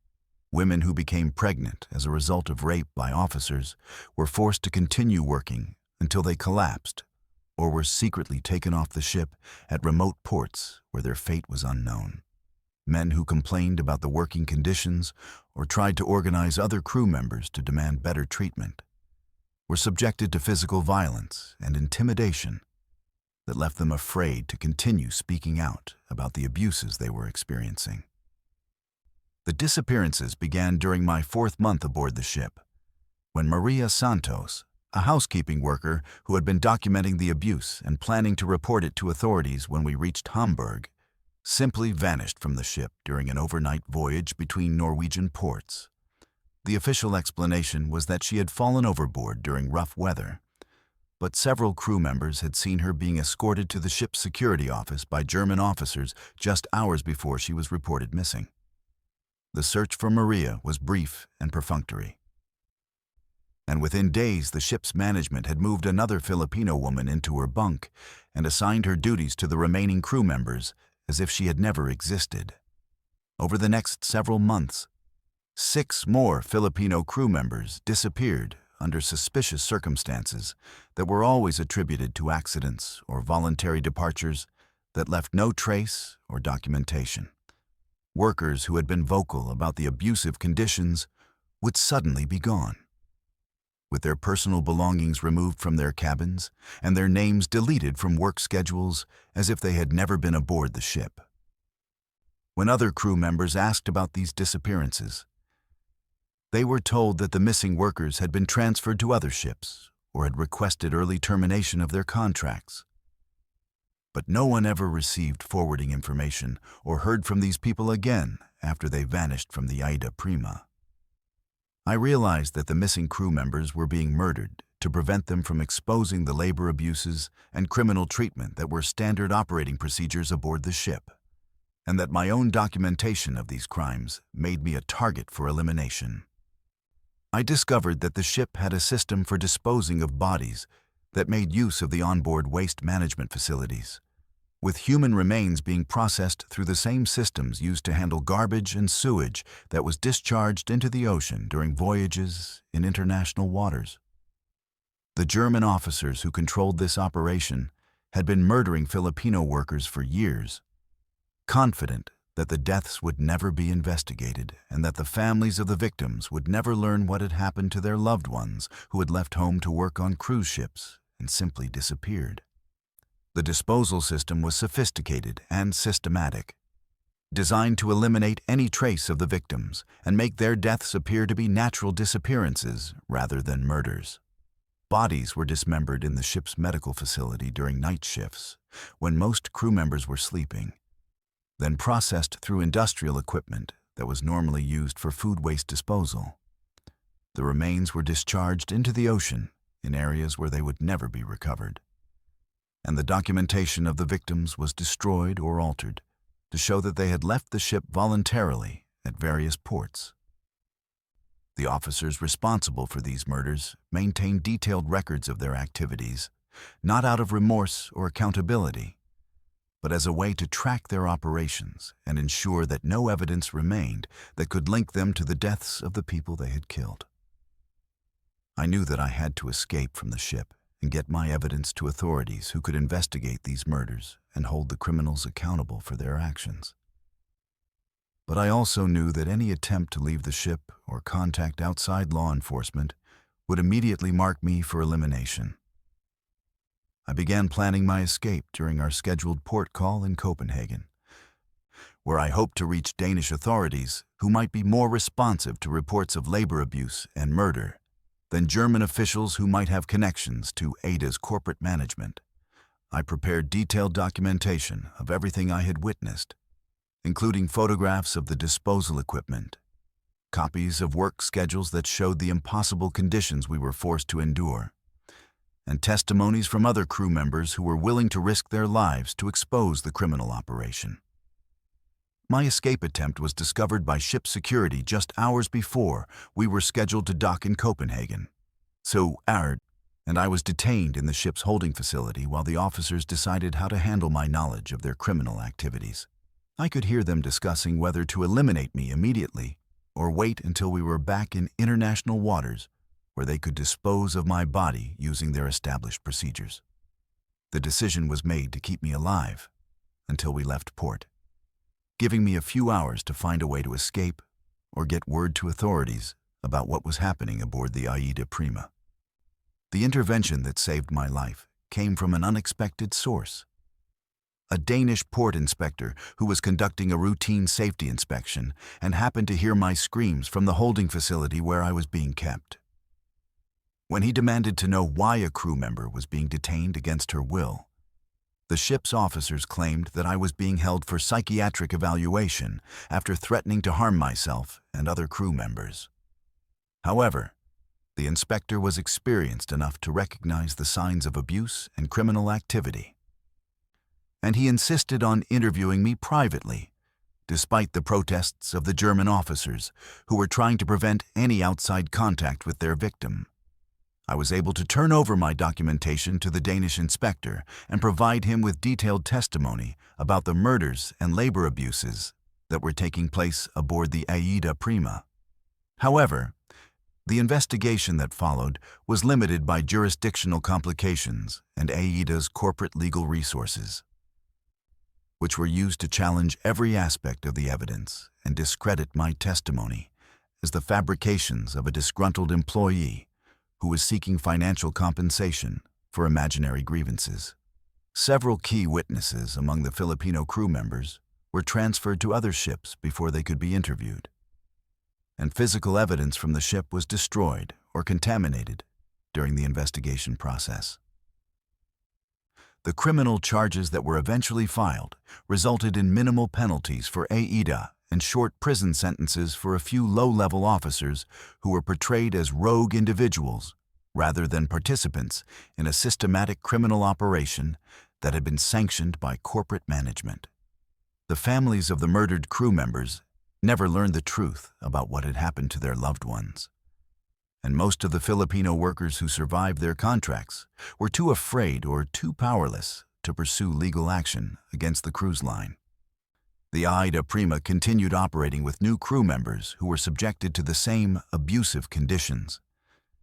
Women who became pregnant as a result of rape by officers were forced to continue working until they collapsed or were secretly taken off the ship at remote ports where their fate was unknown. Men who complained about the working conditions or tried to organize other crew members to demand better treatment were subjected to physical violence and intimidation that left them afraid to continue speaking out about the abuses they were experiencing. The disappearances began during my 4th month aboard the ship, when Maria Santos, a housekeeping worker who had been documenting the abuse and planning to report it to authorities when we reached Hamburg, simply vanished from the ship during an overnight voyage between Norwegian ports. The official explanation was that she had fallen overboard during rough weather, but several crew members had seen her being escorted to the ship's security office by German officers just hours before she was reported missing. The search for Maria was brief and perfunctory. And within days the ship's management had moved another Filipino woman into her bunk and assigned her duties to the remaining crew members as if she had never existed. Over the next several months, 6 more Filipino crew members disappeared under suspicious circumstances that were always attributed to accidents or voluntary departures that left no trace or documentation. Workers who had been vocal about the abusive conditions would suddenly be gone, with their personal belongings removed from their cabins and their names deleted from work schedules as if they had never been aboard the ship. When other crew members asked about these disappearances, they were told that the missing workers had been transferred to other ships or had requested early termination of their contracts. But no one ever received forwarding information or heard from these people again after they vanished from the Aida Prima. I realized that the missing crew members were being murdered to prevent them from exposing the labor abuses and criminal treatment that were standard operating procedures aboard the ship, and that my own documentation of these crimes made me a target for elimination. I discovered that the ship had a system for disposing of bodies that made use of the onboard waste management facilities, with human remains being processed through the same systems used to handle garbage and sewage that was discharged into the ocean during voyages in international waters. The German officers who controlled this operation had been murdering Filipino workers for years, confident that the deaths would never be investigated and that the families of the victims would never learn what had happened to their loved ones who had left home to work on cruise ships and simply disappeared. The disposal system was sophisticated and systematic, designed to eliminate any trace of the victims and make their deaths appear to be natural disappearances rather than murders. Bodies were dismembered in the ship's medical facility during night shifts, when most crew members were sleeping, then processed through industrial equipment that was normally used for food waste disposal. The remains were discharged into the ocean in areas where they would never be recovered, and the documentation of the victims was destroyed or altered to show that they had left the ship voluntarily at various ports. The officers responsible for these murders maintained detailed records of their activities, not out of remorse or accountability, but as a way to track their operations and ensure that no evidence remained that could link them to the deaths of the people they had killed. I knew that I had to escape from the ship and get my evidence to authorities who could investigate these murders and hold the criminals accountable for their actions. But I also knew that any attempt to leave the ship or contact outside law enforcement would immediately mark me for elimination. I began planning my escape during our scheduled port call in Copenhagen, where I hoped to reach Danish authorities who might be more responsive to reports of labor abuse and murder than German officials who might have connections to Aida's corporate management. I prepared detailed documentation of everything I had witnessed, including photographs of the disposal equipment, copies of work schedules that showed the impossible conditions we were forced to endure, and testimonies from other crew members who were willing to risk their lives to expose the criminal operation. My escape attempt was discovered by ship security just hours before we were scheduled to dock in Copenhagen. So, and I was detained in the ship's holding facility while the officers decided how to handle my knowledge of their criminal activities. I could hear them discussing whether to eliminate me immediately or wait until we were back in international waters where they could dispose of my body using their established procedures. The decision was made to keep me alive until we left port, giving me a few hours to find a way to escape or get word to authorities about what was happening aboard the Aida Prima. The intervention that saved my life came from an unexpected source. A Danish port inspector who was conducting a routine safety inspection and happened to hear my screams from the holding facility where I was being kept. When he demanded to know why a crew member was being detained against her will, the ship's officers claimed that I was being held for psychiatric evaluation after threatening to harm myself and other crew members. However, the inspector was experienced enough to recognize the signs of abuse and criminal activity, and he insisted on interviewing me privately, despite the protests of the German officers who were trying to prevent any outside contact with their victim. I was able to turn over my documentation to the Danish inspector and provide him with detailed testimony about the murders and labor abuses that were taking place aboard the Aida Prima. However, the investigation that followed was limited by jurisdictional complications and Aida's corporate legal resources, which were used to challenge every aspect of the evidence and discredit my testimony as the fabrications of a disgruntled employee who was seeking financial compensation for imaginary grievances. Several key witnesses among the Filipino crew members were transferred to other ships before they could be interviewed, and physical evidence from the ship was destroyed or contaminated during the investigation process. The criminal charges that were eventually filed resulted in minimal penalties for Aida and short prison sentences for a few low-level officers who were portrayed as rogue individuals rather than participants in a systematic criminal operation that had been sanctioned by corporate management. The families of the murdered crew members never learned the truth about what had happened to their loved ones, and most of the Filipino workers who survived their contracts were too afraid or too powerless to pursue legal action against the cruise line. The Aida Prima continued operating with new crew members who were subjected to the same abusive conditions,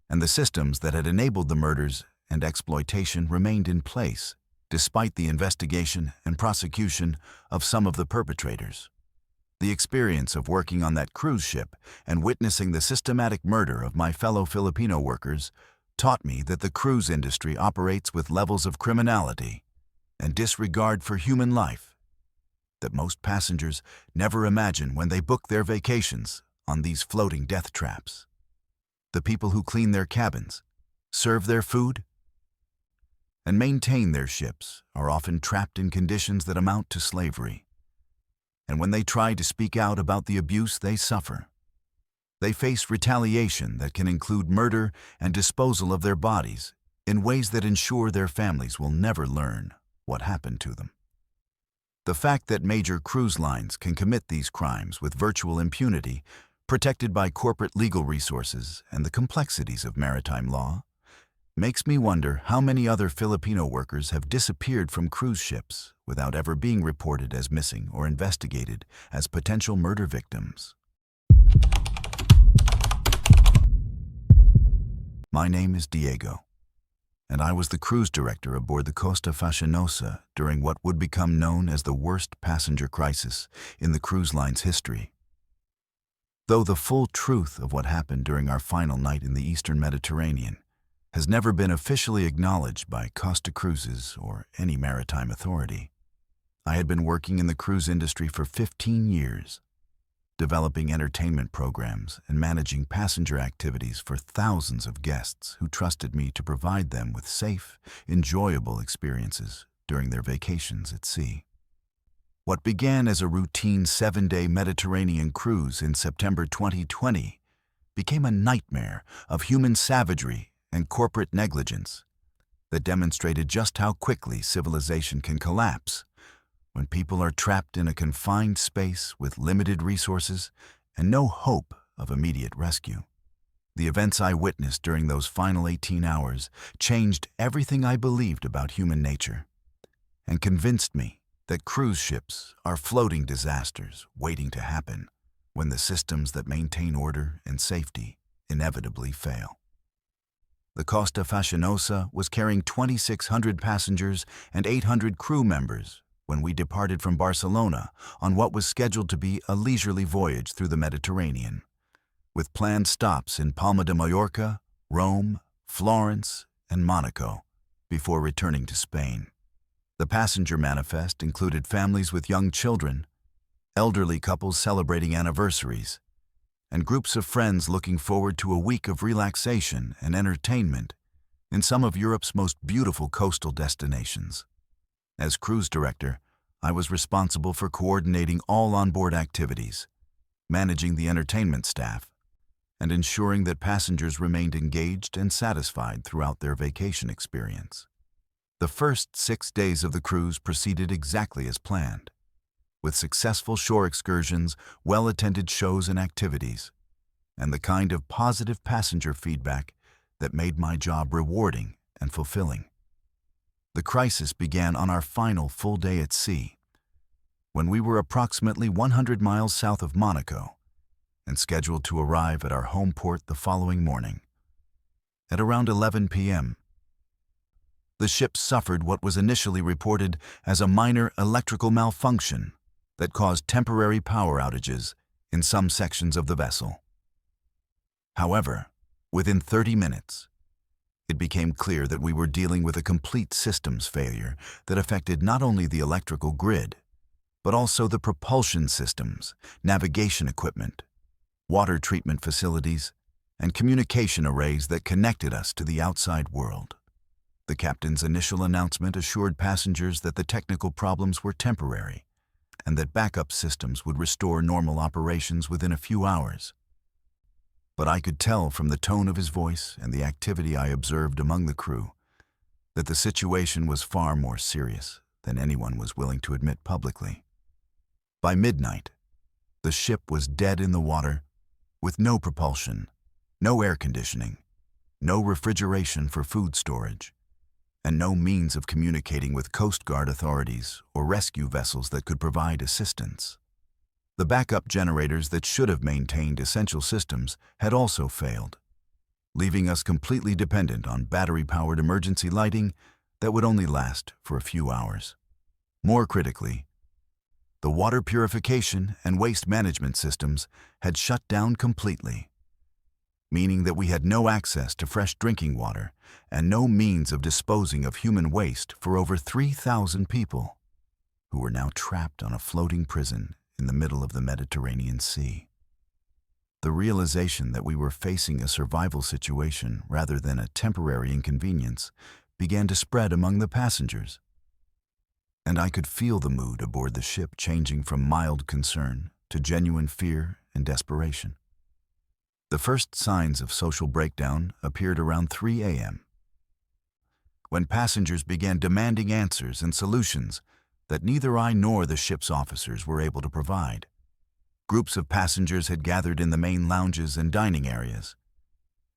and the systems that had enabled the murders and exploitation remained in place despite the investigation and prosecution of some of the perpetrators. The experience of working on that cruise ship and witnessing the systematic murder of my fellow Filipino workers taught me that the cruise industry operates with levels of criminality and disregard for human life that most passengers never imagine when they book their vacations on these floating death traps. The people who clean their cabins, serve their food, and maintain their ships are often trapped in conditions that amount to slavery. And when they try to speak out about the abuse they suffer, they face retaliation that can include murder and disposal of their bodies in ways that ensure their families will never learn what happened to them. The fact that major cruise lines can commit these crimes with virtual impunity, protected by corporate legal resources and the complexities of maritime law, makes me wonder how many other Filipino workers have disappeared from cruise ships without ever being reported as missing or investigated as potential murder victims. My name is Diego, and I was the cruise director aboard the Costa Fascinosa during what would become known as the worst passenger crisis in the cruise line's history. Though the full truth of what happened during our final night in the Eastern Mediterranean has never been officially acknowledged by Costa Cruises or any maritime authority, I had been working in the cruise industry for 15 years, developing entertainment programs and managing passenger activities for thousands of guests who trusted me to provide them with safe, enjoyable experiences during their vacations at sea. What began as a routine 7-day Mediterranean cruise in September 2020 became a nightmare of human savagery and corporate negligence that demonstrated just how quickly civilization can collapse when people are trapped in a confined space with limited resources and no hope of immediate rescue. The events I witnessed during those final 18 hours changed everything I believed about human nature and convinced me that cruise ships are floating disasters waiting to happen when the systems that maintain order and safety inevitably fail. The Costa Fascinosa was carrying 2,600 passengers and 800 crew members when we departed from Barcelona on what was scheduled to be a leisurely voyage through the Mediterranean, with planned stops in Palma de Mallorca, Rome, Florence, and Monaco before returning to Spain. The passenger manifest included families with young children, elderly couples celebrating anniversaries, and groups of friends looking forward to a week of relaxation and entertainment in some of Europe's most beautiful coastal destinations. As cruise director, I was responsible for coordinating all onboard activities, managing the entertainment staff, and ensuring that passengers remained engaged and satisfied throughout their vacation experience. The first 6 days of the cruise proceeded exactly as planned, with successful shore excursions, well-attended shows and activities, and the kind of positive passenger feedback that made my job rewarding and fulfilling. The crisis began on our final full day at sea, when we were approximately 100 miles south of Monaco and scheduled to arrive at our home port the following morning. At around 11 p.m., the ship suffered what was initially reported as a minor electrical malfunction that caused temporary power outages in some sections of the vessel. However, within 30 minutes, it became clear that we were dealing with a complete systems failure that affected not only the electrical grid, but also the propulsion systems, navigation equipment, water treatment facilities, and communication arrays that connected us to the outside world. The captain's initial announcement assured passengers that the technical problems were temporary and that backup systems would restore normal operations within a few hours. But I could tell from the tone of his voice and the activity I observed among the crew that the situation was far more serious than anyone was willing to admit publicly. By midnight, the ship was dead in the water with no propulsion, no air conditioning, no refrigeration for food storage, and no means of communicating with Coast Guard authorities or rescue vessels that could provide assistance. The backup generators that should have maintained essential systems had also failed, leaving us completely dependent on battery-powered emergency lighting that would only last for a few hours. More critically, the water purification and waste management systems had shut down completely, meaning that we had no access to fresh drinking water and no means of disposing of human waste for over 3,000 people who were now trapped on a floating prison in the middle of the Mediterranean Sea. The realization that we were facing a survival situation rather than a temporary inconvenience began to spread among the passengers, and I could feel the mood aboard the ship changing from mild concern to genuine fear and desperation. The first signs of social breakdown appeared around 3 a.m., when passengers began demanding answers and solutions that neither I nor the ship's officers were able to provide. Groups of passengers had gathered in the main lounges and dining areas,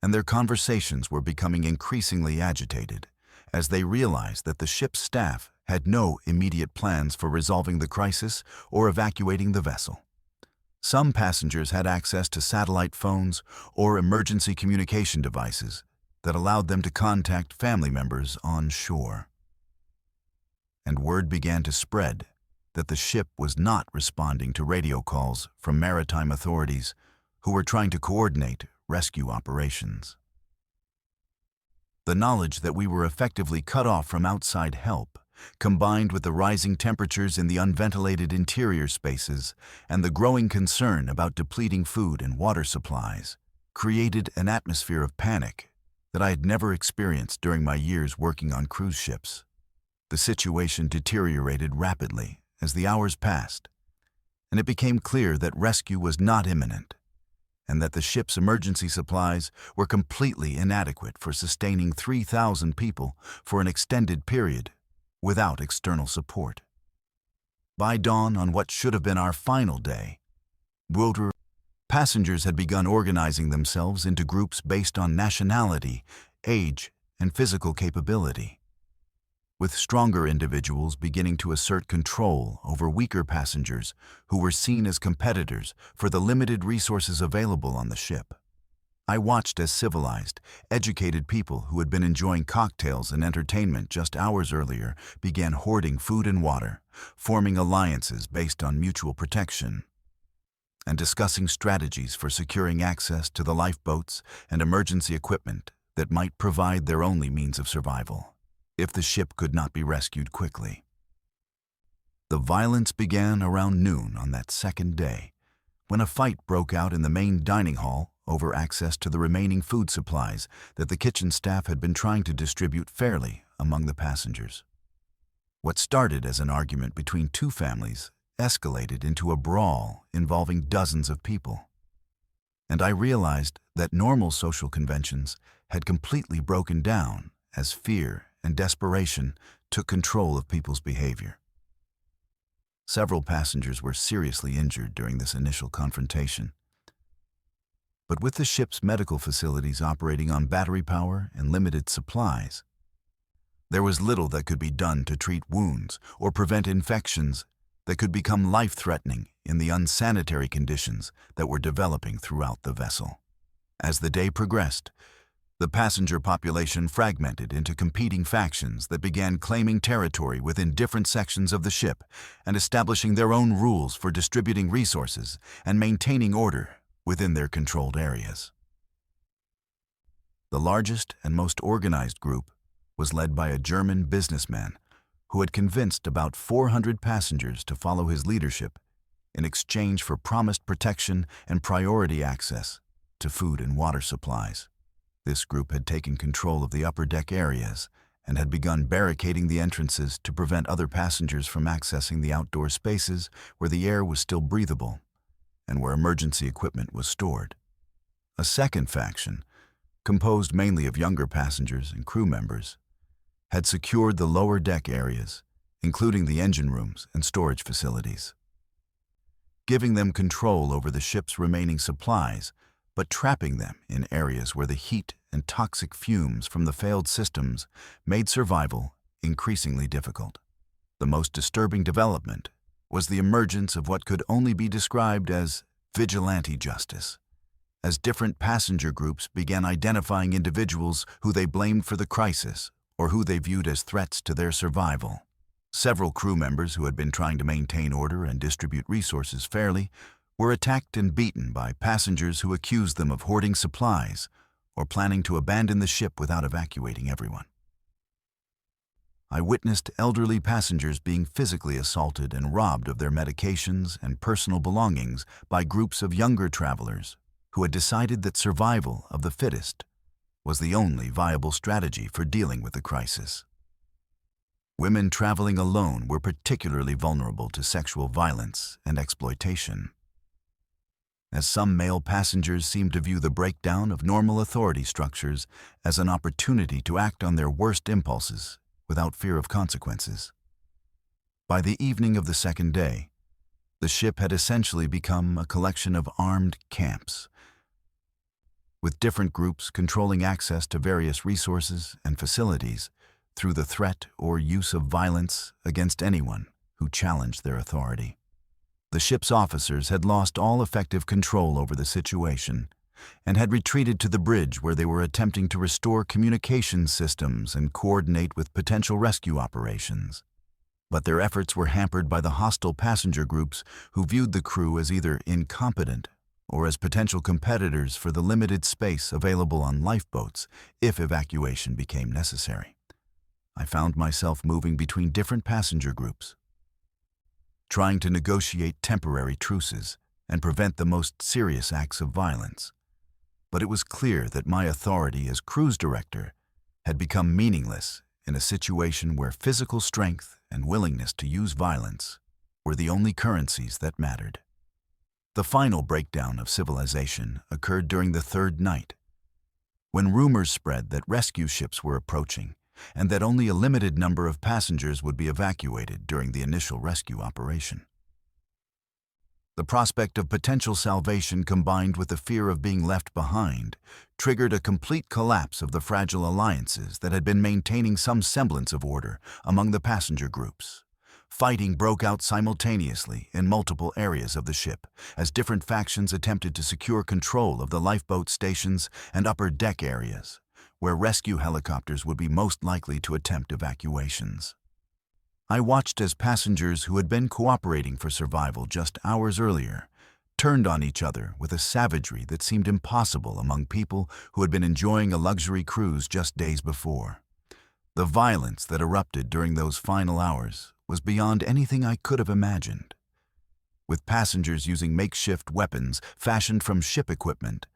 and their conversations were becoming increasingly agitated as they realized that the ship's staff had no immediate plans for resolving the crisis or evacuating the vessel. Some passengers had access to satellite phones or emergency communication devices that allowed them to contact family members on shore. And word began to spread that the ship was not responding to radio calls from maritime authorities who were trying to coordinate rescue operations. The knowledge that we were effectively cut off from outside help, combined with the rising temperatures in the unventilated interior spaces and the growing concern about depleting food and water supplies, created an atmosphere of panic that I had never experienced during my years working on cruise ships. The situation deteriorated rapidly as the hours passed, and it became clear that rescue was not imminent, and that the ship's emergency supplies were completely inadequate for sustaining 3,000 people for an extended period without external support. By dawn on what should have been our final day, passengers had begun organizing themselves into groups based on nationality, age, and physical capability, with stronger individuals beginning to assert control over weaker passengers who were seen as competitors for the limited resources available on the ship. I watched as civilized, educated people who had been enjoying cocktails and entertainment just hours earlier began hoarding food and water, forming alliances based on mutual protection, and discussing strategies for securing access to the lifeboats and emergency equipment that might provide their only means of survival if the ship could not be rescued quickly. The violence began around noon on that second day, when a fight broke out in the main dining hall over access to the remaining food supplies that the kitchen staff had been trying to distribute fairly among the passengers. What started as an argument between two families escalated into a brawl involving dozens of people, and I realized that normal social conventions had completely broken down as fear and desperation took control of people's behavior. Several passengers were seriously injured during this initial confrontation, But with the ship's medical facilities operating on battery power and limited supplies, there was little that could be done to treat wounds or prevent infections that could become life-threatening in the unsanitary conditions that were developing throughout the vessel. As the day progressed, the passenger population fragmented into competing factions that began claiming territory within different sections of the ship and establishing their own rules for distributing resources and maintaining order within their controlled areas. The largest and most organized group was led by a German businessman who had convinced about 400 passengers to follow his leadership in exchange for promised protection and priority access to food and water supplies. This group had taken control of the upper deck areas and had begun barricading the entrances to prevent other passengers from accessing the outdoor spaces where the air was still breathable and where emergency equipment was stored. A second faction, composed mainly of younger passengers and crew members, had secured the lower deck areas, including the engine rooms and storage facilities, giving them control over the ship's remaining supplies, but trapping them in areas where the heat and toxic fumes from the failed systems made survival increasingly difficult. The most disturbing development was the emergence of what could only be described as vigilante justice, as different passenger groups began identifying individuals who they blamed for the crisis or who they viewed as threats to their survival. Several crew members who had been trying to maintain order and distribute resources fairly were attacked and beaten by passengers who accused them of hoarding supplies or planning to abandon the ship without evacuating everyone. I witnessed elderly passengers being physically assaulted and robbed of their medications and personal belongings by groups of younger travelers who had decided that survival of the fittest was the only viable strategy for dealing with the crisis. Women traveling alone were particularly vulnerable to sexual violence and exploitation, as some male passengers seemed to view the breakdown of normal authority structures as an opportunity to act on their worst impulses without fear of consequences. By the evening of the second day, the ship had essentially become a collection of armed camps, with different groups controlling access to various resources and facilities through the threat or use of violence against anyone who challenged their authority. The ship's officers had lost all effective control over the situation and had retreated to the bridge where they were attempting to restore communication systems and coordinate with potential rescue operations. But their efforts were hampered by the hostile passenger groups who viewed the crew as either incompetent or as potential competitors for the limited space available on lifeboats if evacuation became necessary. I found myself moving between different passenger groups, trying to negotiate temporary truces and prevent the most serious acts of violence. But it was clear that my authority as cruise director had become meaningless in a situation where physical strength and willingness to use violence were the only currencies that mattered. The final breakdown of civilization occurred during the third night, when rumors spread that rescue ships were approaching and that only a limited number of passengers would be evacuated during the initial rescue operation. The prospect of potential salvation combined with the fear of being left behind triggered a complete collapse of the fragile alliances that had been maintaining some semblance of order among the passenger groups. Fighting broke out simultaneously in multiple areas of the ship as different factions attempted to secure control of the lifeboat stations and upper deck areas, where rescue helicopters would be most likely to attempt evacuations. I watched as passengers who had been cooperating for survival just hours earlier turned on each other with a savagery that seemed impossible among people who had been enjoying a luxury cruise just days before. The violence that erupted during those final hours was beyond anything I could have imagined, with passengers using makeshift weapons fashioned from ship equipment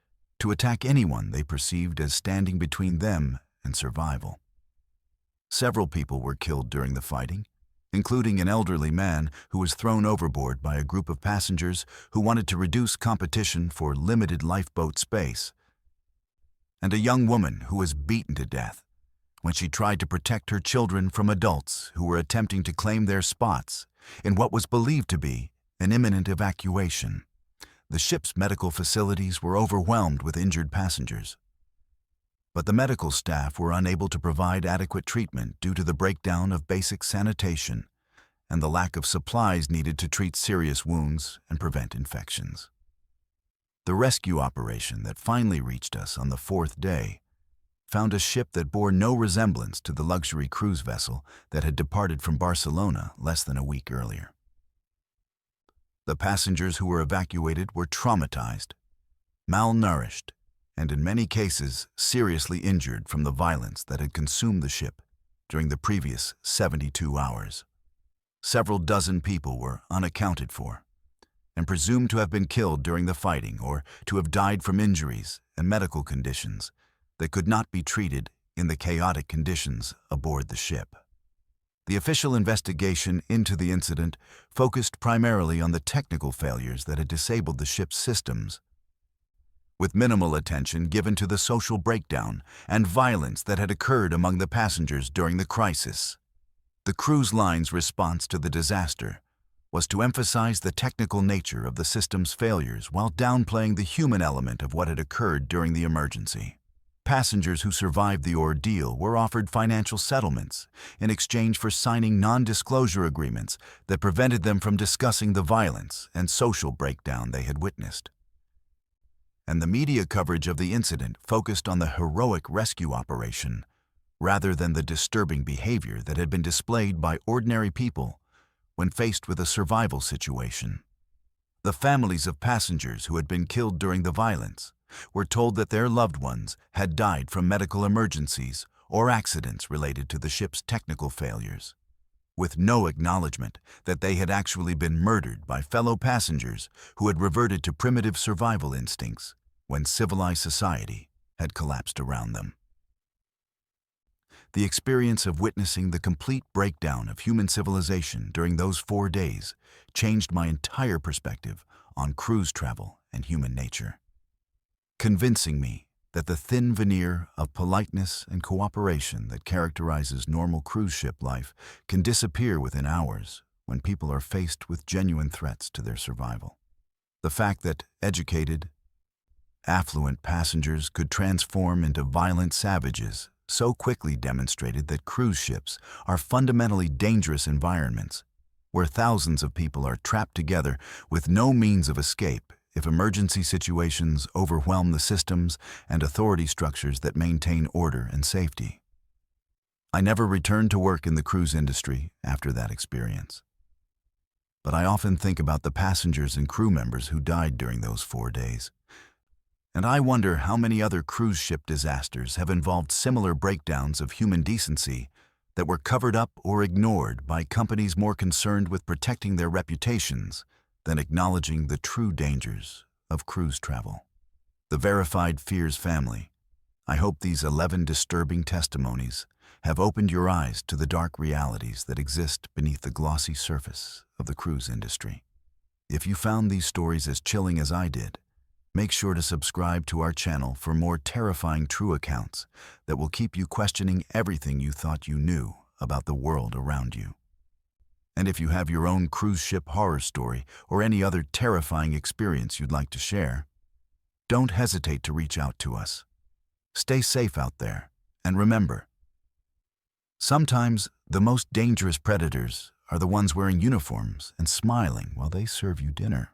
to attack anyone they perceived as standing between them and survival. Several people were killed during the fighting, including an elderly man who was thrown overboard by a group of passengers who wanted to reduce competition for limited lifeboat space, and a young woman who was beaten to death when she tried to protect her children from adults who were attempting to claim their spots in what was believed to be an imminent evacuation. The ship's medical facilities were overwhelmed with injured passengers. But the medical staff were unable to provide adequate treatment due to the breakdown of basic sanitation and the lack of supplies needed to treat serious wounds and prevent infections. The rescue operation that finally reached us on the fourth day found a ship that bore no resemblance to the luxury cruise vessel that had departed from Barcelona less than a week earlier. The passengers who were evacuated were traumatized, malnourished, and in many cases seriously injured from the violence that had consumed the ship during the previous 72 hours. Several dozen people were unaccounted for and presumed to have been killed during the fighting or to have died from injuries and medical conditions that could not be treated in the chaotic conditions aboard the ship. The official investigation into the incident focused primarily on the technical failures that had disabled the ship's systems, with minimal attention given to the social breakdown and violence that had occurred among the passengers during the crisis. The cruise line's response to the disaster was to emphasize the technical nature of the system's failures while downplaying the human element of what had occurred during the emergency. Passengers who survived the ordeal were offered financial settlements in exchange for signing non-disclosure agreements that prevented them from discussing the violence and social breakdown they had witnessed. And the media coverage of the incident focused on the heroic rescue operation rather than the disturbing behavior that had been displayed by ordinary people when faced with a survival situation. The families of passengers who had been killed during the violence were told that their loved ones had died from medical emergencies or accidents related to the ship's technical failures, with no acknowledgement that they had actually been murdered by fellow passengers who had reverted to primitive survival instincts when civilized society had collapsed around them. The experience of witnessing the complete breakdown of human civilization during those 4 days changed my entire perspective on cruise travel and human nature, convincing me that the thin veneer of politeness and cooperation that characterizes normal cruise ship life can disappear within hours when people are faced with genuine threats to their survival. The fact that educated, affluent passengers could transform into violent savages so quickly demonstrated that cruise ships are fundamentally dangerous environments where thousands of people are trapped together with no means of escape if emergency situations overwhelm the systems and authority structures that maintain order and safety. I never returned to work in the cruise industry after that experience. But I often think about the passengers and crew members who died during those 4 days. And I wonder how many other cruise ship disasters have involved similar breakdowns of human decency that were covered up or ignored by companies more concerned with protecting their reputations than acknowledging the true dangers of cruise travel. The Verified Fears family, I hope these 11 disturbing testimonies have opened your eyes to the dark realities that exist beneath the glossy surface of the cruise industry. If you found these stories as chilling as I did, make sure to subscribe to our channel for more terrifying true accounts that will keep you questioning everything you thought you knew about the world around you. And if you have your own cruise ship horror story or any other terrifying experience you'd like to share, don't hesitate to reach out to us. Stay safe out there, and remember, sometimes the most dangerous predators are the ones wearing uniforms and smiling while they serve you dinner.